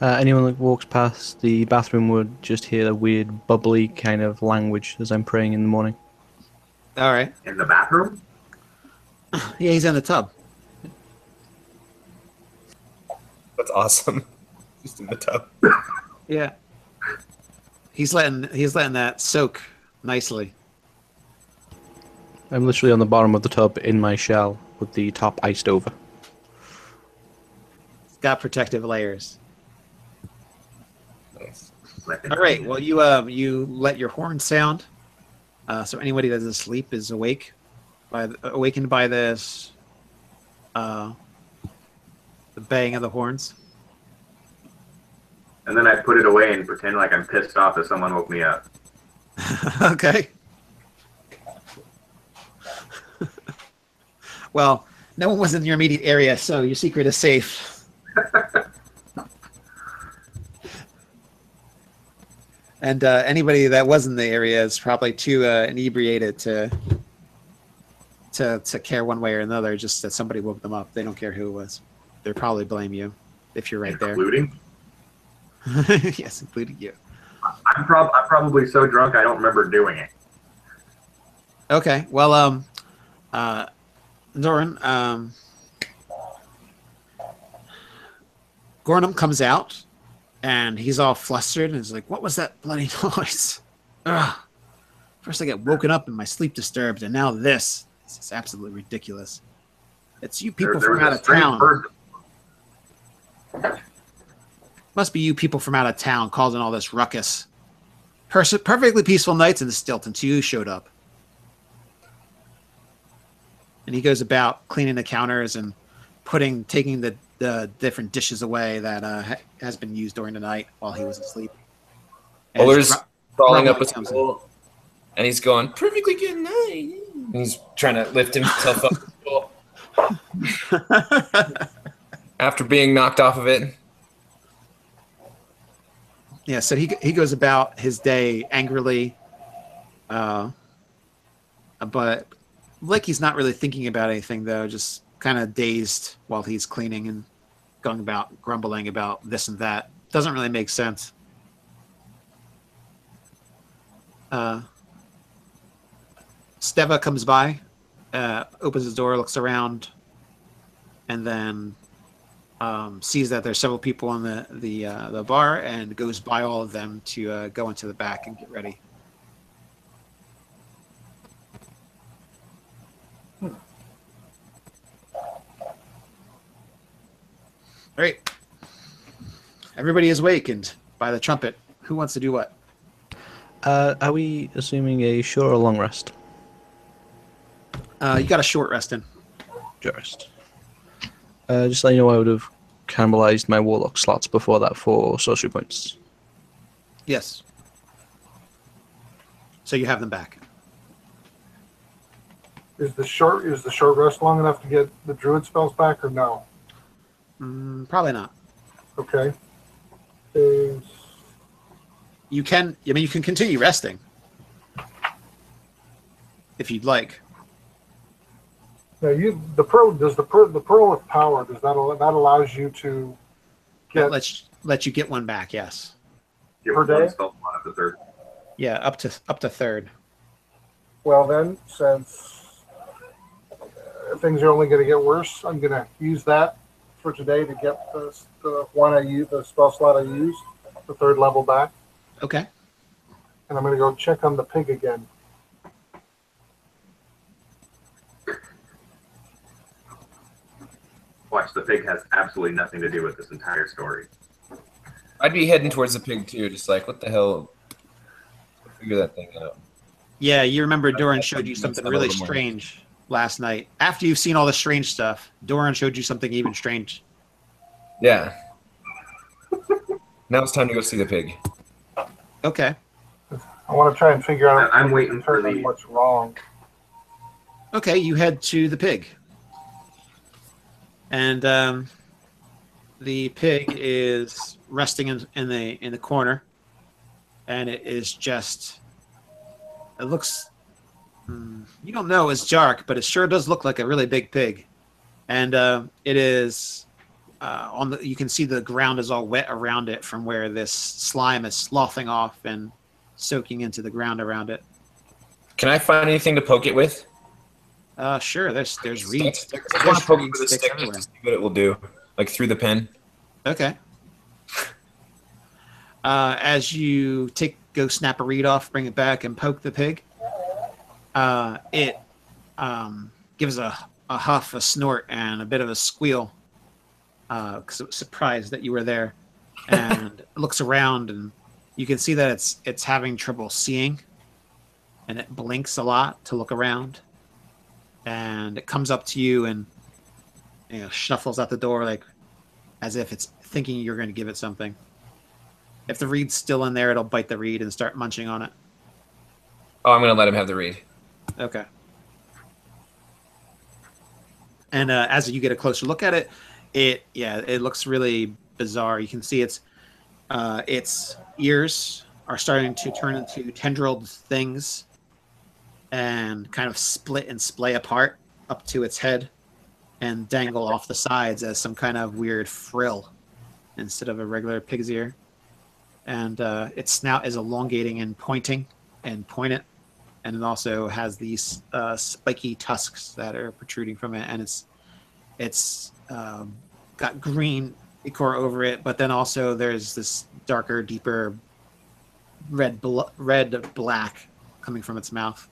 Anyone that walks past the bathroom would just hear a weird, bubbly kind of language as I'm praying in the morning. All right. In the bathroom? Yeah, he's in the tub. That's awesome. Just in the tub. Yeah. He's letting that soak nicely. I'm literally on the bottom of the tub in my shell with the top iced over. It's got protective layers. Nice. All right. Well, you let your horn sound. So anybody that is asleep is awakened by this, the baying of the horns. And then I put it away and pretend like I'm pissed off that someone woke me up. Okay. Well, no one was in your immediate area, so your secret is safe. And anybody that was in the area is probably too inebriated to care one way or another. Just that somebody woke them up. They don't care who it was. They'll probably blame you if you're right there. Including? Yes, including you. I'm probably so drunk I don't remember doing it. Okay. Well, Doran, Gornum comes out, and he's all flustered, and he's like, "What was that bloody noise? Ugh. First I get woken up and my sleep disturbed, and now this. This is absolutely ridiculous. It's you people from out of town. Must be you people from out of town causing all this ruckus. Perfectly peaceful nights in the Stilton 2 showed up." And he goes about cleaning the counters and taking the different dishes away that has been used during the night while he was asleep. And Uller's crawling up a comes stool, and he's going, "Perfectly good night." And he's trying to lift himself up the stool after being knocked off of it. Yeah, so he goes about his day angrily, but like he's not really thinking about anything though, just kind of dazed while he's cleaning and going about grumbling about this and that. Doesn't really make sense. Steva comes by, opens his door, looks around, and then sees that there's several people in the bar, and goes by all of them to go into the back and get ready. All right. Everybody is awakened by the trumpet. Who wants to do what? Are we assuming a short or long rest? You got a short rest in. Short rest. Just let you know, I would have cannibalized my warlock slots before that for sorcery points. Yes. So you have them back. Is the short rest long enough to get the druid spells back, or no? Probably not. Okay. You can. I mean, you can continue resting if you'd like. Now, the pearl of power, does that allows you to get Let you get one back. Yes. Per day? Spell slot of the third. Yeah, up to third. Well, then, since things are only going to get worse, I'm going to use that for today to get the one I use, the spell slot I used, the third level back. Okay. And I'm going to go check on the pig again. Watch, the pig has absolutely nothing to do with this entire story. I'd be heading towards the pig too, just like, what the hell? Figure that thing out. Yeah, you remember Doran showed you something really strange last night. After you've seen all the strange stuff, Doran showed you something even strange. Yeah. Now it's time to go see the pig. Okay. I want to try and figure out I'm waiting for what's wrong. Okay, you head to the pig. And the pig is resting in the corner, and it is just. It looks. You don't know it's dark, but it sure does look like a really big pig, and it is on the. You can see the ground is all wet around it from where this slime is sloughing off and soaking into the ground around it. Can I find anything to poke it with? Sure. There's reeds. I want to poke it with a sticks stick everywhere. just to see what it will do, like through the pen. Okay. As you go snap a reed off, bring it back, and poke the pig, it gives a huff, a snort, and a bit of a squeal because it was surprised that you were there, and it looks around, and you can see that it's having trouble seeing, and it blinks a lot to look around, and it comes up to you and shuffles out the door like as if it's thinking you're going to give it something. If the reed's still in there, it'll bite the reed and start munching on it. Oh, I'm going to let him have the reed. Okay. And as you get a closer look at it, it looks really bizarre. You can see its ears are starting to turn into tendrilled things and kind of split and splay apart up to its head and dangle off the sides as some kind of weird frill instead of a regular pig's ear. And its snout is elongating and pointing and pointed, and it also has these spiky tusks that are protruding from it, and it's got green ichor over it, but then also there's this darker, deeper red black coming from its mouth.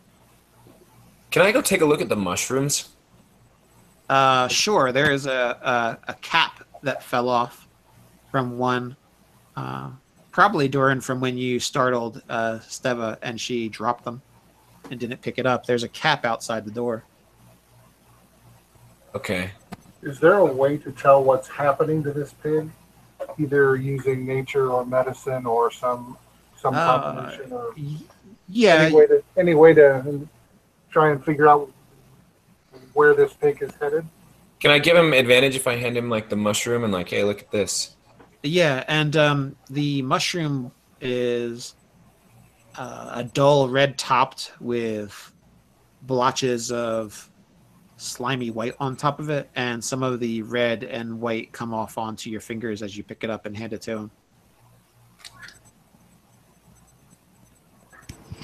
Can I go take a look at the mushrooms? Sure. There is a cap that fell off from one. Probably Doran from when you startled Steva and she dropped them and didn't pick it up. There's a cap outside the door. Okay. Is there a way to tell what's happening to this pig? Either using nature or medicine or some combination or yeah. Any way to try and figure out where this pig is headed? Can I give him advantage if I hand him like the mushroom and like, hey, look at this? Yeah, and the mushroom is a dull red topped with blotches of slimy white on top of it, and some of the red and white come off onto your fingers as you pick it up and hand it to him.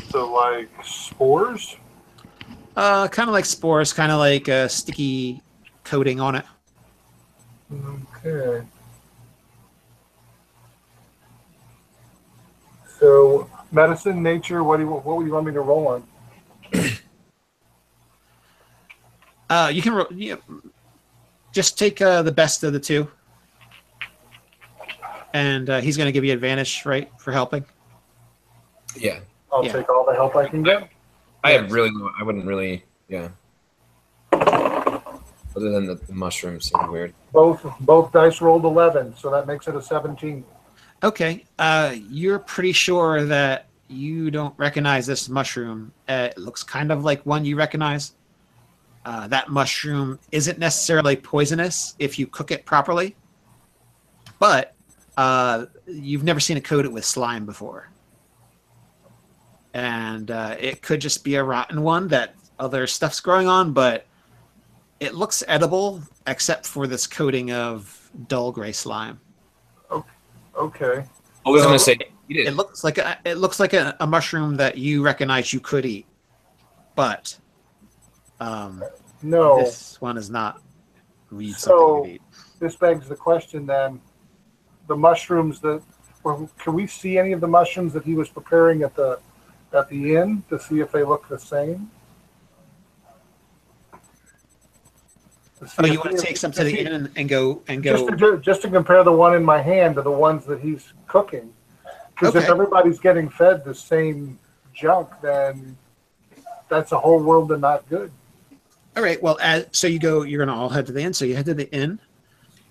So, like spores? Kind of like spores, kind of like a sticky coating on it. Okay. So, medicine, nature, what would you want me to roll on? You can just take the best of the two, and he's going to give you advantage, right, for helping. Yeah. I'll take all the help I can get. I wouldn't really, yeah. Other than the mushrooms seem weird. Both dice rolled 11, so that makes it a 17. Okay. You're pretty sure that you don't recognize this mushroom. It looks kind of like one you recognize. That mushroom isn't necessarily poisonous if you cook it properly, but you've never seen it coated with slime before. And it could just be a rotten one that other stuff's growing on, but it looks edible except for this coating of dull gray slime. Okay. I was going to say, it looks like a mushroom that you recognize you could eat, but no, this one is not. Read so something you eat. This begs the question then: the mushrooms can we see any of the mushrooms that he was preparing at the inn to see if they look the same? Oh, you want to take some to the inn and go just to compare the one in my hand to the ones that he's cooking. Because if everybody's getting fed the same junk, then that's a whole world of not good. All right. Well, so you're going to all head to the inn. So you head to the inn,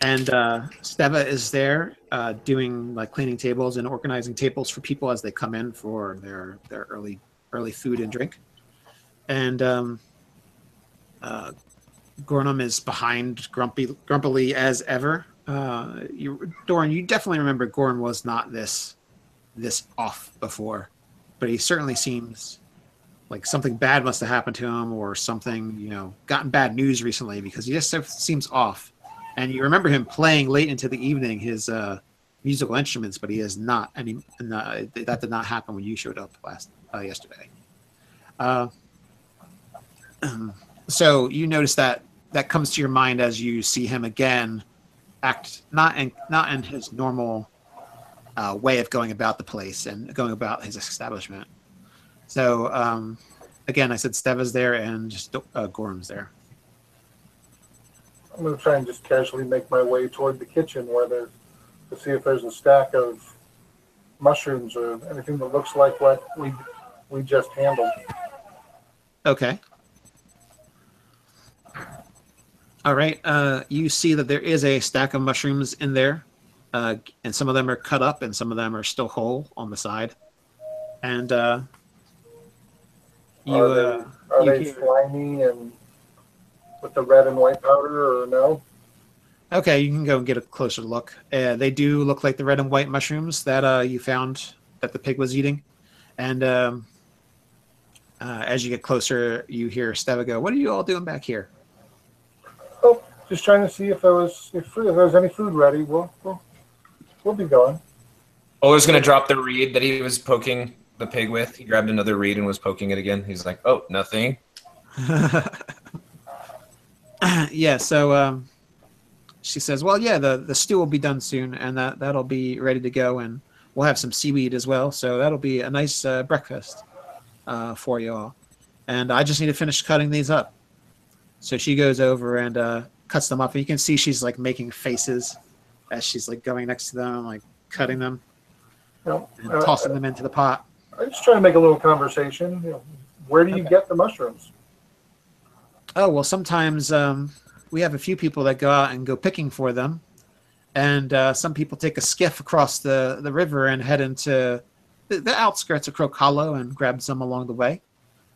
and Steva is there doing like cleaning tables and organizing tables for people as they come in for their early food and drink. And Gornum is behind grumpily as ever. Doran, you definitely remember Gorn was not this off before, but he certainly seems like something bad must have happened to him, or something, gotten bad news recently, because he just seems off. And you remember him playing late into the evening his musical instruments, but he is not. And that did not happen when you showed up yesterday. So you notice that comes to your mind as you see him again act not in his normal way of going about the place and going about his establishment. So again, I said Steva's there and just Gorm's there. I'm going to try and just casually make my way toward the kitchen to see if there's a stack of mushrooms or anything that looks like what we just handled. Okay. All right. You see that there is a stack of mushrooms in there, and some of them are cut up and some of them are still whole on the side. And are they slimy and with the red and white powder, or no? Okay, you can go and get a closer look. They do look like the red and white mushrooms that you found that the pig was eating. And as you get closer, you hear Steva go, "What are you all doing back here?" Oh, just trying to see if there was any food ready. We'll be going. Oler's going to drop the reed that he was poking the pig with. He grabbed another reed and was poking it again. He's like, "Oh, nothing." Yeah, so she says, "Well, yeah, the stew will be done soon, and that'll be ready to go, and we'll have some seaweed as well, so that'll be a nice breakfast for you all. And I just need to finish cutting these up." So she goes over and cuts them up. And you can see she's like making faces as she's like going next to them, like cutting them and tossing them into the pot. I'm just trying to make a little conversation. Where do you get the mushrooms? Oh, well, sometimes we have a few people that go out and go picking for them. And some people take a skiff across the river and head into the outskirts of Croak Hollow and grab some along the way.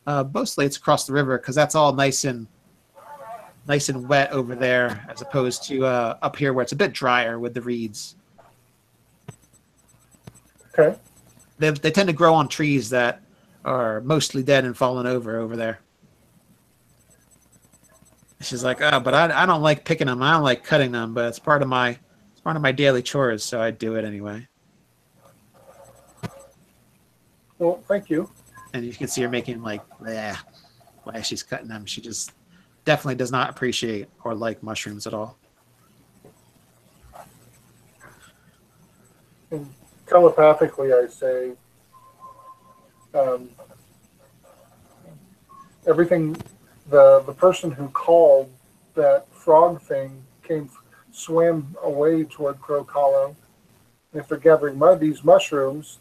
Mostly it's across the river because that's all nice and wet over there, as opposed to up here where it's a bit drier with the reeds. Okay. They tend to grow on trees that are mostly dead and fallen over there. She's like, oh, but I don't like picking them. I don't like cutting them, but it's part of my daily chores, so I do it anyway. Well, thank you. And you can see her making like, while she's cutting them. She just definitely does not appreciate or like mushrooms at all. And telepathically, I say, everything. The person who called that frog thing swam away toward Croak Hollow. And if they're gathering these mushrooms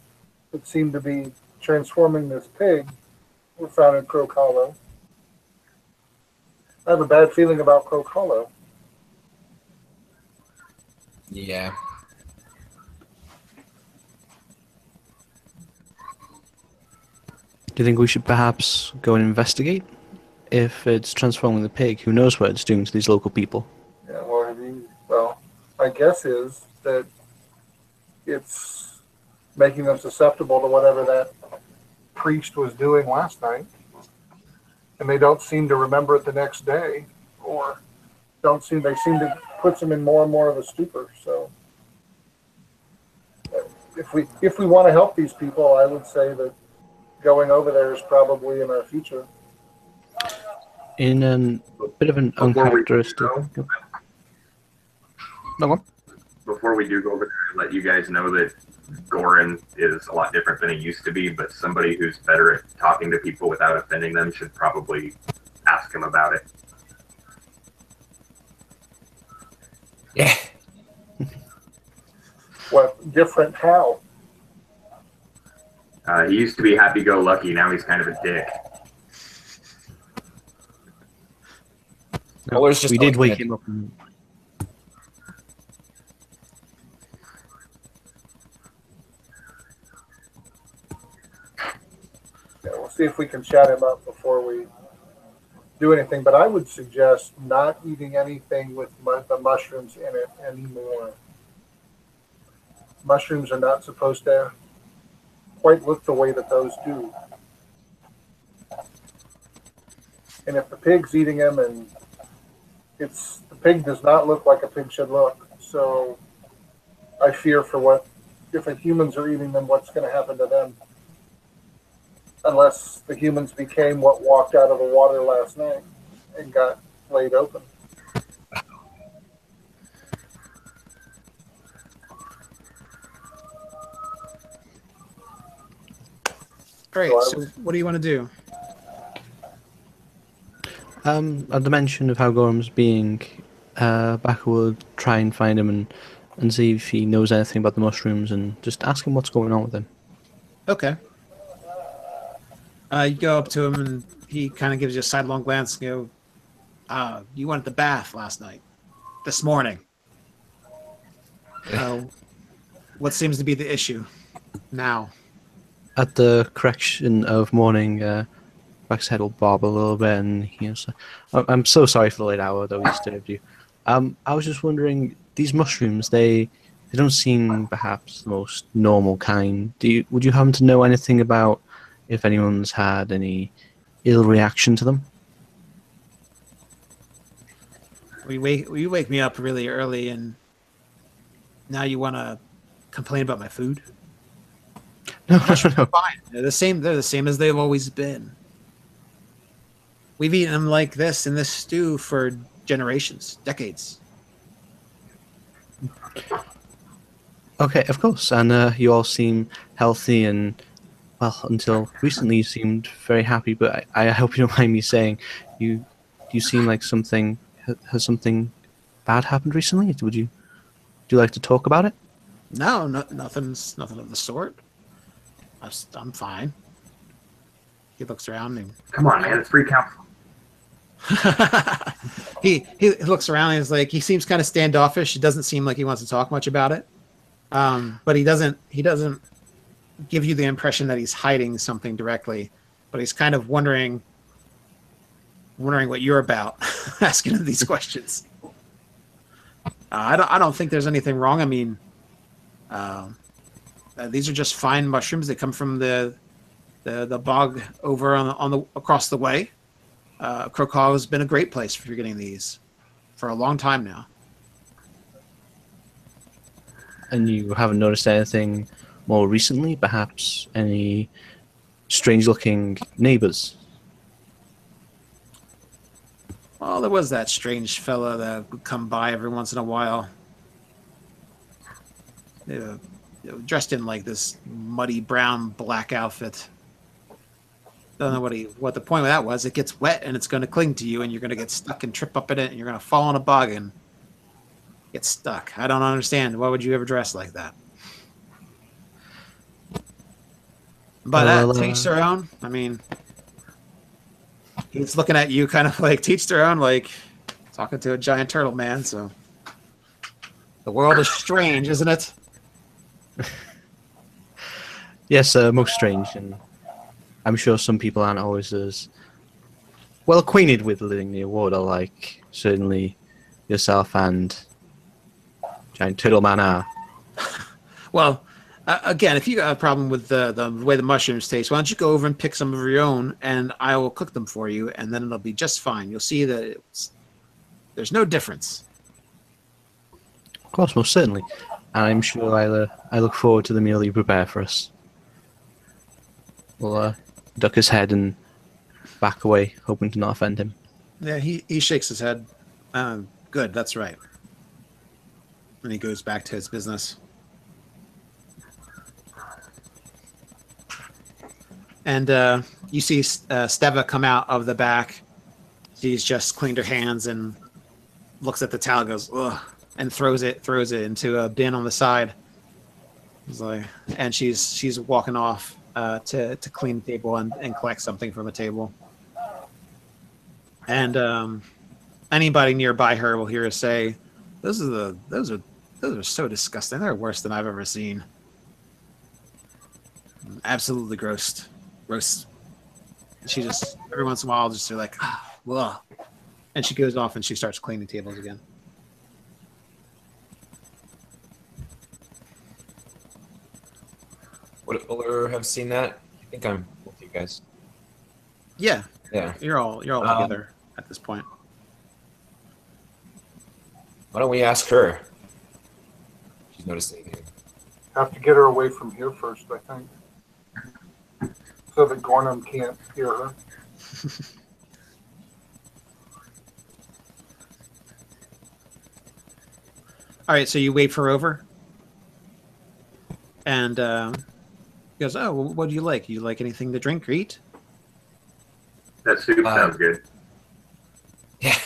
that seem to be transforming this pig, were found in Croak Hollow. I have a bad feeling about Croak Hollow. Yeah. Do you think we should perhaps go and investigate? If it's transforming the pig, who knows what it's doing to these local people? Yeah, well, my guess is that it's making them susceptible to whatever that priest was doing last night. And they don't seem to remember it the next day, or they seem to put them in more and more of a stupor. So if we want to help these people, I would say that going over there is probably in our future. In a bit of an uncharacteristic... Before we do go over there, I'll let you guys know that Goran is a lot different than he used to be, but somebody who's better at talking to people without offending them should probably ask him about it. Yeah. What, different how? He used to be happy-go-lucky, now he's kind of a dick. No, we did wake him up. Yeah, we'll see if we can chat him up before we do anything. But I would suggest not eating anything with the mushrooms in it anymore. Mushrooms are not supposed to quite look the way that those do. And if the pig's eating them, and the pig does not look like a pig should look. So I fear for if the humans are eating them, what's going to happen to them? Unless the humans became what walked out of the water last night and got laid open. Great. So what do you want to do? At the mention of how Gorham's being, Baka will try and find him and see if he knows anything about the mushrooms and just ask him what's going on with him. Okay. You go up to him and he kind of gives you a sidelong glance and go, you went to the bath last night. This morning. What seems to be the issue now? At the correction of morning, Baka's head will bob a little bit and he's I'm so sorry for the late hour that we disturbed you. I was just wondering, these mushrooms, they don't seem perhaps the most normal kind. Would you happen to know anything about if anyone's had any ill reaction to them? You wake me up really early and now you want to complain about my food? No. Fine. They're the same as they've always been. We've eaten them like this in this stew for generations, decades. Okay, of course. And you all seem healthy and, well, until recently you seemed very happy, but I hope you don't mind me saying you seem like has something bad happened recently? Would you like to talk about it? No, nothing of the sort. I'm fine. He looks around and come on, man, it's free counsel. he looks around and is like, he seems kind of standoffish. It doesn't seem like he wants to talk much about it. But he doesn't give you the impression that he's hiding something directly, but he's kind of wondering what you're about, asking him these questions. I don't think there's anything wrong. I mean, these are just fine mushrooms. They come from the bog over on the across the way. Croak Hollow has been a great place for getting these for a long time now. And you haven't noticed anything more recently? Perhaps any strange-looking neighbors? Well, there was that strange fella that would come by every once in a while. Dressed in like this muddy brown black outfit. Don't know what the point of that was. It gets wet and it's going to cling to you, and you're going to get stuck and trip up in it, and you're going to fall in a bog and get stuck. I don't understand. Why would you ever dress like that? But to each their own. I mean, he's looking at you kind of like teach their own, like talking to a giant turtle man. So the world is strange, isn't it? Yes, most strange, and I'm sure some people aren't always as well acquainted with living near water, like certainly yourself and Giant Turtle Man are. Well, again, if you got a problem with the way the mushrooms taste, why don't you go over and pick some of your own, and I will cook them for you, and then it'll be just fine. You'll see that there's no difference. Of course, most certainly. And I'm sure I look forward to the meal you prepare for us. We'll duck his head and back away, hoping to not offend him. Yeah, he shakes his head. Good, that's right. And he goes back to his business. And you see Steva come out of the back. She's just cleaned her hands and looks at the towel, goes, ugh, and throws it into a bin on the side. It's like, and she's walking off to clean the table and collect something from a table. And anybody nearby her will hear her say, those are so disgusting. They're worse than I've ever seen. Absolutely gross. She just every once in a while just like, ugh. And she goes off and she starts cleaning tables again. Would Uller have seen that? I think I'm with you guys. Yeah. Yeah. You're all together at this point. Why don't we ask her? She's noticed anything. Have to get her away from here first, I think, so that Gornum can't hear her. All right, so you wave her over, and he goes, "Oh, well, what do you like? You like anything to drink or eat?" That soup sounds good. Yeah.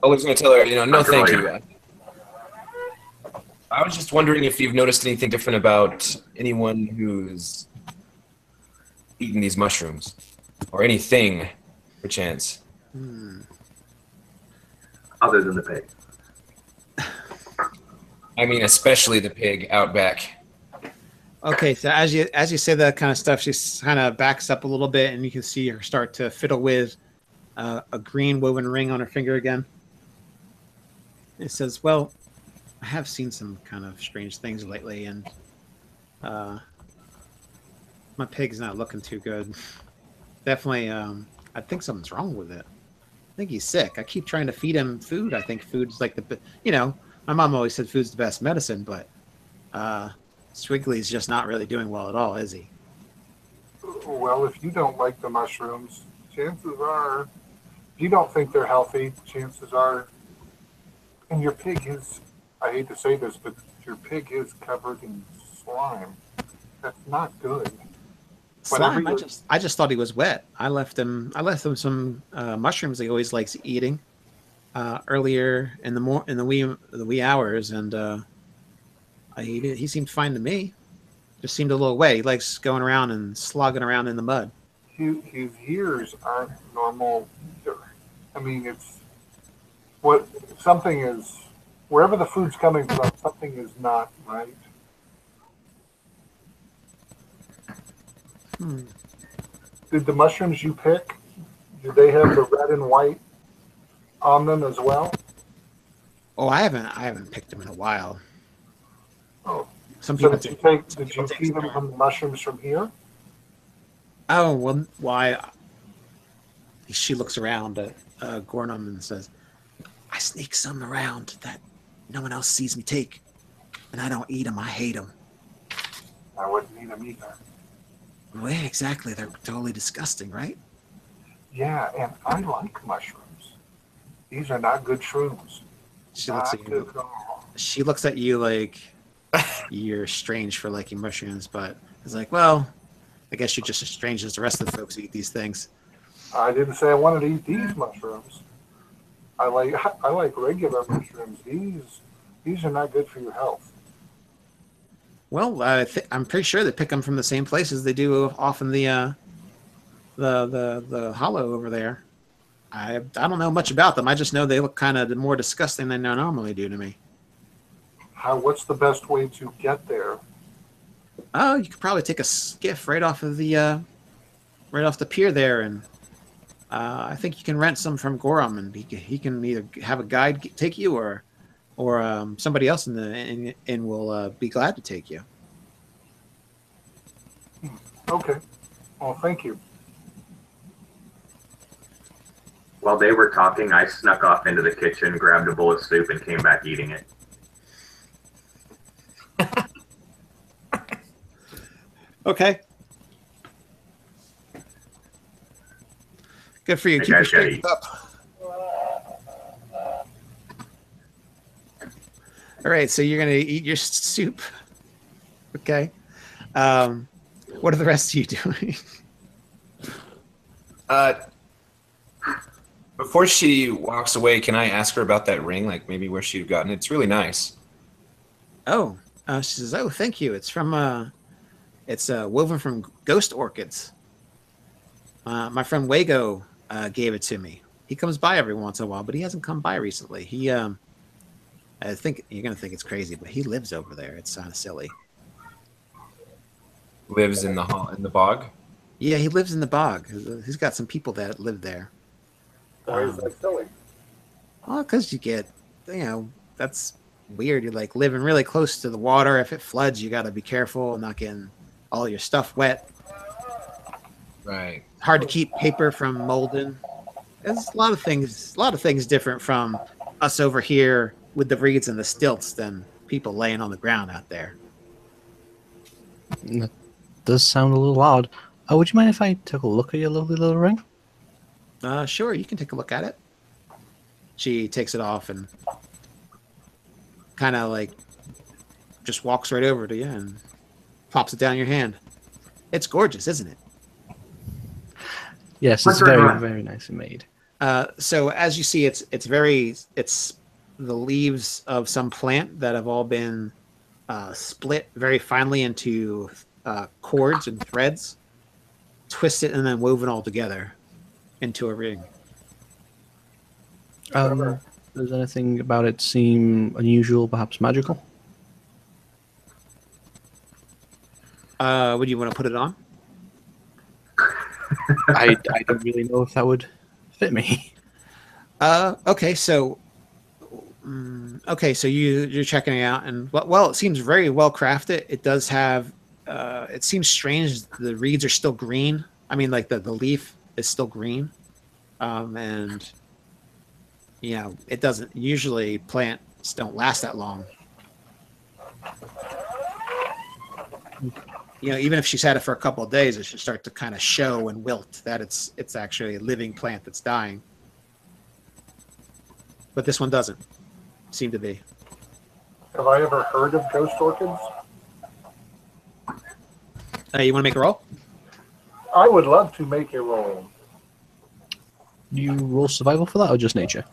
Uller's going to tell her, no, thank you. I was just wondering if you've noticed anything different about anyone who's eaten these mushrooms, or anything, perchance. Other than the pig. I mean, especially the pig out back. Okay, so as you say that kind of stuff, she kind of backs up a little bit, and you can see her start to fiddle with a green woven ring on her finger again. It says, "Well, I have seen some kind of strange things lately, and my pig's not looking too good. Definitely, I think something's wrong with it. I think he's sick. I keep trying to feed him food. I think food's like my mom always said food's the best medicine, but Swiggly's just not really doing well at all, is he?" Well, if you don't like the mushrooms, chances are, if you don't think they're healthy, chances are, and your pig is, I hate to say this, but your pig is covered in slime. That's not good. Slime? I just thought he was wet. I left him some mushrooms he always likes eating earlier in the wee hours, and he seemed fine to me. Just seemed a little wet. He likes going around and slogging around in the mud. His ears aren't normal either. I mean, something is, wherever the food's coming from, something is not right. Did the mushrooms you pick, did they have the red and white on them as well? Oh, I haven't picked them in a while. Oh, Some so people did you feed them from the mushrooms from here? Oh, well, why? She looks around at Gornum and says, I sneak some around that no one else sees me take. And I don't eat them, I hate them. I wouldn't eat them either. Well, yeah, exactly. They're totally disgusting, right? Yeah, and I like mushrooms. These are not good shrooms. She looks at you. She looks at you like you're strange for liking mushrooms, but it's like, well, I guess you're just as strange as the rest of the folks who eat these things. I didn't say I wanted to eat these mushrooms. I like regular mushrooms. These are not good for your health. Well, I'm pretty sure they pick them from the same places they do off in the hollow over there. I don't know much about them. I just know they look kind of more disgusting than they normally do to me. What's the best way to get there? Oh, you could probably take a skiff right off of the pier there, and I think you can rent some from Gorum, and he can either have a guide take you, or somebody else in the inn will be glad to take you. Okay. Well, thank you. While they were talking, I snuck off into the kitchen, grabbed a bowl of soup, and came back eating it. Okay. Good for you. Keep your strength up. All right, so you're gonna eat your soup. Okay. What are the rest of you doing? Before she walks away, can I ask her about that ring? Like maybe where she'd gotten it? It's really nice. Oh, she says, "Oh, thank you. It's from it's woven from ghost orchids. My friend Wago gave it to me. He comes by every once in a while, but he hasn't come by recently. He I think you're gonna think it's crazy, but he lives over there. It's kind of silly. Lives in the bog. Yeah, he lives in the bog. He's got some people that live there. Why is that silly? Well, because that's weird. You're like living really close to the water. If it floods, you got to be careful and not getting all your stuff wet. Right. Hard to keep paper from molding. There's a lot of things different from us over here with the reeds and the stilts than people laying on the ground out there. That does sound a little odd. Would you mind if I took a look at your lovely little ring? Sure, you can take a look at it. She takes it off and kind of like just walks right over to you and pops it down your hand. It's gorgeous, isn't it? Yes, it's very, very nicely made. So as you see, it's the leaves of some plant that have all been split very finely into cords and threads, twisted and then woven all together into a ring. Does anything about it seem unusual, perhaps magical? Would you want to put it on? I don't really know if that would fit me. Okay, so you're checking it out, and well, it seems very well crafted. It does have. It seems strange. The reeds are still green. I mean, like the leaf is still green, and it doesn't usually plants don't last that long. Even if she's had it for a couple of days, it should start to kind of show and wilt that it's actually a living plant that's dying. But this one doesn't seem to be. Have I ever heard of ghost orchids? You want to make a roll? I would love to make a roll. Do you roll survival for that, or just nature?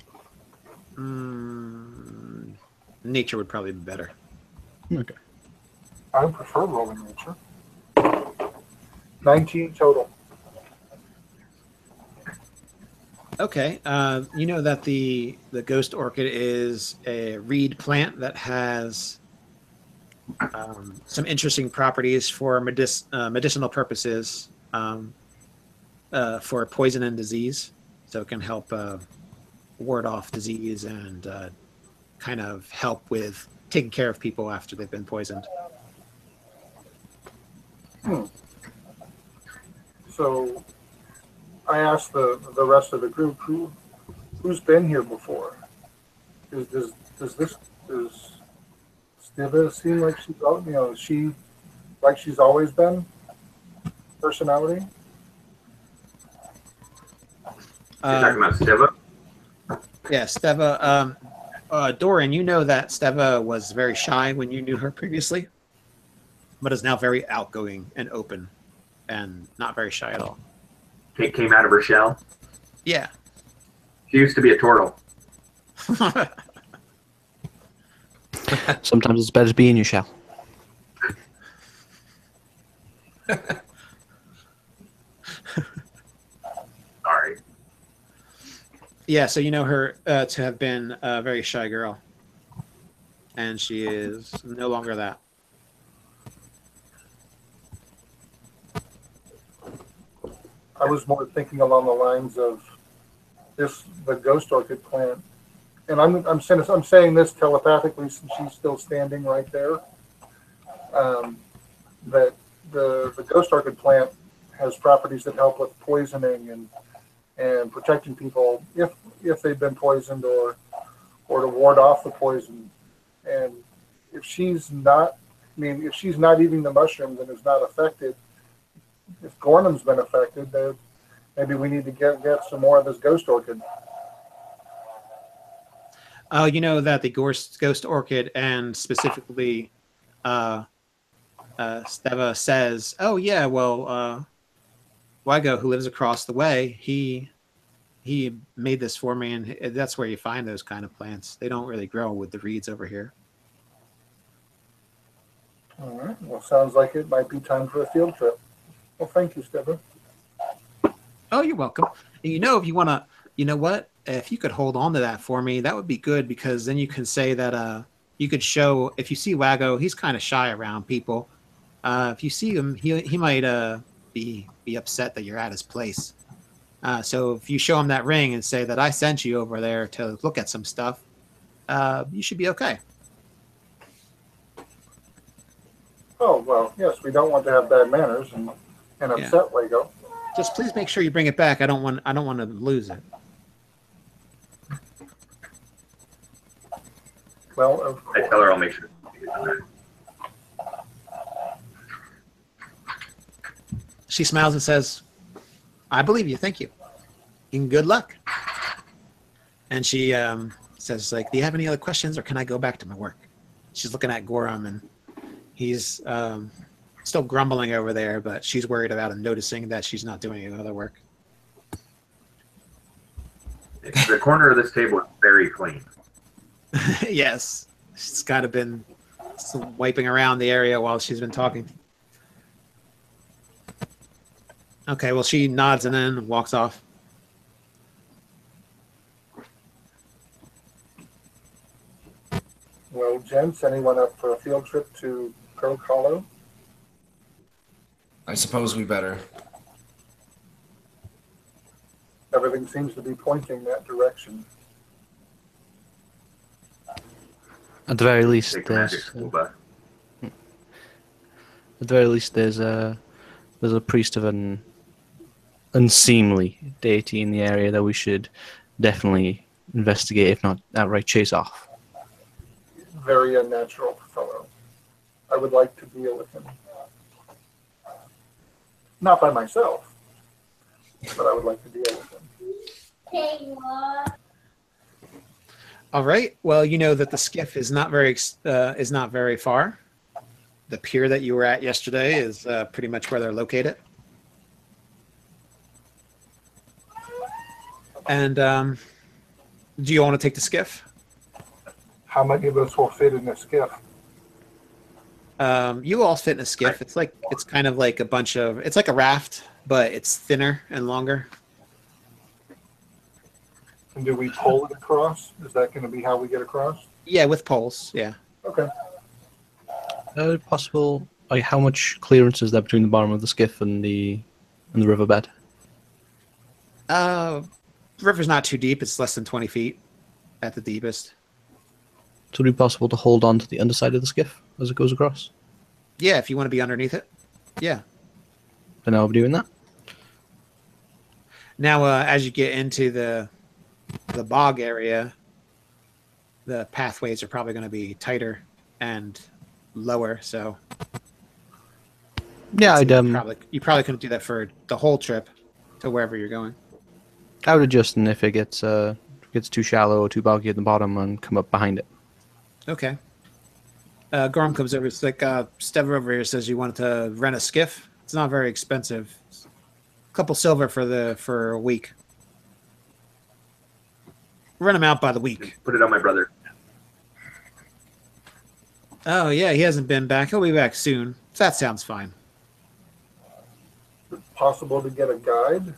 Nature would probably be better. Okay. I prefer rolling nature. 19 total. Okay. You know that the ghost orchid is a reed plant that has some interesting properties for medicinal purposes, for poison and disease. So it can help ward off disease and kind of help with taking care of people after they've been poisoned. So I asked the rest of the group who's been here before. Does Stiva seem like she's is she like she's always been personality? You're talking about Steva? Yeah, Steva. Dorian, you know that Steva was very shy when you knew her previously, but is now very outgoing and open, and not very shy at all. It came out of her shell. Yeah. She used to be a turtle. Sometimes it's better to be in your shell. Sorry. Yeah, so you know her to have been a very shy girl, and she is no longer that. I was more thinking along the lines of the ghost orchid plant, and I'm saying this telepathically since she's still standing right there. That the ghost orchid plant has properties that help with poisoning and protecting people if they've been poisoned or to ward off the poison. And if she's not eating the mushrooms and is not affected, if Gornum's been affected, then maybe we need to get some more of this ghost orchid. You know that the ghost orchid, and specifically Steva says, oh yeah, well, Wygo, who lives across the way, he made this for me, and that's where you find those kind of plants. They don't really grow with the reeds over here. All right. Well, sounds like it might be time for a field trip. Well, thank you, Steva. Oh, you're welcome. And if you want to, you know what? If you could hold on to that for me, that would be good, because then you can say that you could show, if you see Wago, he's kind of shy around people. If you see him, he might be upset that you're at his place. So if you show him that ring and say that I sent you over there to look at some stuff, you should be okay. Oh, well, yes, we don't want to have bad manners and upset Wago. Just please make sure you bring it back. I don't want to lose it. Well, of course. I tell her I'll make sure. She smiles and says, I believe you. Thank you. And good luck. And she says, do you have any other questions, or can I go back to my work? She's looking at Gorham, and he's still grumbling over there, but she's worried about him noticing that she's not doing any other work. The corner of this table is very clean. Yes. She's kind of been wiping around the area while she's been talking. Okay, well, she nods and then walks off. Well, gents, anyone up for a field trip to Croak Hollow? I suppose we better. Everything seems to be pointing that direction. At the very least, Take a magic school bus. at the very least, there's a priest of an unseemly deity in the area that we should definitely investigate, if not outright chase off. Very unnatural fellow. I would like to deal with him. Not by myself, but I would like to deal with him. All right. Well, you know that the skiff is not very far. The pier that you were at yesterday is pretty much where they're located. And do you want to take the skiff? How many of us will fit in the skiff? You all fit in a skiff. It's kind of like it's like a raft, but it's thinner and longer. And do we pull it across? Is that going to be how we get across? Yeah, with poles. Yeah. Okay. Possible? How much clearance is there between the bottom of the skiff and the riverbed? The river's not too deep. It's less than 20 feet at the deepest. So would it be possible to hold on to the underside of the skiff as it goes across? Yeah, if you want to be underneath it. Yeah. Then I'll be doing that. Now, as you get into the bog area, the pathways are probably going to be tighter and lower. So, Yeah, I'd you probably couldn't do that for the whole trip to wherever you're going. I would adjust, and if it gets too shallow or too boggy at the bottom, and come up behind it. Okay. Gorm comes over. It's like Stever over here says you wanted to rent a skiff. It's not very expensive. A couple silver for a week. Rent them out by the week. Put it on my brother. Oh yeah, he hasn't been back. He'll be back soon. That sounds fine. Is it possible to get a guide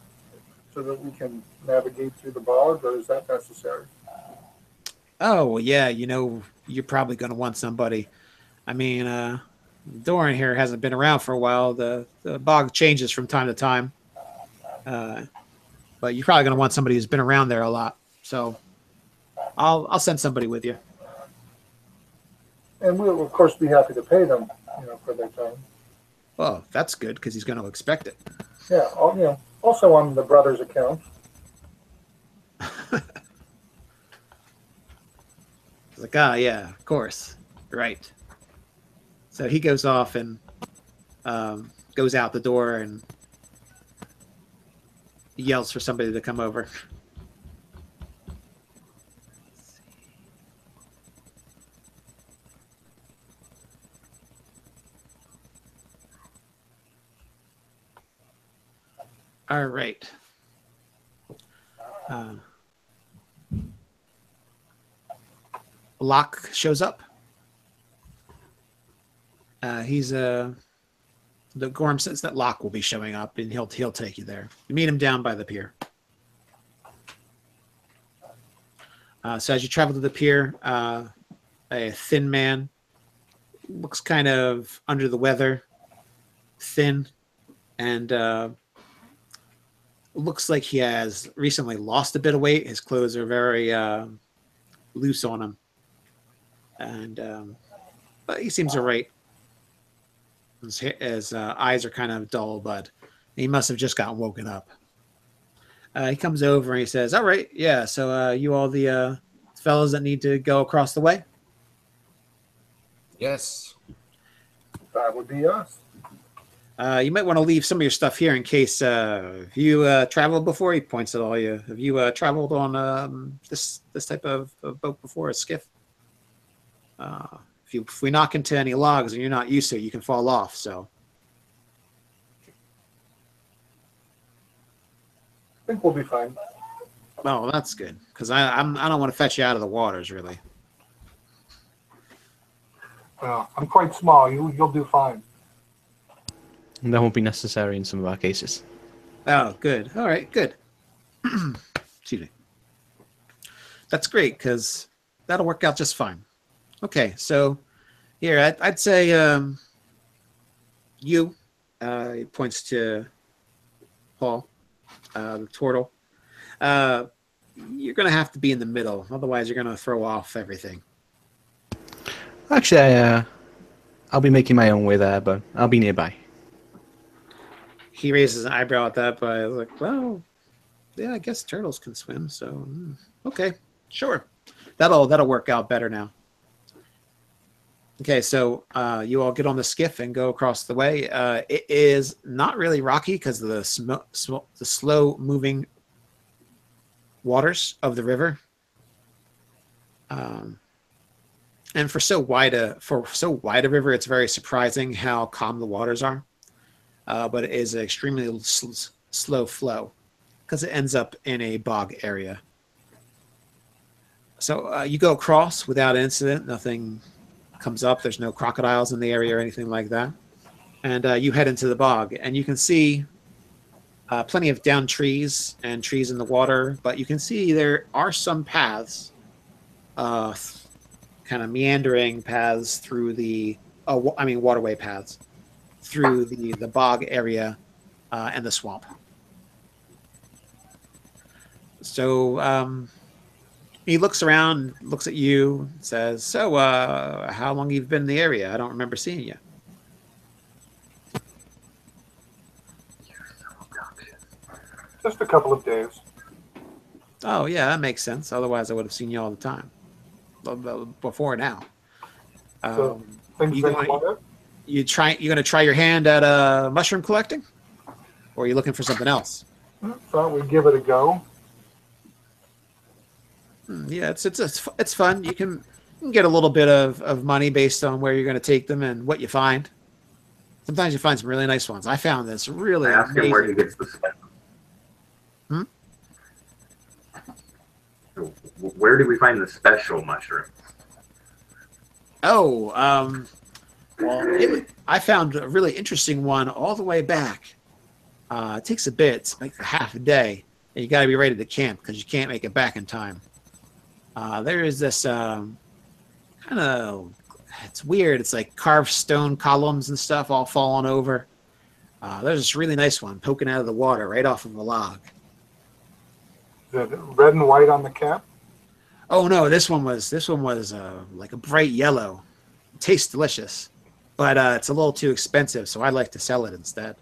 so that we can navigate through the bog, or is that necessary? Oh well, yeah. You're probably going to want somebody. I mean, Doran here hasn't been around for a while. The bog changes from time to time. But you're probably going to want somebody who's been around there a lot. So I'll send somebody with you. And we'll, of course, be happy to pay them, for their time. Well, that's good because he's going to expect it. Yeah, also on the brother's account. He's like, yeah, of course. Right. So he goes off and goes out the door and yells for somebody to come over. All right. Locke shows up. The Gorm says that Locke will be showing up, and he'll take you there. You meet him down by the pier. So as you travel to the pier, a thin man looks kind of under the weather, thin, and looks like he has recently lost a bit of weight. His clothes are very loose on him, and but he seems all right. His eyes are kind of dull, but he must have just gotten woken up. He comes over and he says, "All right, yeah. So you all the fellows that need to go across the way?" Yes. That would be us. You might want to leave some of your stuff here in case if you traveled before. He points at all you. Have you traveled on this type of boat before, a skiff? If we knock into any logs and you're not used to it, you can fall off. So I think we'll be fine. Oh, that's good because I don't want to fetch you out of the waters, really. I'm quite small. You'll do fine. That won't be necessary in some of our cases. Oh, good. All right, good. Excuse me. That's great because that'll work out just fine. Okay, so here I'd say he points to Paul, the turtle. You're going to have to be in the middle, otherwise you're going to throw off everything. Actually, I'll be making my own way there, but I'll be nearby. He raises an eyebrow at that, but I was like, well, yeah, I guess turtles can swim, so okay, sure. That'll work out better now. Okay, so you all get on the skiff and go across the way. It is not really rocky because of the slow-moving waters of the river. And for so wide a river, it's very surprising how calm the waters are. But it is an extremely slow flow because it ends up in a bog area. So you go across without incident. Nothing comes up. There's no crocodiles in the area or anything like that. And you head into the bog, and you can see plenty of downed trees and trees in the water, but you can see there are some paths, kind of meandering paths through the, waterway paths through the bog area and the swamp. So he looks around, looks at you, says, "So, how long you've been in the area? I don't remember seeing you." Just a couple of days. Oh yeah, that makes sense. Otherwise, I would have seen you all the time before now. So things you been going, quiet. you're going to try your hand at mushroom collecting, or are you looking for something else? Thought we'd give it a go. Yeah, it's fun. You can get a little bit of money based on where you're going to take them and what you find. Sometimes you find some really nice ones. I found this really I asked amazing. him where he gets the special. Where do we find the special mushrooms? Oh, well, I found a really interesting one all the way back. It takes a bit, it's like half a day. And you got to be ready to camp because you can't make it back in time. There is this kind of, it's weird. It's like carved stone columns and stuff all falling over. There's this really nice one poking out of the water right off of a log. Is it red and white on the cap? Oh no, this one was like a bright yellow. It tastes delicious, but it's a little too expensive, so I like to sell it instead.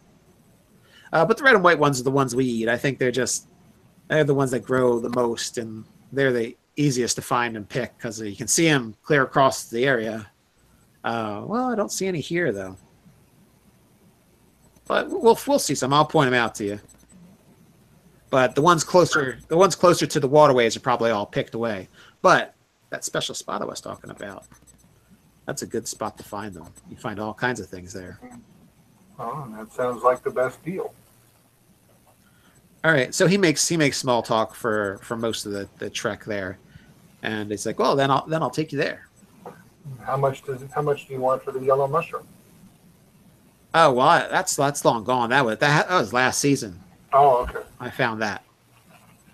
But the red and white ones are the ones we eat. I think they're the ones that grow the most, and they're the easiest to find and pick because you can see them clear across the area. Well, I don't see any here though, but we'll see some. I'll point them out to you. But the ones closer to the waterways are probably all picked away. But that special spot I was talking about, that's a good spot to find them. You find all kinds of things there. Oh, that sounds like the best deal. All right, so he makes small talk for most of the trek there, and it's like, well, then I'll take you there. How much do you want for the yellow mushroom? Oh well, that's long gone. That was last season. Oh, okay. I found that.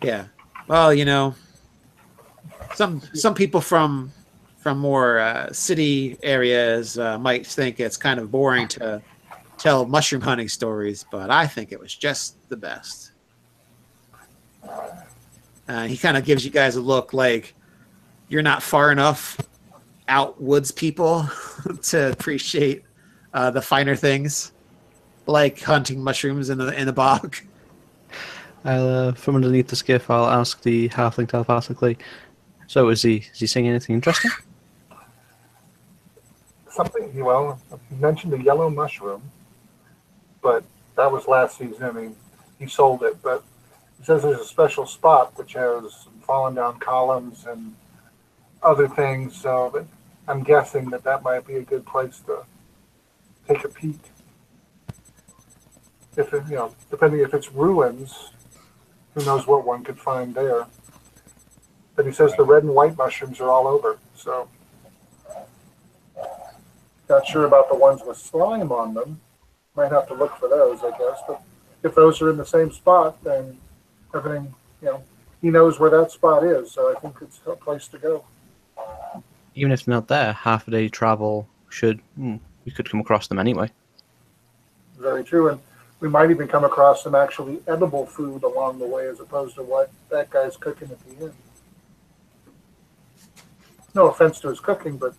Yeah. Well, some people from more city areas might think it's kind of boring to tell mushroom hunting stories, but I think it was just the best. He kind of gives you guys a look like you're not far enough out woods people to appreciate the finer things, like hunting mushrooms in the bog. I'll, from underneath the skiff, I'll ask the halfling telepathically. So, is he saying anything interesting? Something. Well, you mentioned the yellow mushroom, but that was last season. I mean, he sold it, but he says there's a special spot which has fallen down columns and other things. So, but I'm guessing that might be a good place to take a peek. If it, depending if it's ruins. Who knows what one could find there. But he says the red and white mushrooms are all over. So, not sure about the ones with slime on them. Might have to look for those, I guess. But if those are in the same spot, then everything, he knows where that spot is. So I think it's a place to go. Even if not there, half a day travel we could come across them anyway. Very true. And we might even come across some actually edible food along the way as opposed to what that guy's cooking at the end. No offense to his cooking, but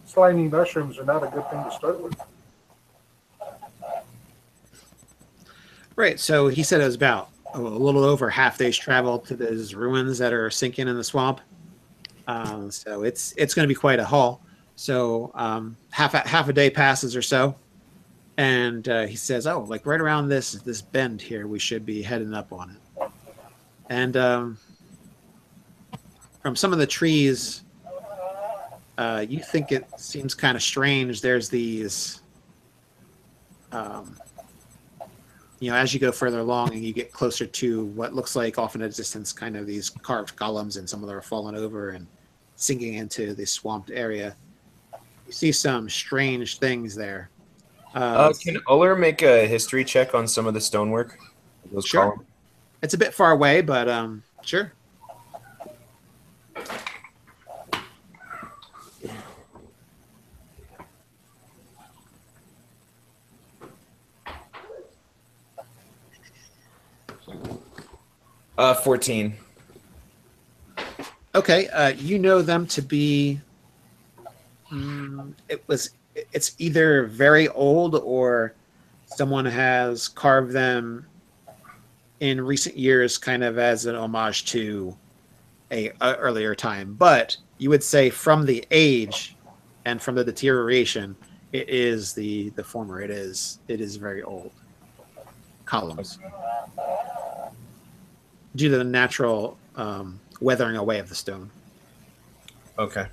slimy mushrooms are not a good thing to start with. Right, so he said it was about a little over half day's travel to those ruins that are sinking in the swamp. So it's going to be quite a haul. So half a day passes or so. And he says, oh, like right around this bend here, we should be heading up on it. And from some of the trees, you think it seems kind of strange. There's these, as you go further along and you get closer to what looks like off in the distance, kind of these carved columns, and some of them are falling over and sinking into the swamped area. You see some strange things there. Can Uller make a history check on some of the stonework? Those Sure. columns? It's a bit far away, but sure. Uh, 14. Okay, you know them to be. It's either very old or someone has carved them in recent years, kind of as an homage to a earlier time. But you would say from the age and from the deterioration, it is the former. It is very old columns due to the natural weathering away of the stone. Okay.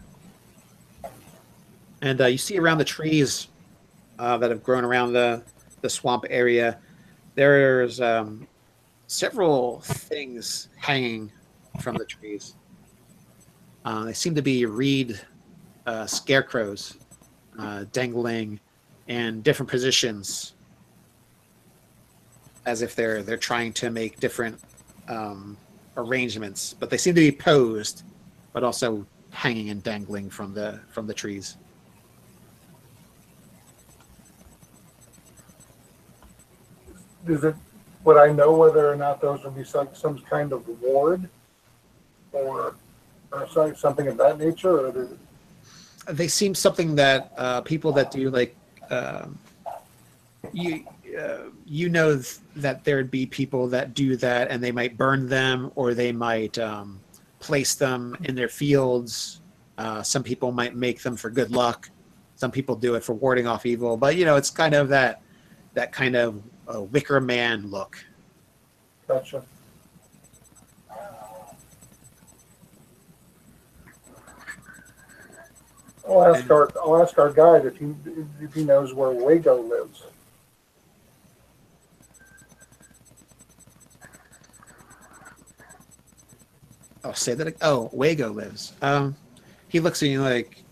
And you see around the trees that have grown around the swamp area, there's several things hanging from the trees. They seem to be reed scarecrows dangling in different positions, as if they're trying to make different arrangements. But they seem to be posed, but also hanging and dangling from the trees. Would I know whether or not those would be some kind of ward or something of that nature? Or they seem something that people that do like you know that there'd be people that do that, and they might burn them, or they might place them in their fields. Some people might make them for good luck. Some people do it for warding off evil. But it's kind of that kind of Wicker Man look. Gotcha. I'll ask our guide if he knows where Wago lives. Oh, say that. Oh, Wago lives. He looks at you like,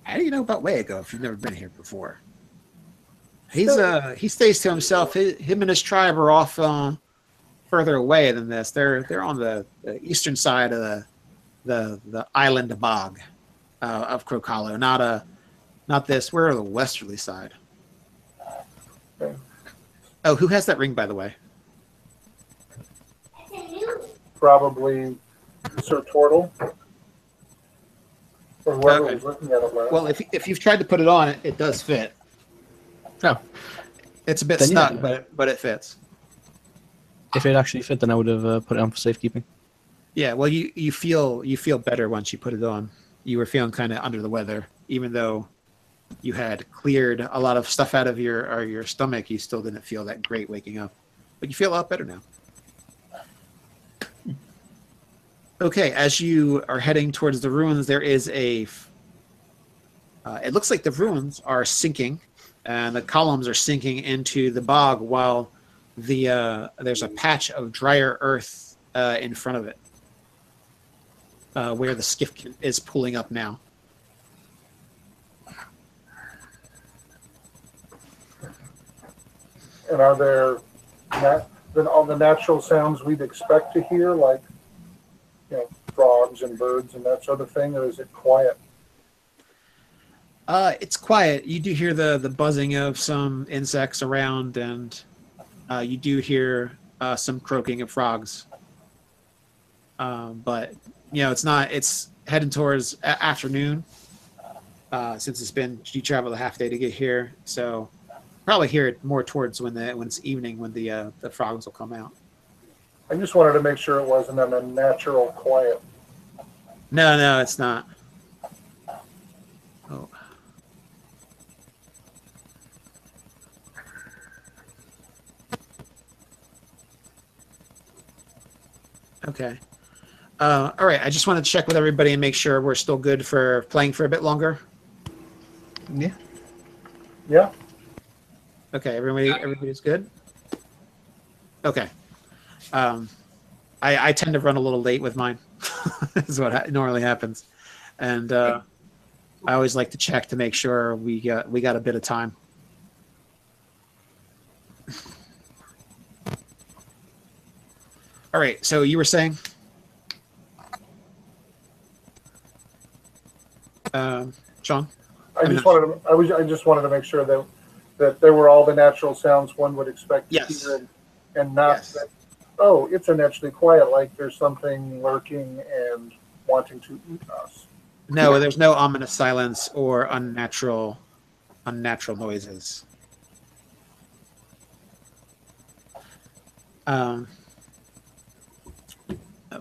how do you know about Wago if you've never been here before? He stays to himself. Him and his tribe are off further away than this. They're on the eastern side of the island bog of Croak Hollow. Not this. We're on the westerly side. Okay. Oh, who has that ring, by the way? Probably Sir Tortle. Or whoever was looking at it last. Well, if you've tried to put it on, it does fit. Oh, It's a bit Then snug, yeah. but it fits. if it actually fit, then I would have put it on for safekeeping. Yeah, well, you feel better once you put it on. You were feeling kind of under the weather, even though you had cleared a lot of stuff out of your stomach. You still didn't feel that great waking up, but you feel a lot better now. Okay, as you are heading towards the ruins, there is it looks like the ruins are sinking, and the columns are sinking into the bog, while there's a patch of drier earth in front of it, where the skiff is pulling up now. And are there all the natural sounds we'd expect to hear, like frogs and birds and that sort of thing, or is it quiet? It's quiet. You do hear the buzzing of some insects around, and you do hear some croaking of frogs. But it's heading towards afternoon. Since you traveled a half day to get here, so probably hear it more towards when it's evening, when the frogs will come out. I just wanted to make sure it wasn't an unnatural quiet. No, it's not. Oh. Okay. All right. I just want to check with everybody and make sure we're still good for playing for a bit longer. Yeah. Yeah. Okay. Everybody's good. Okay. I tend to run a little late with mine. Is what normally happens, and I always like to check to make sure we got a bit of time. All right. So you were saying, Sean? I just wanted to make sure that there were all the natural sounds one would expect to hear, and not that, it's unnaturally quiet, like there's something lurking and wanting to eat us. No, there's no ominous silence or unnatural noises.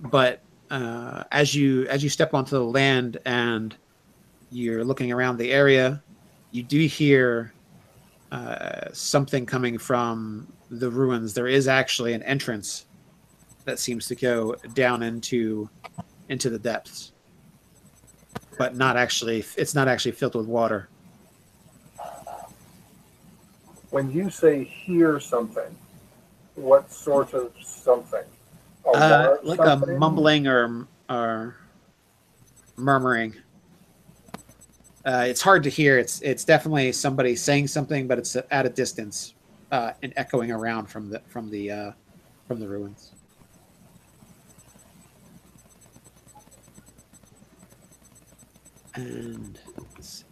but as you step onto the land and you're looking around the area, you do hear something coming from the ruins. There is actually an entrance that seems to go down into the depths, but it's not actually filled with water. When you say hear something, what sort of something? Like a mumbling or murmuring. It's hard to hear. It's definitely somebody saying something, but it's at a distance and echoing around from the ruins. And let's see.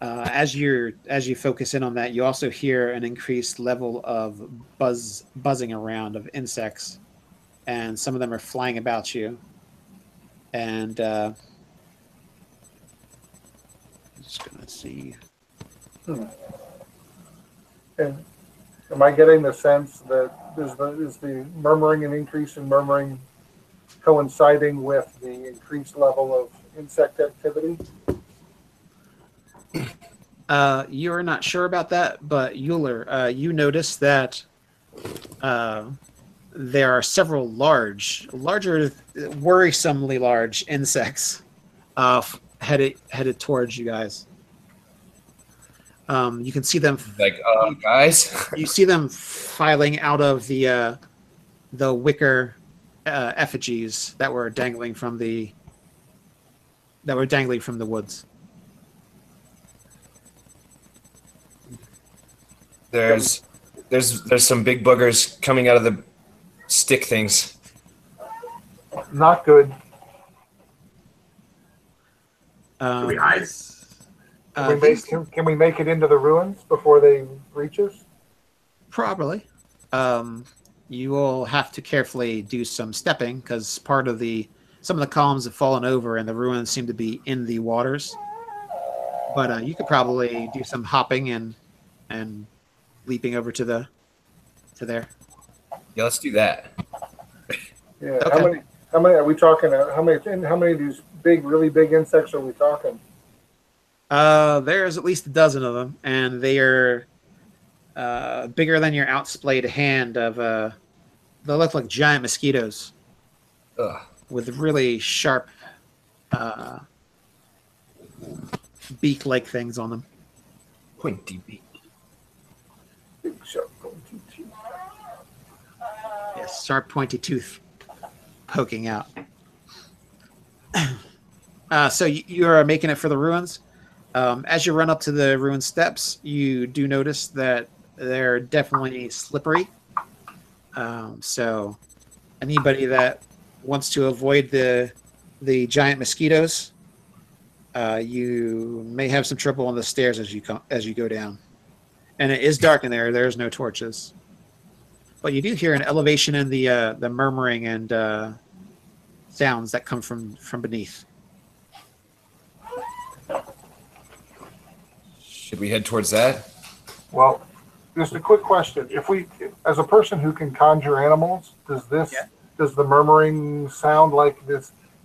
As you focus in on that, you also hear an increased level of buzzing around of insects, and some of them are flying about you. And just gonna see. And am I getting the sense that is the murmuring and increase in murmuring coinciding with the increased level of insect activity? You're not sure about that, but Euler, you notice that there are several larger, worrisomely large insects headed towards you guys. You can see them, guys. You see them filing out of the wicker effigies that were dangling from the woods. There's some big boogers coming out of the stick things. Not good. Do we hide? Can we make it into the ruins before they reach us? Probably. You will have to carefully do some stepping because some of the columns have fallen over and the ruins seem to be in the waters. But you could probably do some hopping and leaping over to there. Yeah, let's do that. Yeah. Okay. How many are we talking? How many of these really big insects are we talking? There's at least a dozen of them, and they are bigger than your outsplayed hand. They look like giant mosquitoes. Ugh. With really sharp beak-like things on them. Pointy beak. Big sharp pointy teeth. Yes, sharp pointy tooth poking out. So you are making it for the ruins. As you run up to the ruin steps, you do notice that they're definitely slippery. So anybody that wants to avoid the giant mosquitoes, you may have some trouble on the stairs as you go down. And it is dark in there. There's no torches. But you do hear an elevation in the murmuring and sounds that come from beneath. Should we head towards that? Well, just a quick question: as a person who can conjure animals, does the murmuring sound like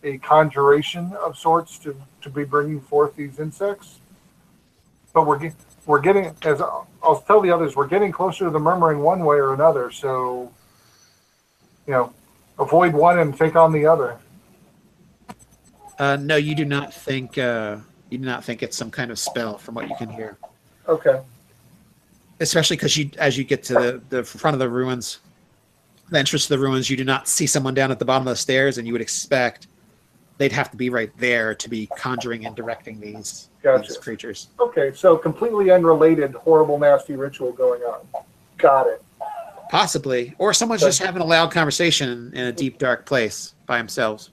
a conjuration of sorts to be bringing forth these insects? But we're getting, as I'll tell the others, we're getting closer to the murmuring one way or another. So, avoid one and take on the other. No, you do not think it's some kind of spell from what you can hear. Okay. Especially because as you get to the front of the ruins, the entrance to the ruins, you do not see someone down at the bottom of the stairs, and you would expect they'd have to be right there to be conjuring and directing these creatures. Okay, so completely unrelated, horrible, nasty ritual going on. Got it. Possibly. Or someone's just having a loud conversation in a deep, dark place by themselves.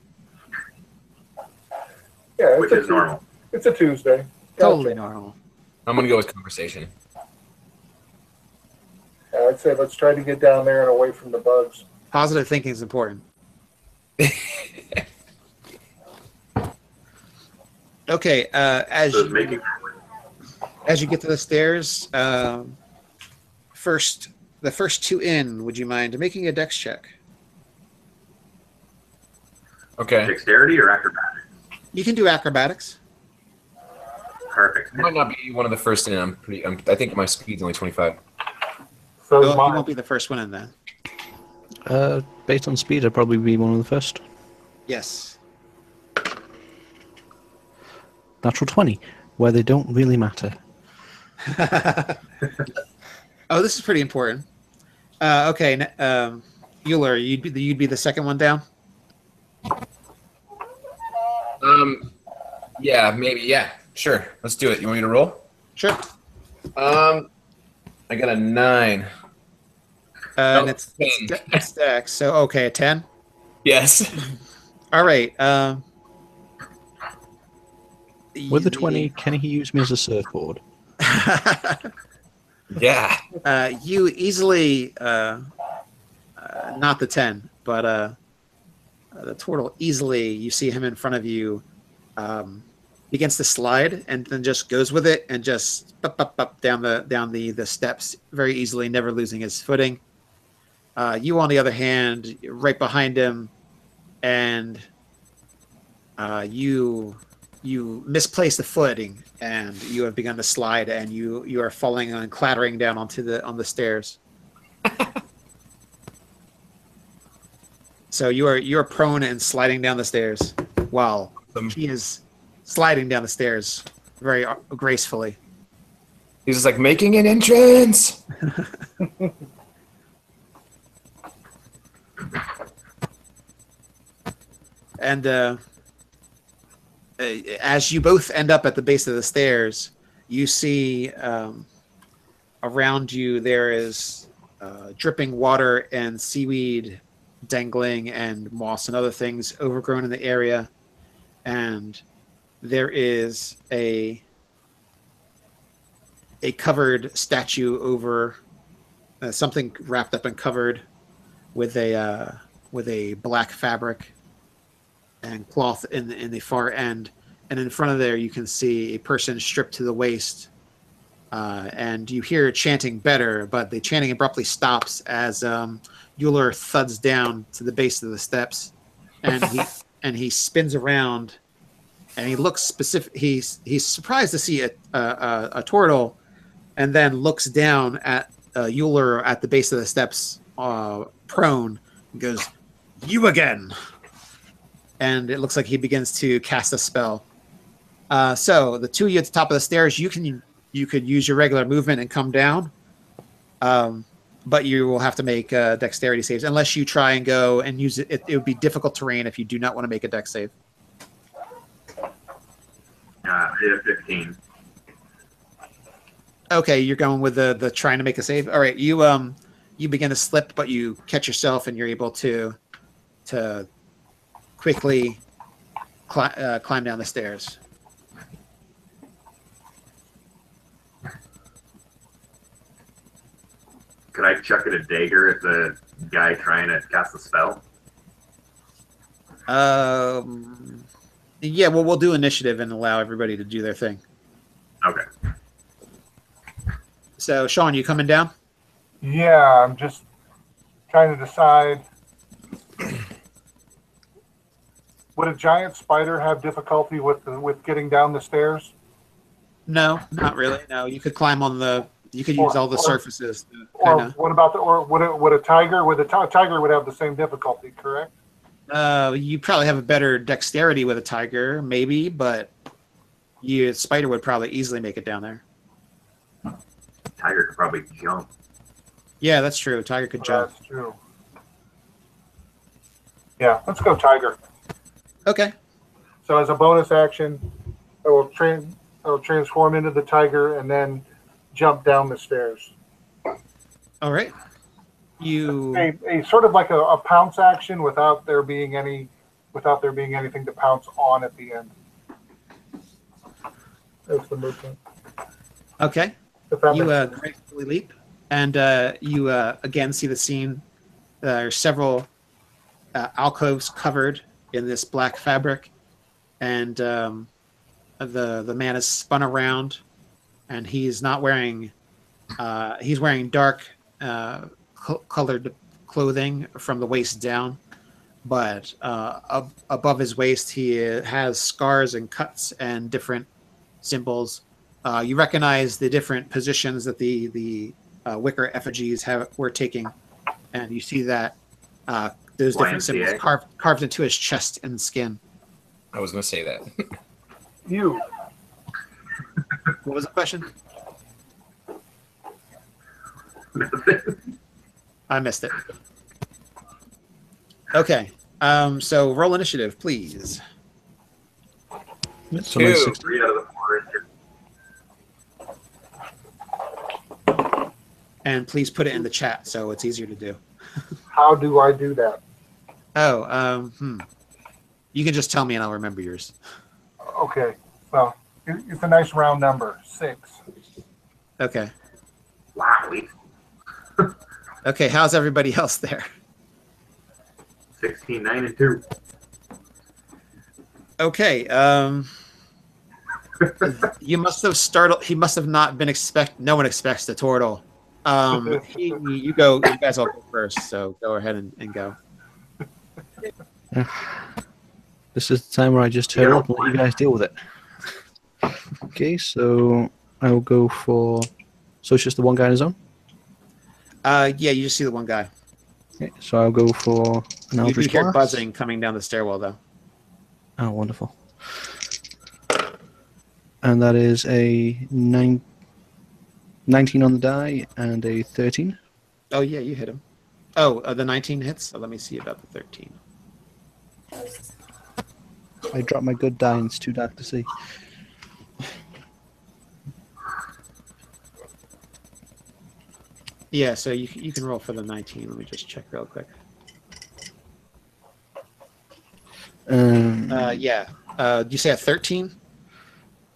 Yeah, which is normal. It's a Tuesday. Gotcha. Totally normal. I'm going to go with conversation. Yeah, I'd say let's try to get down there and away from the bugs. Positive thinking is important. Okay, as you get to the stairs, the first two in, would you mind making a dex check? Okay. Dexterity or acrobatics? You can do acrobatics. Perfect. I might not be one of the first in. I think my speed's only 25. So Well, you mine. won't be the first one in then. Based on speed, I'd probably be one of the first. Yes. Natural 20, where they don't really matter. Oh, this is pretty important. Okay, Euler, you'd be the second one down. Yeah, maybe. Yeah, sure. Let's do it. You want me to roll? Sure. I got a 9. And Oh, it's Dex. So okay, a 10. Yes. All right. With the 20, can he use me as a surfboard? Yeah. You easily, not the 10, but the turtle easily, you see him in front of you, begins to slide and then just goes with it and just up down the steps very easily, never losing his footing. You, on the other hand, right behind him, and you misplace the footing, and you have begun to slide, and you are falling and clattering down on the stairs. So you are prone and sliding down the stairs while he is sliding down the stairs very gracefully. He's just like making an entrance. And as you both end up at the base of the stairs, you see around you there is dripping water and seaweed dangling and moss and other things overgrown in the area. And there is a covered statue over something wrapped up and covered with a black fabric and cloth in the far end, and in front of there you can see a person stripped to the waist, and you hear chanting better, but the chanting abruptly stops as Euler thuds down to the base of the steps, and he spins around, and he looks specific. He's surprised to see a turtle, and then looks down at Euler at the base of the steps, prone, and goes, "You again." And it looks like he begins to cast a spell. So the two of you at the top of the stairs, you could use your regular movement and come down, but you will have to make dexterity saves unless you try and go and use it. It would be difficult terrain if you do not want to make a dex save. I did a 15. Okay, you're going with the trying to make a save. All right, you begin to slip, but you catch yourself and you're able to quickly climb down the stairs. Could I chuck it a dagger at the guy trying to cast a spell? Yeah, well, we'll do initiative and allow everybody to do their thing. Okay. So, Sean, you coming down? Yeah, I'm just trying to decide. Would a giant spider have difficulty with getting down the stairs? No, not really. No, you could climb on the. You could use all the surfaces. Or what about would a tiger? Would a tiger would have the same difficulty? Correct. You probably have a better dexterity with a tiger, maybe, but spider would probably easily make it down there. Tiger could probably jump. Yeah, that's true. Tiger could jump. That's true. Yeah, let's go tiger. Okay. So as a bonus action, I will transform into the tiger and then jump down the stairs. All right. A sort of like a pounce action without there being anything to pounce on at the end. That's the movement. Okay. You gracefully leap, and you again see the scene. There are several alcoves covered in this black fabric, and the man is spun around, and he's not wearing. He's wearing dark colored clothing from the waist down, but above his waist he has scars and cuts and different symbols. You recognize the different positions that the wicker effigies were taking, and you see that those different symbols YMCA. carved into his chest and skin. I was going to say that. You. What was the question? I missed it. Okay. So roll initiative, please. So my 2. 3 out of the 4. And please put it in the chat so it's easier to do. How do I do that? Oh, you can just tell me and I'll remember yours. Okay. Well, it's a nice round number. 6. Okay. Wow. Okay, how's everybody else there? 16, 9, and 2. Okay, you must have startled. He must have not been no one expects the turtle. You guys all go first, so go ahead and go. This is the time where I just turn up and let you guys deal with it. Okay, so I'll go for... So it's just the one guy on his own? Yeah, you just see the one guy. Okay, so I'll go for an You Eldritch do hear Blast. buzzing coming down the stairwell, though. Oh, wonderful. And that is a 19 on the die and a 13. Oh, yeah, you hit him. Oh, the 19 hits? Oh, let me see about the 13. I dropped my good die and it's too dark to see. Yeah, so you can roll for the 19. Let me just check real quick. Yeah. Did you say a 13?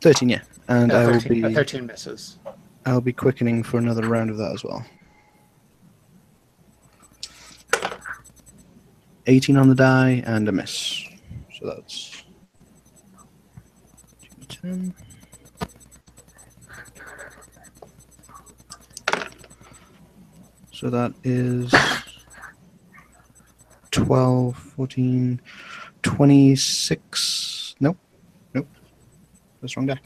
13, yeah. And I will 13, be 13 misses. I'll be quickening for another round of that as well. 18 on the die and a miss. So that's 10. So that is 12, 14, 26. Nope. Nope. That's the wrong die.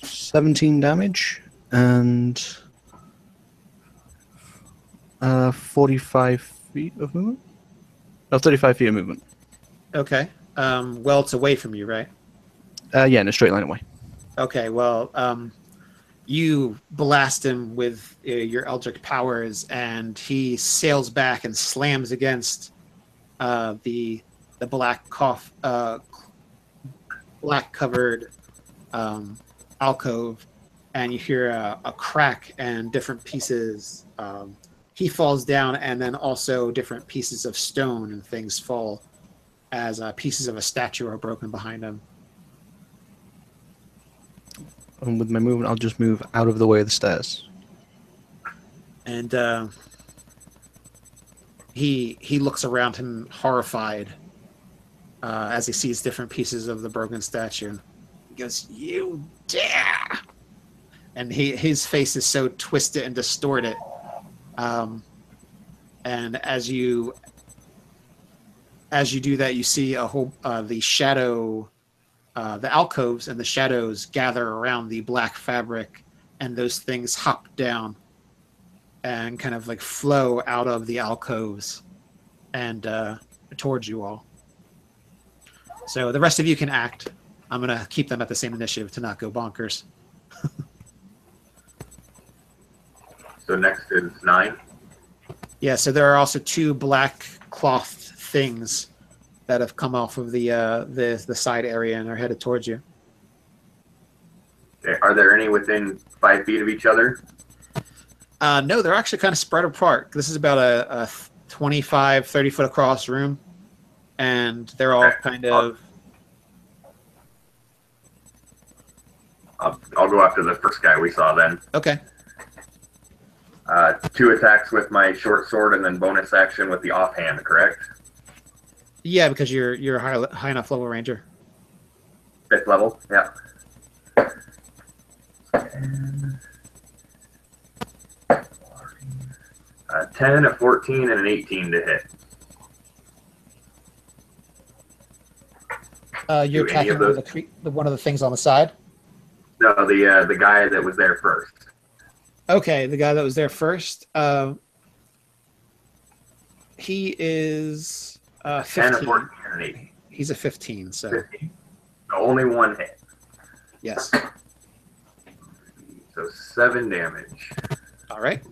$17 damage and 45 feet of movement? No, 35 feet of movement. Okay. Well, it's away from you, right? Yeah, in a straight line away. Okay, well, you blast him with your Eldritch powers, and he sails back and slams against the black black covered alcove, and you hear a crack and different pieces. He falls down, and then also different pieces of stone and things fall as pieces of a statue are broken behind him. And with my movement, I'll just move out of the way of the stairs. And he looks around him horrified as he sees different pieces of the broken statue. He goes, "You dare!" And his face is so twisted and distorted. And as you do that, you see a whole the shadow. The alcoves and the shadows gather around the black fabric, and those things hop down and kind of like flow out of the alcoves and towards you all. So the rest of you can act. I'm going to keep them at the same initiative to not go bonkers. So next is 9. Yeah, so there are also 2 black cloth things that have come off of the side area and are headed towards you. Okay, are there any within 5 feet of each other? No, they're actually kind of spread apart. This is about a 25, 30 foot across room, and they're all kind of... I'll go after the first guy we saw then. Okay. 2 attacks with my short sword and then bonus action with the offhand, correct? Yeah, because you're a high enough level ranger. 5th level, yeah. A 10, a 14, and an 18 to hit. You're Do any attacking of those? one of the things on the side? No, the guy that was there first. Okay, the guy that was there first. He is 15. 10, a 14, and an 18. He's a 15, so 15. So only one hit. yes. So 7 damage. All right.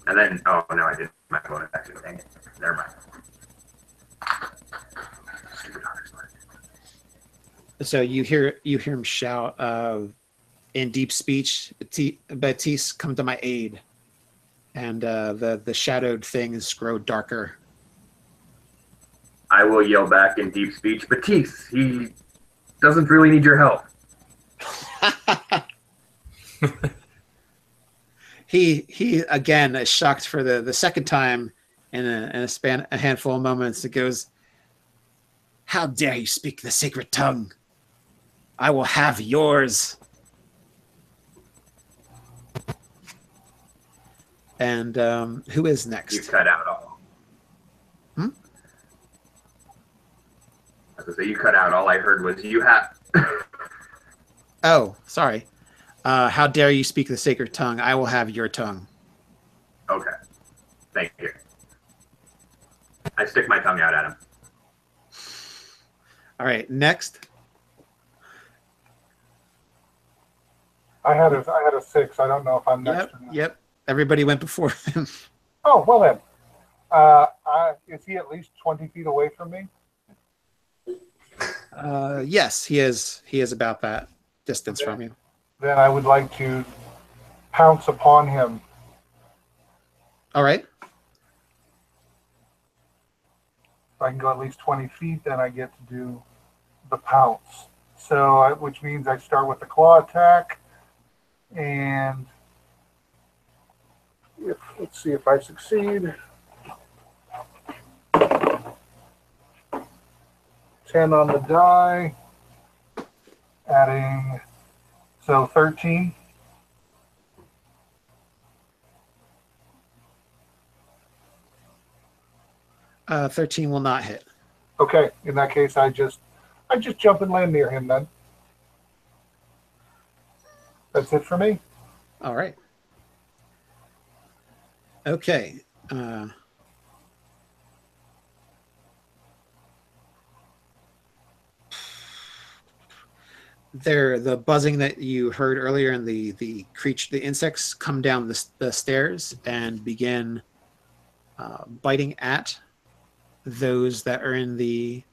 And then, oh no, I did my bonus action. Dang it. Never mind. Stupid hunter's mark. So you hear him shout in deep speech, Baptiste, come to my aid. And the shadowed things grow darker. I will yell back in deep speech, Batiste, he doesn't really need your help. He again is shocked for the second time in a handful of moments. It goes, "How dare you speak the sacred tongue? I will have yours." And who is next? You cut out all. Hmm? I was gonna say you cut out. All I heard was you have. Oh, sorry. How dare you speak the sacred tongue? I will have your tongue. Okay. Thank you. I stick my tongue out at him. All right, next. I had a 6. I don't know if I'm next. Yep. Everybody went before him. Oh, well then. Is he at least 20 feet away from me? Yes, he is. He is about that distance from you. Then I would like to pounce upon him. All right. If I can go at least 20 feet, then I get to do the pounce. So, which means I start with the claw attack, and let's see if I succeed. 10 on the die, adding, so 13. Uh, 13 will not hit. Okay, in that case, I just jump and land near him then. That's it for me. All right. Okay. The buzzing that you heard earlier, and the insects come down the stairs and begin biting at those that are in the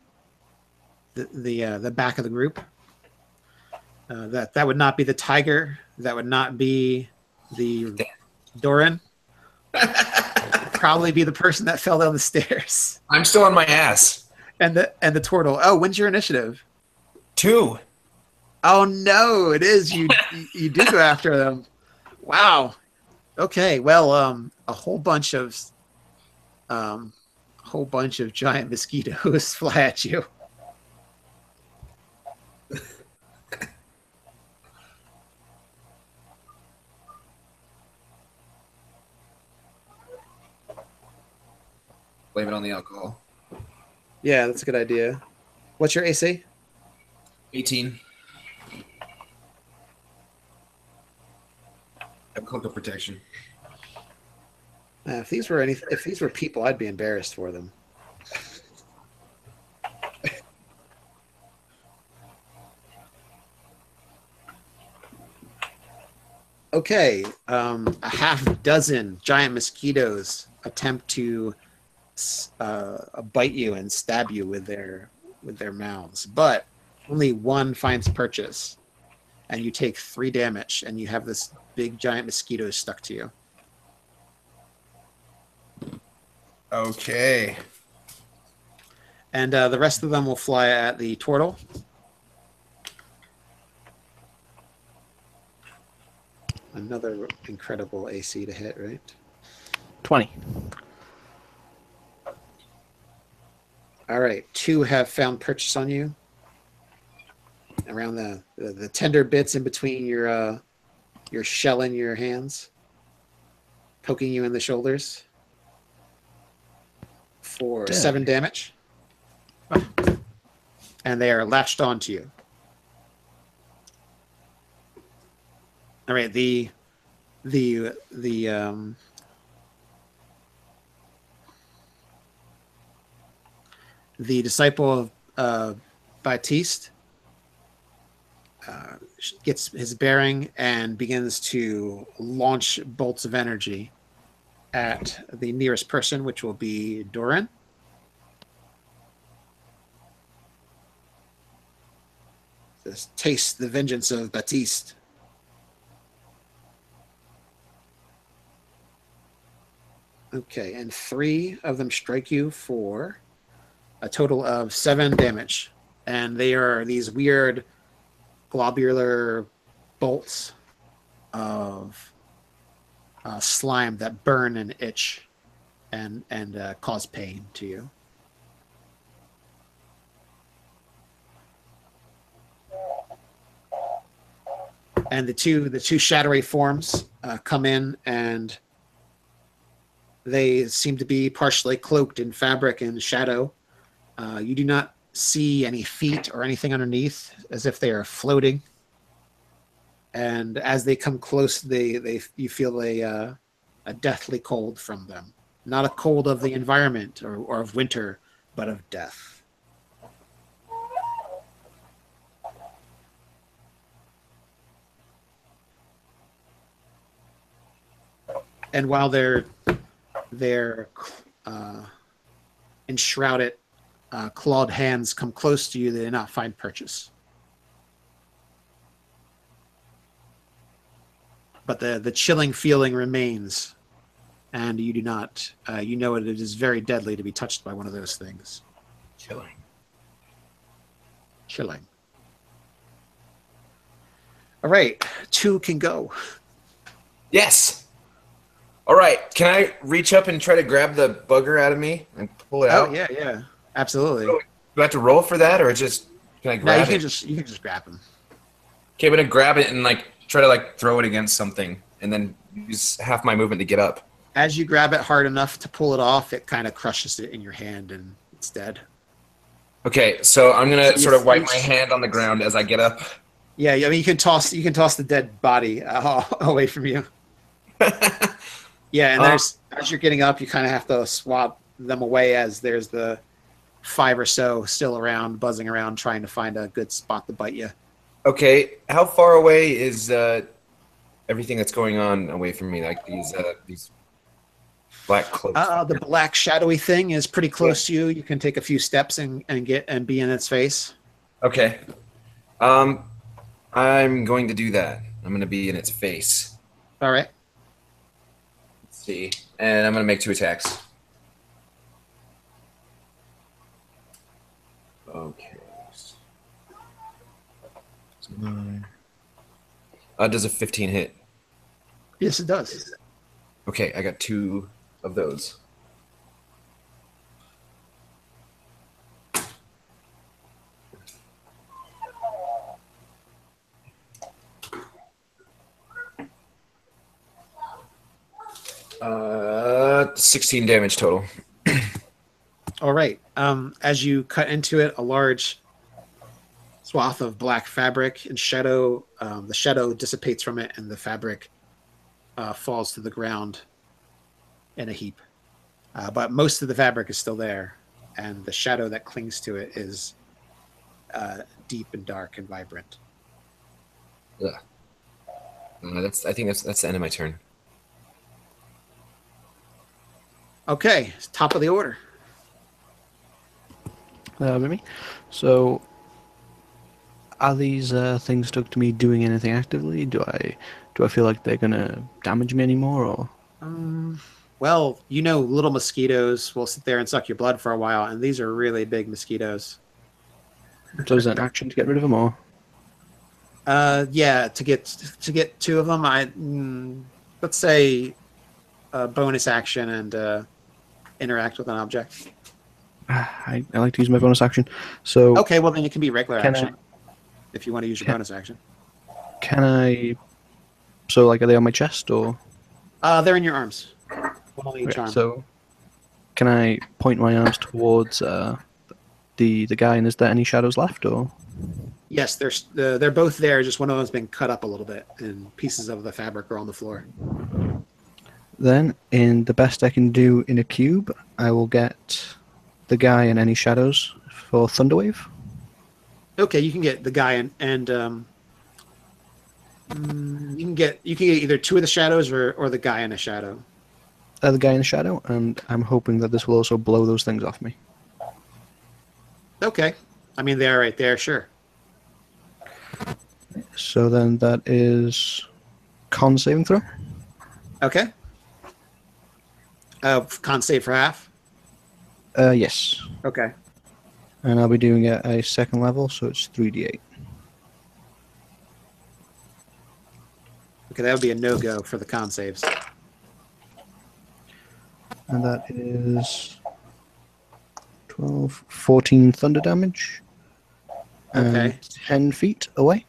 back of the group. That would not be the tiger. That would not be the Doran. Probably be the person that fell down the stairs. I'm still on my ass. And the turtle. Oh, when's your initiative? 2. Oh no, it is you. You do go after them. Wow. Okay. Well, a whole bunch of giant mosquitoes fly at you. Blame it on the alcohol. Yeah, that's a good idea. What's your AC? 18. I have cloak of protection. If these were people, I'd be embarrassed for them. Okay, a half dozen giant mosquitoes attempt to bite you and stab you with their mouths, but only one finds purchase, and you take 3 damage, and you have this big giant mosquito stuck to you. Okay. And the rest of them will fly at the turtle. Another incredible AC to hit, right? 20. All right, 2 have found purchase on you. Around the tender bits in between your your shell in your hands, poking you in the shoulders for 7 damage. And they are latched onto you. All right, the disciple of Baptiste gets his bearing and begins to launch bolts of energy at the nearest person, which will be Doran. Says, taste the vengeance of Baptiste. Okay, and 3 of them strike you for a total of 7 damage. And they are these weird globular bolts of slime that burn and itch and cause pain to you. And the two shadowy forms come in, and they seem to be partially cloaked in fabric and shadow. You do not see any feet or anything underneath, as if they are floating. And as they come close, you feel a deathly cold from them. Not a cold of the environment or of winter, but of death. And while they're enshrouded, clawed hands come close to you, they do not find purchase. But the chilling feeling remains, and you do not. You know it is very deadly to be touched by one of those things. Chilling. All right, 2 can go. Yes. All right. Can I reach up and try to grab the bugger out of me and pull it out? Oh yeah, absolutely. Do I have to roll for that, or just can I grab it? You can just grab him. Okay, I'm gonna grab it and try to throw it against something, and then use half my movement to get up. As you grab it hard enough to pull it off, it kind of crushes it in your hand, and it's dead. Okay, so I'm gonna sort of wipe my hand on the ground as I get up. Yeah, I mean you can toss the dead body away from you. Yeah, and as you're getting up, you kind of have to swap them away, as there's the 5 or so still around, buzzing around, trying to find a good spot to bite you. Okay, how far away is everything that's going on away from me? Like these black cloaks. The black shadowy thing is pretty close to you. You can take a few steps and be in its face. Okay. I'm going to do that. I'm going to be in its face. All right. Let's see. And I'm going to make 2 attacks. Okay. Does a 15 hit? Yes, it does. Okay, I got 2 of those. Uh, 16 damage total. All right. As you cut into it, a large swath of black fabric and shadow, the shadow dissipates from it, and the fabric falls to the ground in a heap. But most of the fabric is still there, and the shadow that clings to it is deep and dark and vibrant. Yeah. I think that's the end of my turn. Okay, top of the order. Maybe. So, are these things stuck to me doing anything actively? Do I feel like they're gonna damage me anymore, or? Well, little mosquitoes will sit there and suck your blood for a while, and these are really big mosquitoes. So is that an action to get rid of them, or? Yeah, to get 2 of them, let's say a bonus action and interact with an object. I like to use my bonus action. So okay, well then it can be regular can action if you want to use your bonus action. Can I So, like, are they on my chest or? They're in your arms. One on each Okay, arm. so, can I point my arms towards the guy, and is there any shadows left, or? Yes, they're both there. Just one of them's been cut up a little bit, and pieces of the fabric are on the floor. Then, in the best I can do in a cube, I will get the guy and any shadows for Thunderwave. Okay, you can get the guy and you can get either two of the shadows or the guy in a shadow. The guy in the shadow, and I'm hoping that this will also blow those things off me. Okay, I mean they're right there. Sure. So then that is con saving throw. Okay. Con save for half. Yes. Okay. And I'll be doing it at a second level, so it's 3d8. Okay, that would be a no-go for the con saves. And that is 12, 14 thunder damage. And Okay. 10 feet away.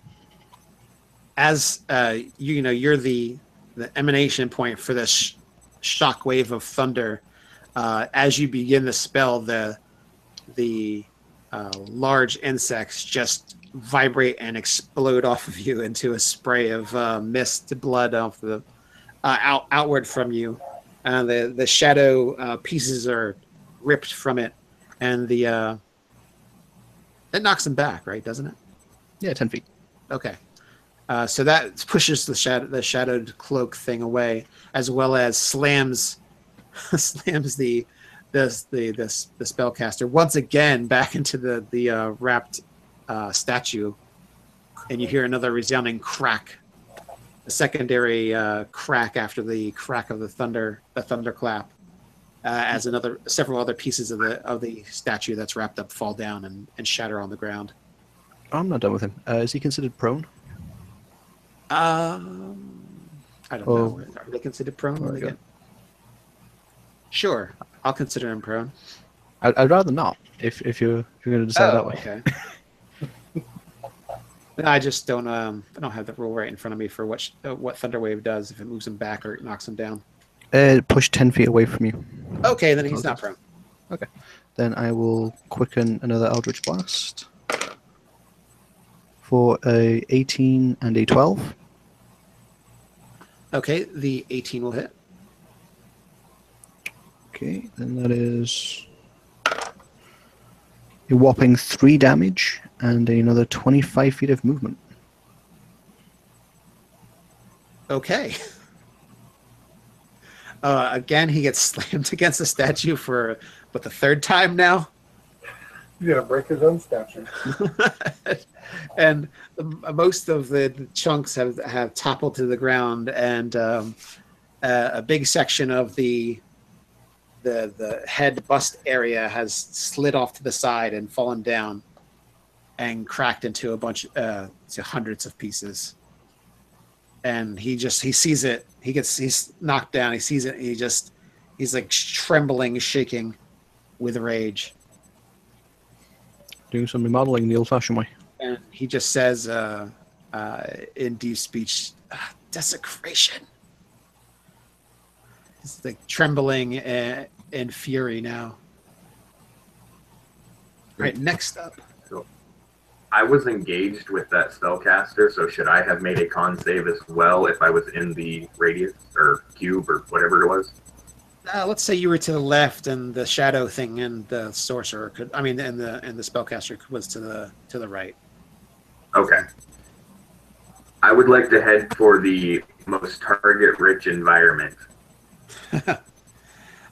As you're the emanation point for this shock wave of thunder. As you begin the spell, the large insects just vibrate and explode off of you into a spray of mist, blood off the outward from you. The shadow pieces are ripped from it, and it knocks them back, right? Doesn't it? Yeah, 10 feet. Okay. So that pushes the shadowed cloak thing away, as well as slams the spellcaster once again back into the wrapped statue, and you hear another resounding crack, a secondary crack after the crack of the thunderclap, as several other pieces of the statue that's wrapped up fall down and shatter on the ground. I'm not done with him. Is he considered prone? I don't know. Are they considered prone? When they get... Sure, I'll consider him prone. I'd rather not. If you're going to decide that way. Okay. I just don't. I don't have the rule right in front of me for what Thunderwave does, if it moves him back or it knocks him down. Push 10 feet away from you. Okay, then he's not prone. Okay. Then I will quicken another Eldritch Blast for a 18 and a 12. Okay, the 18 will hit. Okay, then that is a whopping 3 damage and another 25 feet of movement. Okay. Again, he gets slammed against the statue for the third time now. He's gonna break his own statue. And most of the chunks have toppled to the ground, and a big section of the head bust area has slid off to the side and fallen down and cracked into a bunch to hundreds of pieces. And he sees it. He's knocked down. He sees it. He's like trembling, shaking with rage. Doing some remodeling the old-fashioned way. And he just says in deep speech, desecration. He's like trembling in fury now. All right, next up. I was engaged with that spellcaster, so should I have made a con save as well if I was in the radius or cube or whatever it was? Let's say you were to the left, and the shadow thing and the sorcerer and the spellcaster was to the right. Okay. I would like to head for the most target-rich environment.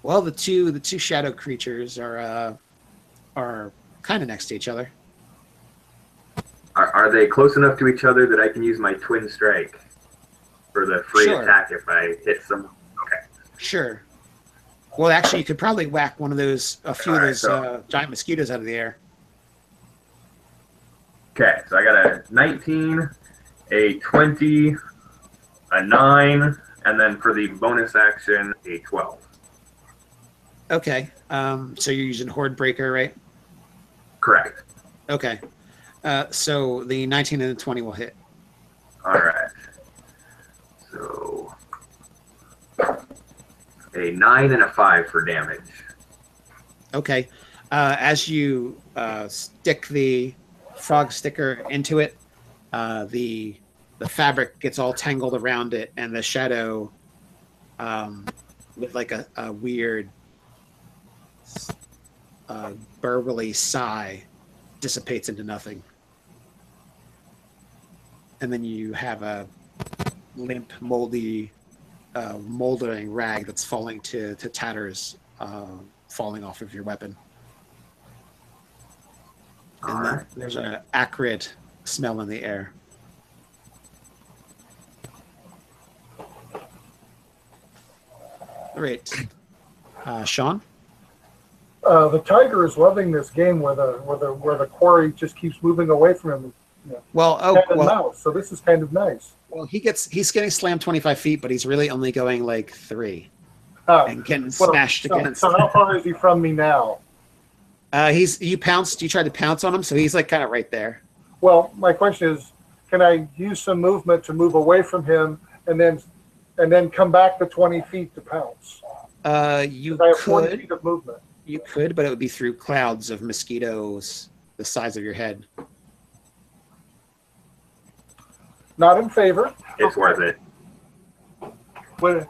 Well, the two shadow creatures are kind of next to each other. Are they close enough to each other that I can use my twin strike for the free attack if I hit someone? Okay. Sure. Well, actually, you could probably whack a few of those giant mosquitoes out of the air. Okay, so I got a 19, a 20, a 9, and then for the bonus action, a 12. Okay. So you're using Horde Breaker, right? Correct. Okay. So the 19 and the 20 will hit. All right. So A 9 and a 5 for damage. Okay. As you stick the frog sticker into it, the fabric gets all tangled around it, and the shadow, with like a weird burbly sigh, dissipates into nothing. And then you have a limp, moldy, moldering rag that's falling to tatters, falling off of your weapon. And there's an acrid smell in the air. All right. Sean? The tiger is loving this game where the quarry just keeps moving away from him. You know, mouse. So this is kind of nice. Well, he's getting slammed 25 feet, but he's really only going like 3 and getting smashed against. So how far is he from me now? You tried to pounce on him, so he's like kind of right there. Well, my question is, can I use some movement to move away from him and then come back the 20 feet to pounce? You I have could. 20 feet of movement. You could, but it would be through clouds of mosquitoes the size of your head. Not in favor. It's worth it. But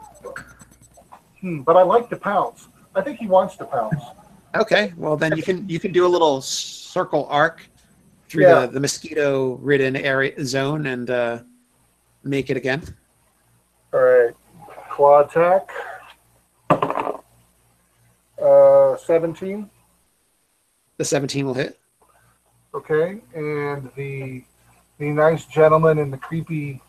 I like to pounce. I think he wants to pounce. Okay, well then you can do a little circle arc through the mosquito-ridden area zone and make it again. All right, claw attack. 17. The 17 will hit. Okay, and the nice gentleman in the creepy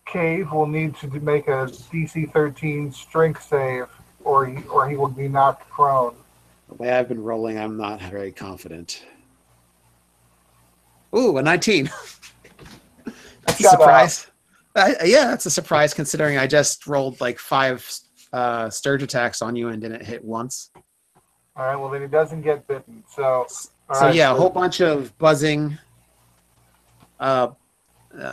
cave will need to make a DC 13 strength save, or he will be knocked prone. The way I've been rolling, I'm not very confident. Ooh, a 19. That's a surprise. Yeah, that's a surprise considering I just rolled like 5 Sturge attacks on you and didn't hit once. All right, well then he doesn't get bitten. So a whole bunch of buzzing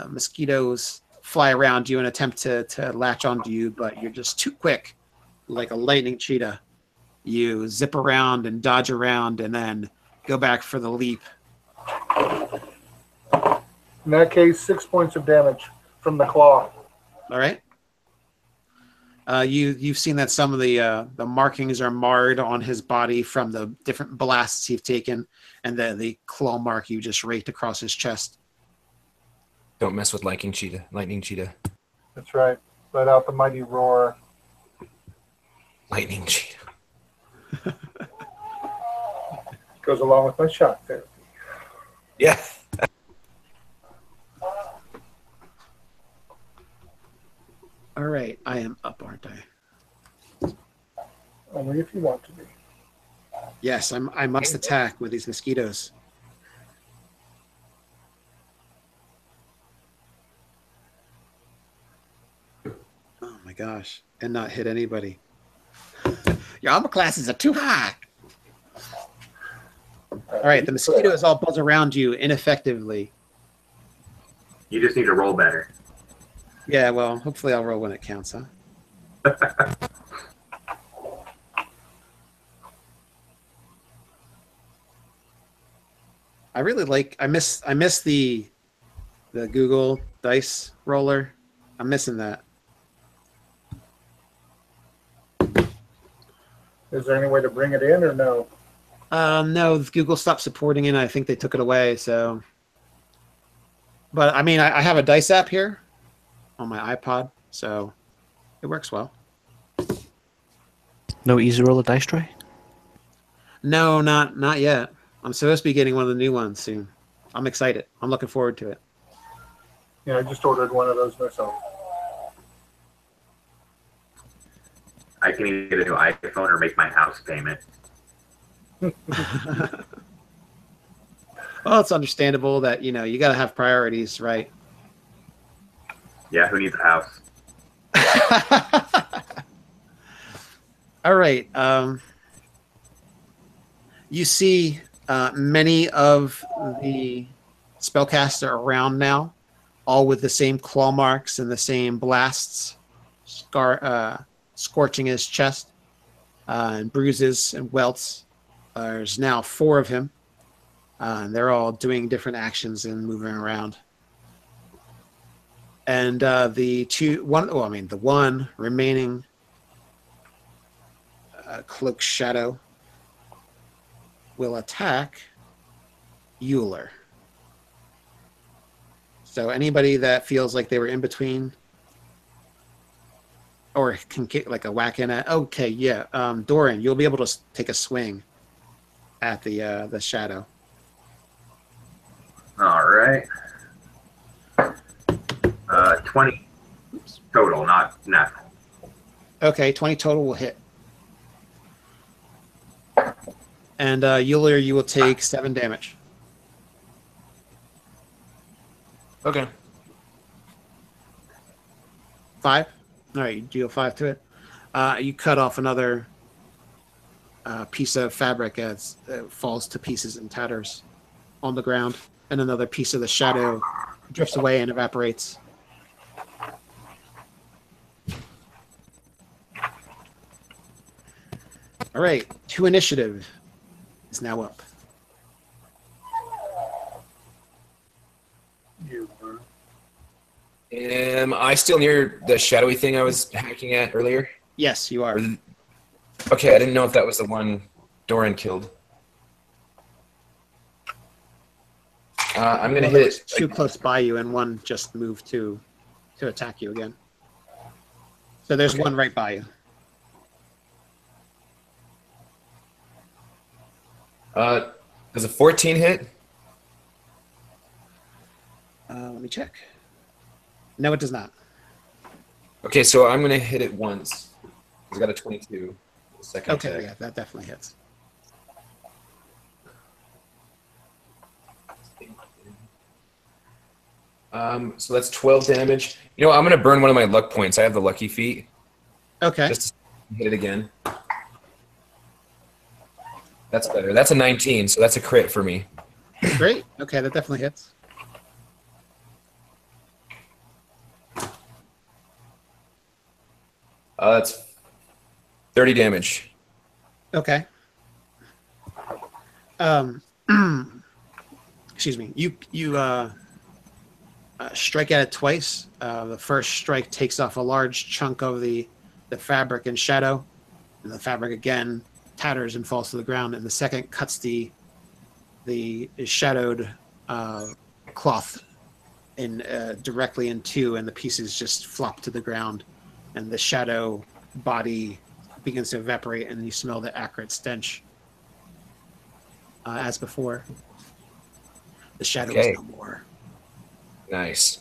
mosquitoes fly around you and attempt to latch onto you, but you're just too quick, like a lightning cheetah. You zip around and dodge around and then go back for the leap. In that case, 6 points of damage from the claw. All right. You've seen that some of the markings are marred on his body from the different blasts he's taken, and the claw mark you just raked across his chest. Don't mess with lightning cheetah. That's right. Let out the mighty roar. Lightning cheetah. Goes along with my shock therapy. Yeah. All right, I am up, aren't I? Only if you want to be. Yes, I must attack with these mosquitoes. Oh my gosh, and not hit anybody. Your armor classes are too high. All right, the mosquitoes all buzz around you ineffectively. You just need to roll better. Yeah, well, hopefully I'll roll when it counts, huh? I really like. I miss the Google dice roller. I'm missing that. Is there any way to bring it in or no? No, Google stopped supporting it. I think they took it away. So, but I mean, I have a dice app here on my iPod, so it works well. No easy roller dice tray? No, not yet. I'm supposed to be getting one of the new ones soon. I'm excited. I'm looking forward to it. Yeah, I just ordered one of those myself. I can either get a new iPhone or make my house payment. Well, it's understandable that, you got to have priorities, right? Yeah, who needs a house? All right. You see many of the spellcaster around now, all with the same claw marks and the same blasts scorching his chest and bruises and welts. There's now 4 of him. And they're all doing different actions and moving around. And the one remaining cloak shadow will attack Euler. So anybody that feels like they were in between or can kick like a whack in at, okay, yeah, Doran, you'll be able to take a swing at the shadow. All right. 20 total, not natural. Okay, 20 total will hit. And Euler, you will take 7 damage. Okay. 5? All right, you deal 5 to it. You cut off another piece of fabric as it falls to pieces and tatters on the ground, and another piece of the shadow drifts away and evaporates. All right, 2 initiative is now up. Am I still near the shadowy thing I was hacking at earlier? Yes, you are. Okay, I didn't know if that was the one Doran killed. I'm gonna hit it. Too close by you, and one just moved to attack you again. So there's one right by you. Does a 14 hit? Let me check. No, it does not. Okay, so I'm gonna hit it once. He's got a 22. The second Okay, attack. yeah, that definitely hits. So that's 12 damage. You know, I'm gonna burn one of my luck points. I have the lucky feat. Okay. Just to hit it again. That's better. That's a 19, so that's a crit for me. Great. Okay, that definitely hits. That's 30 damage. Okay. Excuse me. You strike at it twice. The first strike takes off a large chunk of the fabric and shadow, and the fabric again tatters and falls to the ground. And the second cuts the shadowed cloth in directly in two, and the pieces just flop to the ground, and the shadow body begins to evaporate, and you smell the acrid stench as before. The shadow is no more. Nice.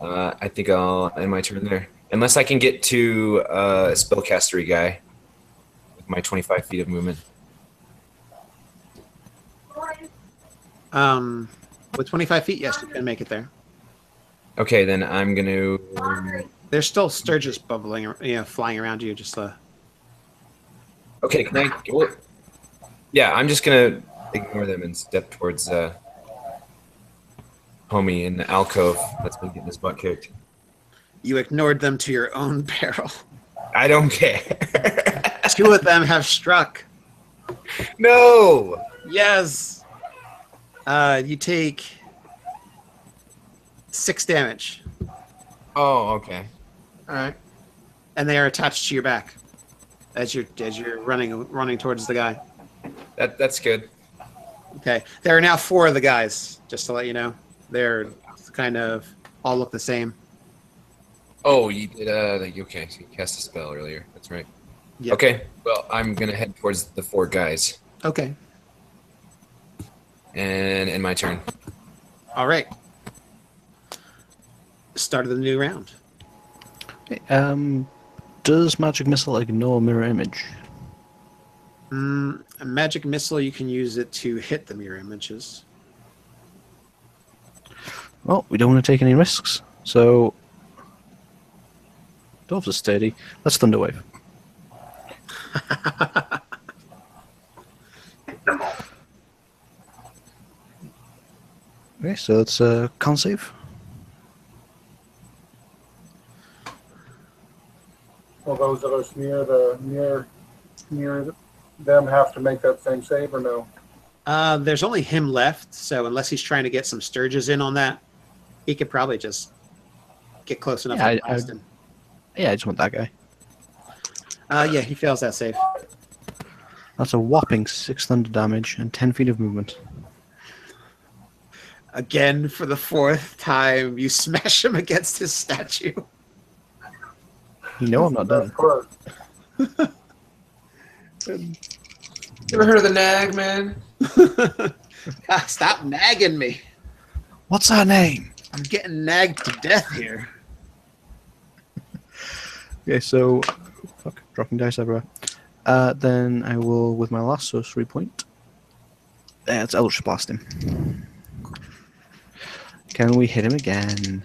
I think I'll end my turn there. Unless I can get to a spellcastery guy with my 25 feet of movement. With 25 feet, yes, you can make it there. Okay, then I'm going to... There's still Sturgis bubbling, flying around you. Just Okay, can I go? Yeah, I'm just going to ignore them and step towards homie in the alcove that's been getting his butt kicked. You ignored them to your own peril. I don't care. 2 of them have struck. No! Yes. You take 6 damage. Oh, okay. All right. And they are attached to your back as you're running towards the guy. That's good. Okay. There are now 4 of the guys, just to let you know. They're kind of all look the same. Oh, you did okay, so you cast a spell earlier. That's right. Yep. Okay. Well, I'm gonna head towards the 4 guys. Okay. And end my turn. All right. Start of the new round. Does magic missile ignore mirror image? A magic missile, you can use it to hit the mirror images. Well, we don't want to take any risks, so dwarves are steady. Let's Thunderwave. Okay, so it's con save. those of us near them have to make that same save or no? There's only him left, so unless he's trying to get some Sturges in on that, he could probably just get close enough to blast him. Yeah, I just want that guy. Yeah, he fails that save. That's a whopping 6 thunder damage and 10 feet of movement. Again, for the 4th time, you smash him against his statue. You know I'm not done. Ever heard of the nag, man? Stop nagging me. What's our name? I'm getting nagged to death here. Okay, so... Fuck, dropping dice everywhere. Then I will, with my last sorcery point... Let's Eldritch Blast him. Can we hit him again?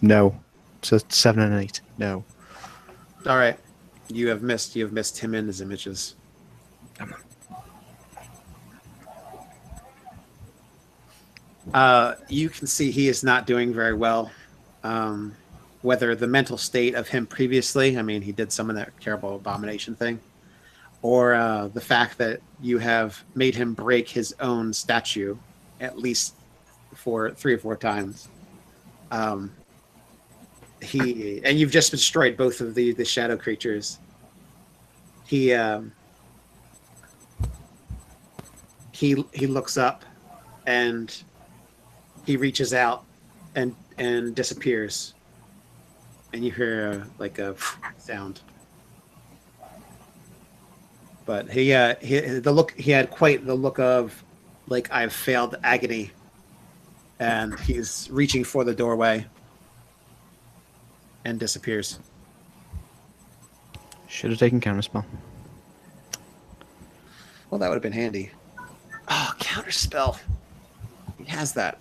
No. So 7 and 8. No. All right. You have missed him in his images. You can see he is not doing very well. Whether the mental state of him previously, I mean, he did some of that terrible abomination thing, or the fact that you have made him break his own statue at least for 3 or 4 times. And you've just destroyed both of the shadow creatures. He looks up and he reaches out and disappears, and you hear like a sound. But he had quite the look of like, I've failed agony, and he's reaching for the doorway and disappears. Should have taken counterspell. Well, that would have been handy. Oh, counterspell. He has that.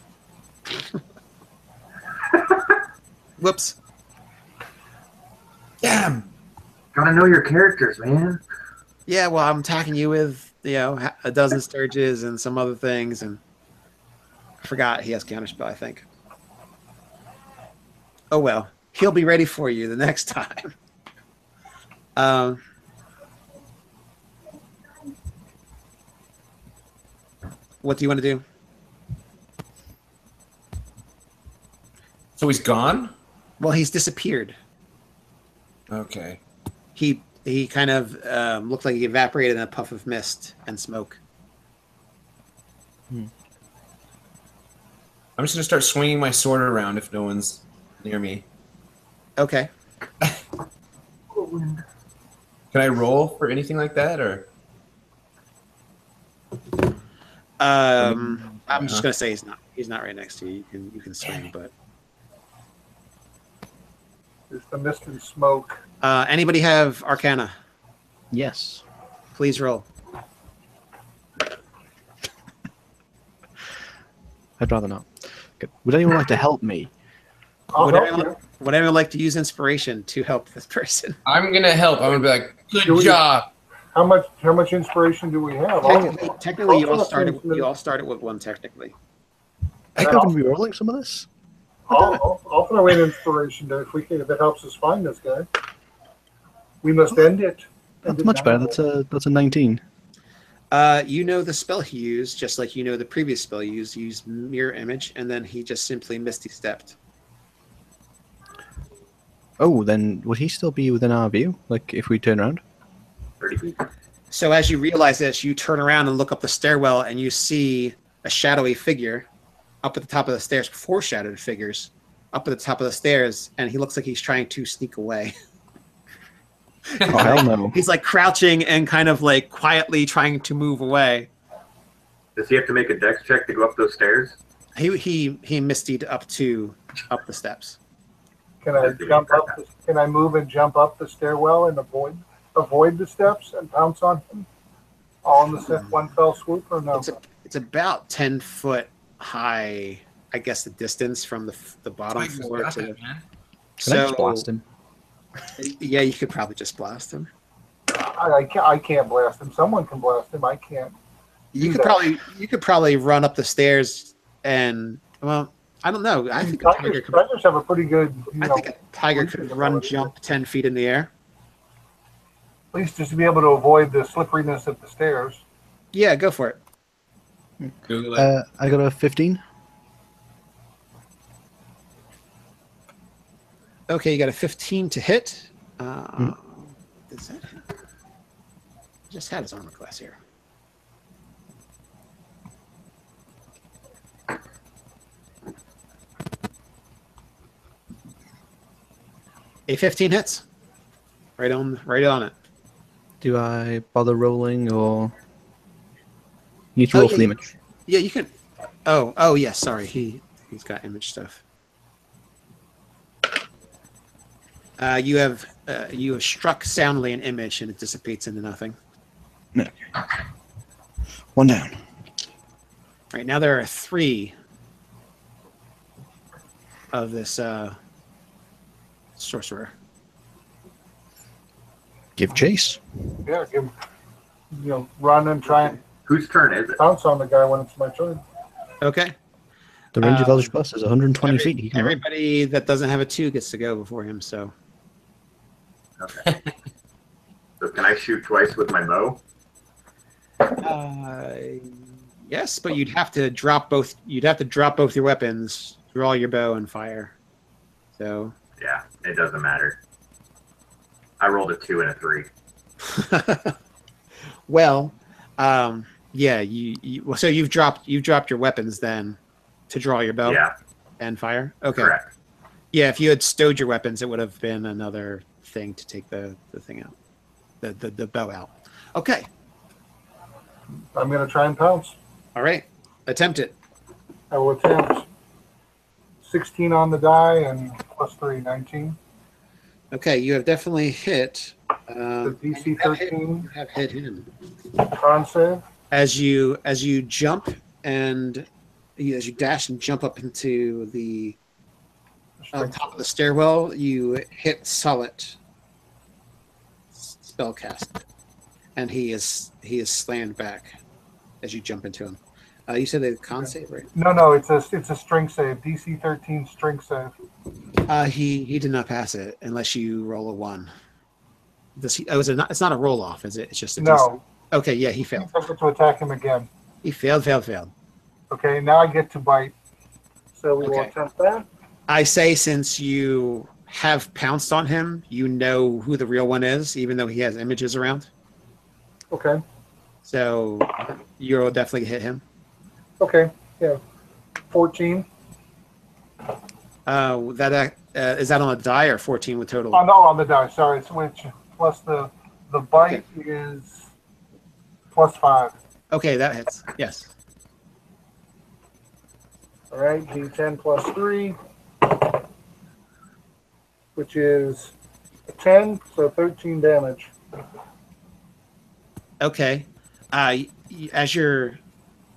Whoops. Damn. Gotta know your characters, man. Yeah, well, I'm attacking you with, a dozen Sturges and some other things, and I forgot he has counterspell, I think. Oh, well. He'll be ready for you the next time. What do you want to do? So he's gone? Well, he's disappeared. Okay. He kind of looked like he evaporated in a puff of mist and smoke. I'm just going to start swinging my sword around if no one's near me. Okay. Can I roll for anything like that, or? I'm just gonna say he's not right next to you. You can swing, but It's the mist and smoke. anybody have Arcana? Yes. Please roll. I'd rather not. Good. Would anyone like to help me? Would anyone like to use inspiration to help this person? I'm going to help. I'm going to be like, good job. How much inspiration do we have? Technically, you all started with 1. Technically, I could be rolling some of this. I'll throw in inspiration if it helps us find this guy. We must end it. That's much better. That's a 19. You know the spell he used, just like you know the previous spell he used. He used mirror image, and then he just simply misty stepped. Oh, then would he still be within our view? Like if we turn around? 30 feet. So as you realize this, you turn around and look up the stairwell, and you see a shadowy figure up at the top of the stairs. 4 shadowed figures up at the top of the stairs, and he looks like he's trying to sneak away. Oh, hell no. He's like crouching and kind of like quietly trying to move away. Does he have to make a dex check to go up those stairs? He mistied up the steps. Can I jump up? Can I move and jump up the stairwell and avoid the steps and pounce on him? All in the one fell swoop, or no? It's about 10 foot high. I guess the distance from the bottom floor to. Can I just blast him? Yeah, you could probably just blast him. I can't blast him. Someone can blast him. I can't. You could probably run up the stairs and I don't know. I think a tiger could. Tigers have a pretty good. I think a tiger could run, jump 10 feet in the air. At least just to be able to avoid the slipperiness of the stairs. Yeah, go for it. Google it. I got a 15. Okay, you got a 15 to hit. Is that him? I just had his armor class here. A 15 hits. Right on it. Do I bother rolling or you need to roll for the image? Yeah, you can. Oh yes. Sorry, he's got image stuff. You have struck soundly an image and it dissipates into nothing. No. One down. Right now there are 3 of this sorcerer. Give chase. Yeah, run and try and Whose turn is it? bounce on the guy when it's my turn. Okay. The range of Eldritch Blast is 120 feet. He can run. Everybody that doesn't have a 2 gets to go before him. So. Okay. So can I shoot twice with my bow? Yes, but you'd have to drop both. You'd have to drop both your weapons, draw your bow, and fire. So. Yeah, it doesn't matter. I rolled a 2 and a 3. Well, yeah. So you've dropped your weapons then to draw your bow. Yeah. And fire. Okay. Correct. Yeah, if you had stowed your weapons, it would have been another thing to take the thing out, the bow out. Okay. I'm going to try and pounce. All right. Attempt it. I will attempt. 16 on the die and plus 3, 19. Okay, you have definitely hit. The DC 13. You have hit him. Con save. As you jump and as you dash and jump up into the top of the stairwell, you hit solid spellcast, and he is slammed back as you jump into him. You said the con save, right? No, it's a strength save. DC 13 strength save. He did not pass it unless you roll a 1. It's not a roll off, is it? It's just a no. DC. Okay, yeah, he failed. I get to attack him again. He failed. Okay, now I get to bite. So we will attempt that. I say since you have pounced on him, you know who the real one is, even though he has images around. Okay. So you'll definitely hit him. Okay, yeah. 14. Is that on a die or 14 with total? Oh, no, on the die. Sorry, it's which plus the bite is plus 5. Okay, that hits. Yes. All right, D10 plus 3, which is 10, so 13 damage. Okay.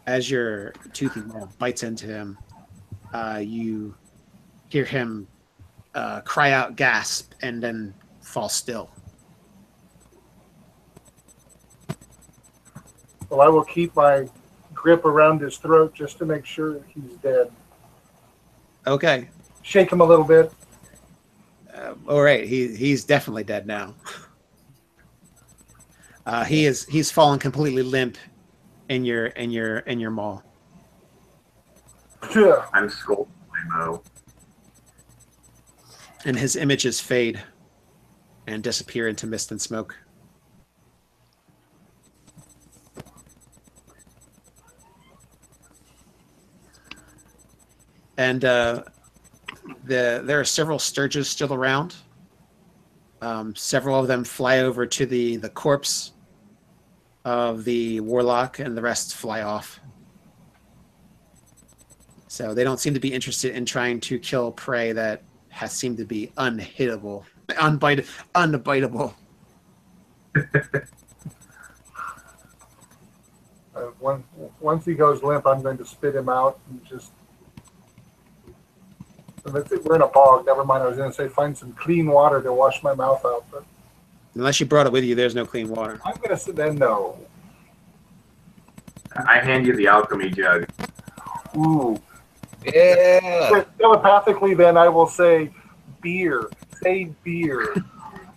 As your toothy maul bites into him, you hear him cry out, gasp, and then fall still. Well, I will keep my grip around his throat just to make sure that he's dead. Okay. Shake him a little bit. All right. He's definitely dead now. He's fallen completely limp in your maw. Yeah. I'm scolding my bow. And his images fade and disappear into mist and smoke. And there are several sturges still around. Several of them fly over to the corpse of the warlock, and the rest fly off. So they don't seem to be interested in trying to kill prey that has seemed to be unhittable, unbiteable. Once he goes limp, I'm going to spit him out and just. We're in a bog. Never mind. I was going to say find some clean water to wash my mouth out, but unless you brought it with you, there's no clean water. I'm going to say then no. I hand you the alchemy jug. Ooh. Yeah. Telepathically, then I will say beer. Say beer.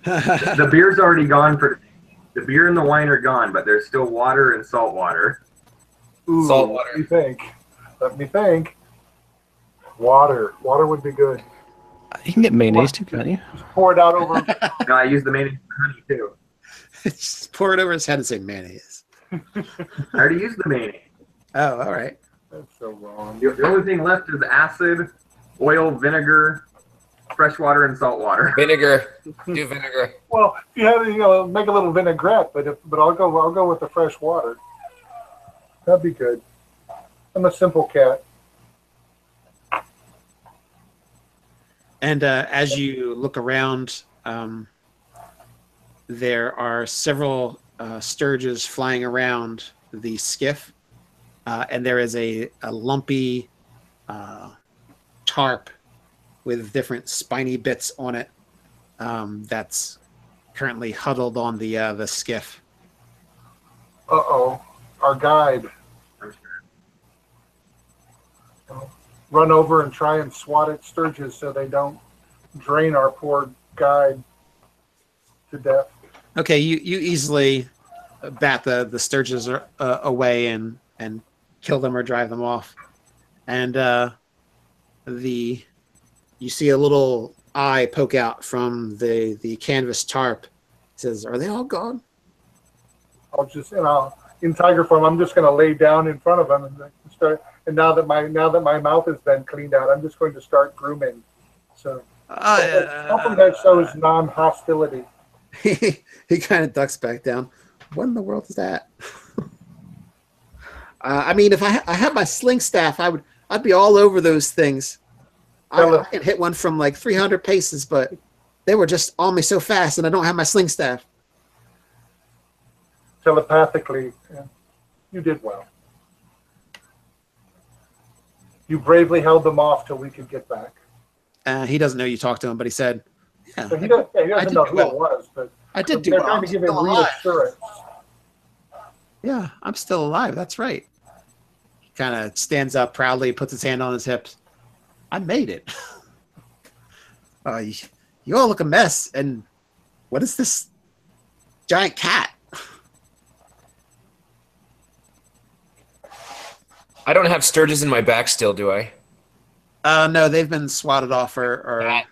The beer's already gone for the beer and the wine are gone, but there's still water and salt water. Ooh, Salt water. Let me think. Let me think. Water. Water would be good. You can get mayonnaise too, can't you? Just pour it out over. No, I use the mayonnaise for honey too. Just pour it over his head and say mayonnaise. I already used the mayonnaise. Oh, all right. That's so wrong. The only thing left is acid, oil, vinegar, fresh water, and salt water. Vinegar. Do vinegar. Well, if you have, make a little vinaigrette, but I'll go with the fresh water. That'd be good. I'm a simple cat. And as you look around, there are several sturges flying around the skiff, and there is a lumpy tarp with different spiny bits on it that's currently huddled on the skiff. Uh-oh. Our guide. I'm sure. Run over and try and swat at sturges so they don't drain our poor guide to death. Okay, you easily bat the sturges away and kill them or drive them off, and you see a little eye poke out from the canvas tarp. It says, "Are they all gone?" I'll just in tiger form, I'm just going to lay down in front of him and start. And now that my mouth has been cleaned out, I'm just going to start grooming. So something that shows non-hostility. He kind of ducks back down. What in the world is that? I mean, if I had my sling staff, I'd be all over those things. I can hit one from like 300 paces, but they were just on me so fast, and I don't have my sling staff. Telepathically, you did well. You bravely held them off till we could get back. He doesn't know you talked to him, but he said, "Yeah, So he doesn't know who it was, but I did do they're well. trying I'm to give him still alive. reassurance. Yeah, I'm still alive. That's right." He kind of stands up proudly, puts his hand on his hips. I made it. You all look a mess. And what is this giant cat? I don't have sturges in my back still, do I? No, they've been swatted off or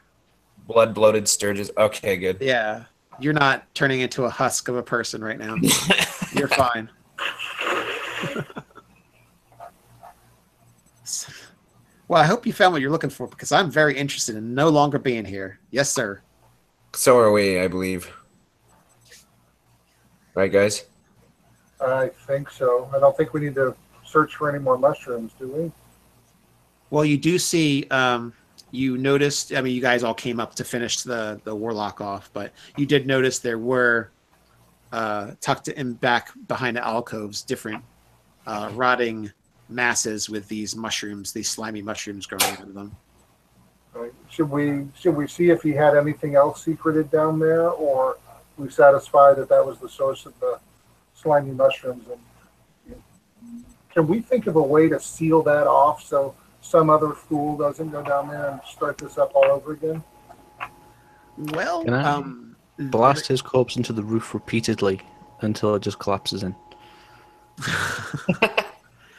Blood bloated sturges. Okay, good. yeah. You're not turning into a husk of a person right now. You're fine. Well, I hope you found what you're looking for, because I'm very interested in no longer being here. Yes, sir. So are we, I believe. Right, guys? I think so. I don't think we need to search for any more mushrooms, do we? Well, you do see, you noticed, I mean, you guys all came up to finish the warlock off, but you did notice there were tucked in back behind the alcoves different rotting masses with these mushrooms, these slimy mushrooms growing out of them. Right. Should we see if he had anything else secreted down there, or we satisfied that was the source of the slimy mushrooms? And can we think of a way to seal that off so some other fool doesn't go down there and start this up all over again? Well, Can I blast his corpse into the roof repeatedly until it just collapses in?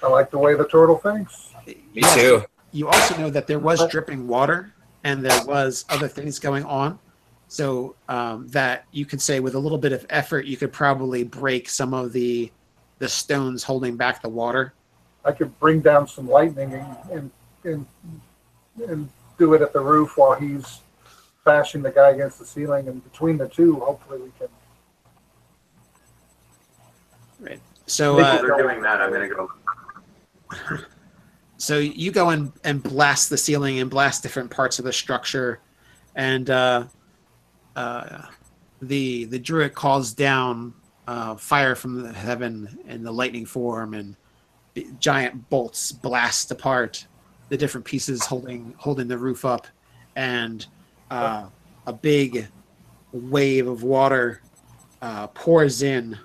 I like the way the turtle thinks. Me too. You also know that there was dripping water and there was other things going on. So that you could say with a little bit of effort, you could probably break some of the stones holding back the water. I could bring down some lightning and do it at the roof while he's bashing the guy against the ceiling. And between the two, hopefully we can. Right. So While they're doing that, I'm going to go. So you go and blast the ceiling and blast different parts of the structure, and the druid calls down fire from the heaven in the lightning form, and giant bolts blast apart the different pieces holding the roof up, and a big wave of water pours in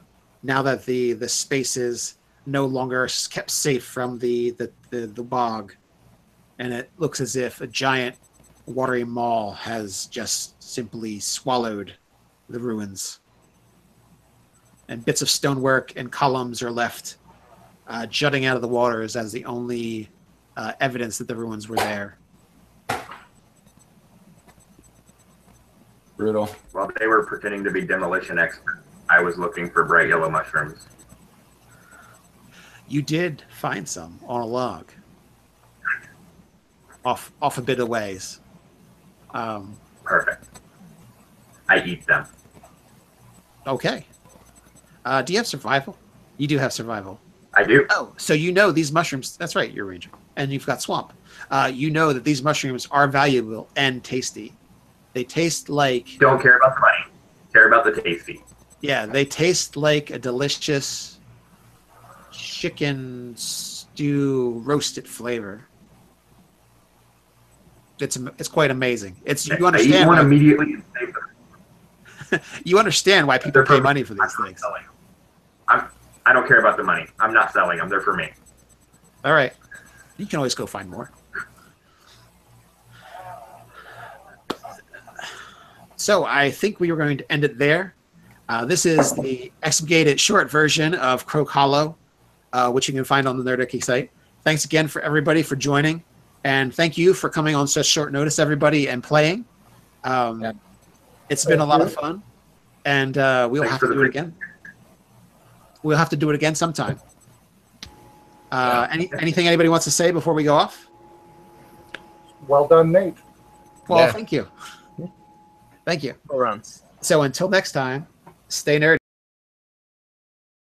now that the space is no longer kept safe from the bog, and it looks as if a giant watery maw has just simply swallowed the ruins. And bits of stonework and columns are left jutting out of the waters as the only evidence that the ruins were there. Brutal. While they were pretending to be demolition experts, I was looking for bright yellow mushrooms. You did find some on a log, off a bit of ways. Perfect. I eat them. Okay. Do you have survival? You do have survival. I do. Oh, so you know these mushrooms. That's right, you're a ranger. And you've got swamp. You know that these mushrooms are valuable and tasty. They taste like... Don't care about the money. Care about the tasty. Yeah, they taste like a delicious chicken stew roasted flavor. It's quite amazing. You understand. I eat one immediately and save them. You understand why people pay money for these things. I don't care about the money. I'm not selling them. They're for me. All right. You can always go find more. So I think we were going to end it there. This is the expurgated short version of Croak Hollow, which you can find on the Nerdarchy site. Thanks again for everybody for joining. And thank you for coming on such short notice, everybody, and playing. It's been a lot of fun. And we'll have to do it again. We'll have to do it again sometime. Anything anybody wants to say before we go off? Well done, Nate. Well, thank you. Thank you. Runs. So until next time, stay nerdy.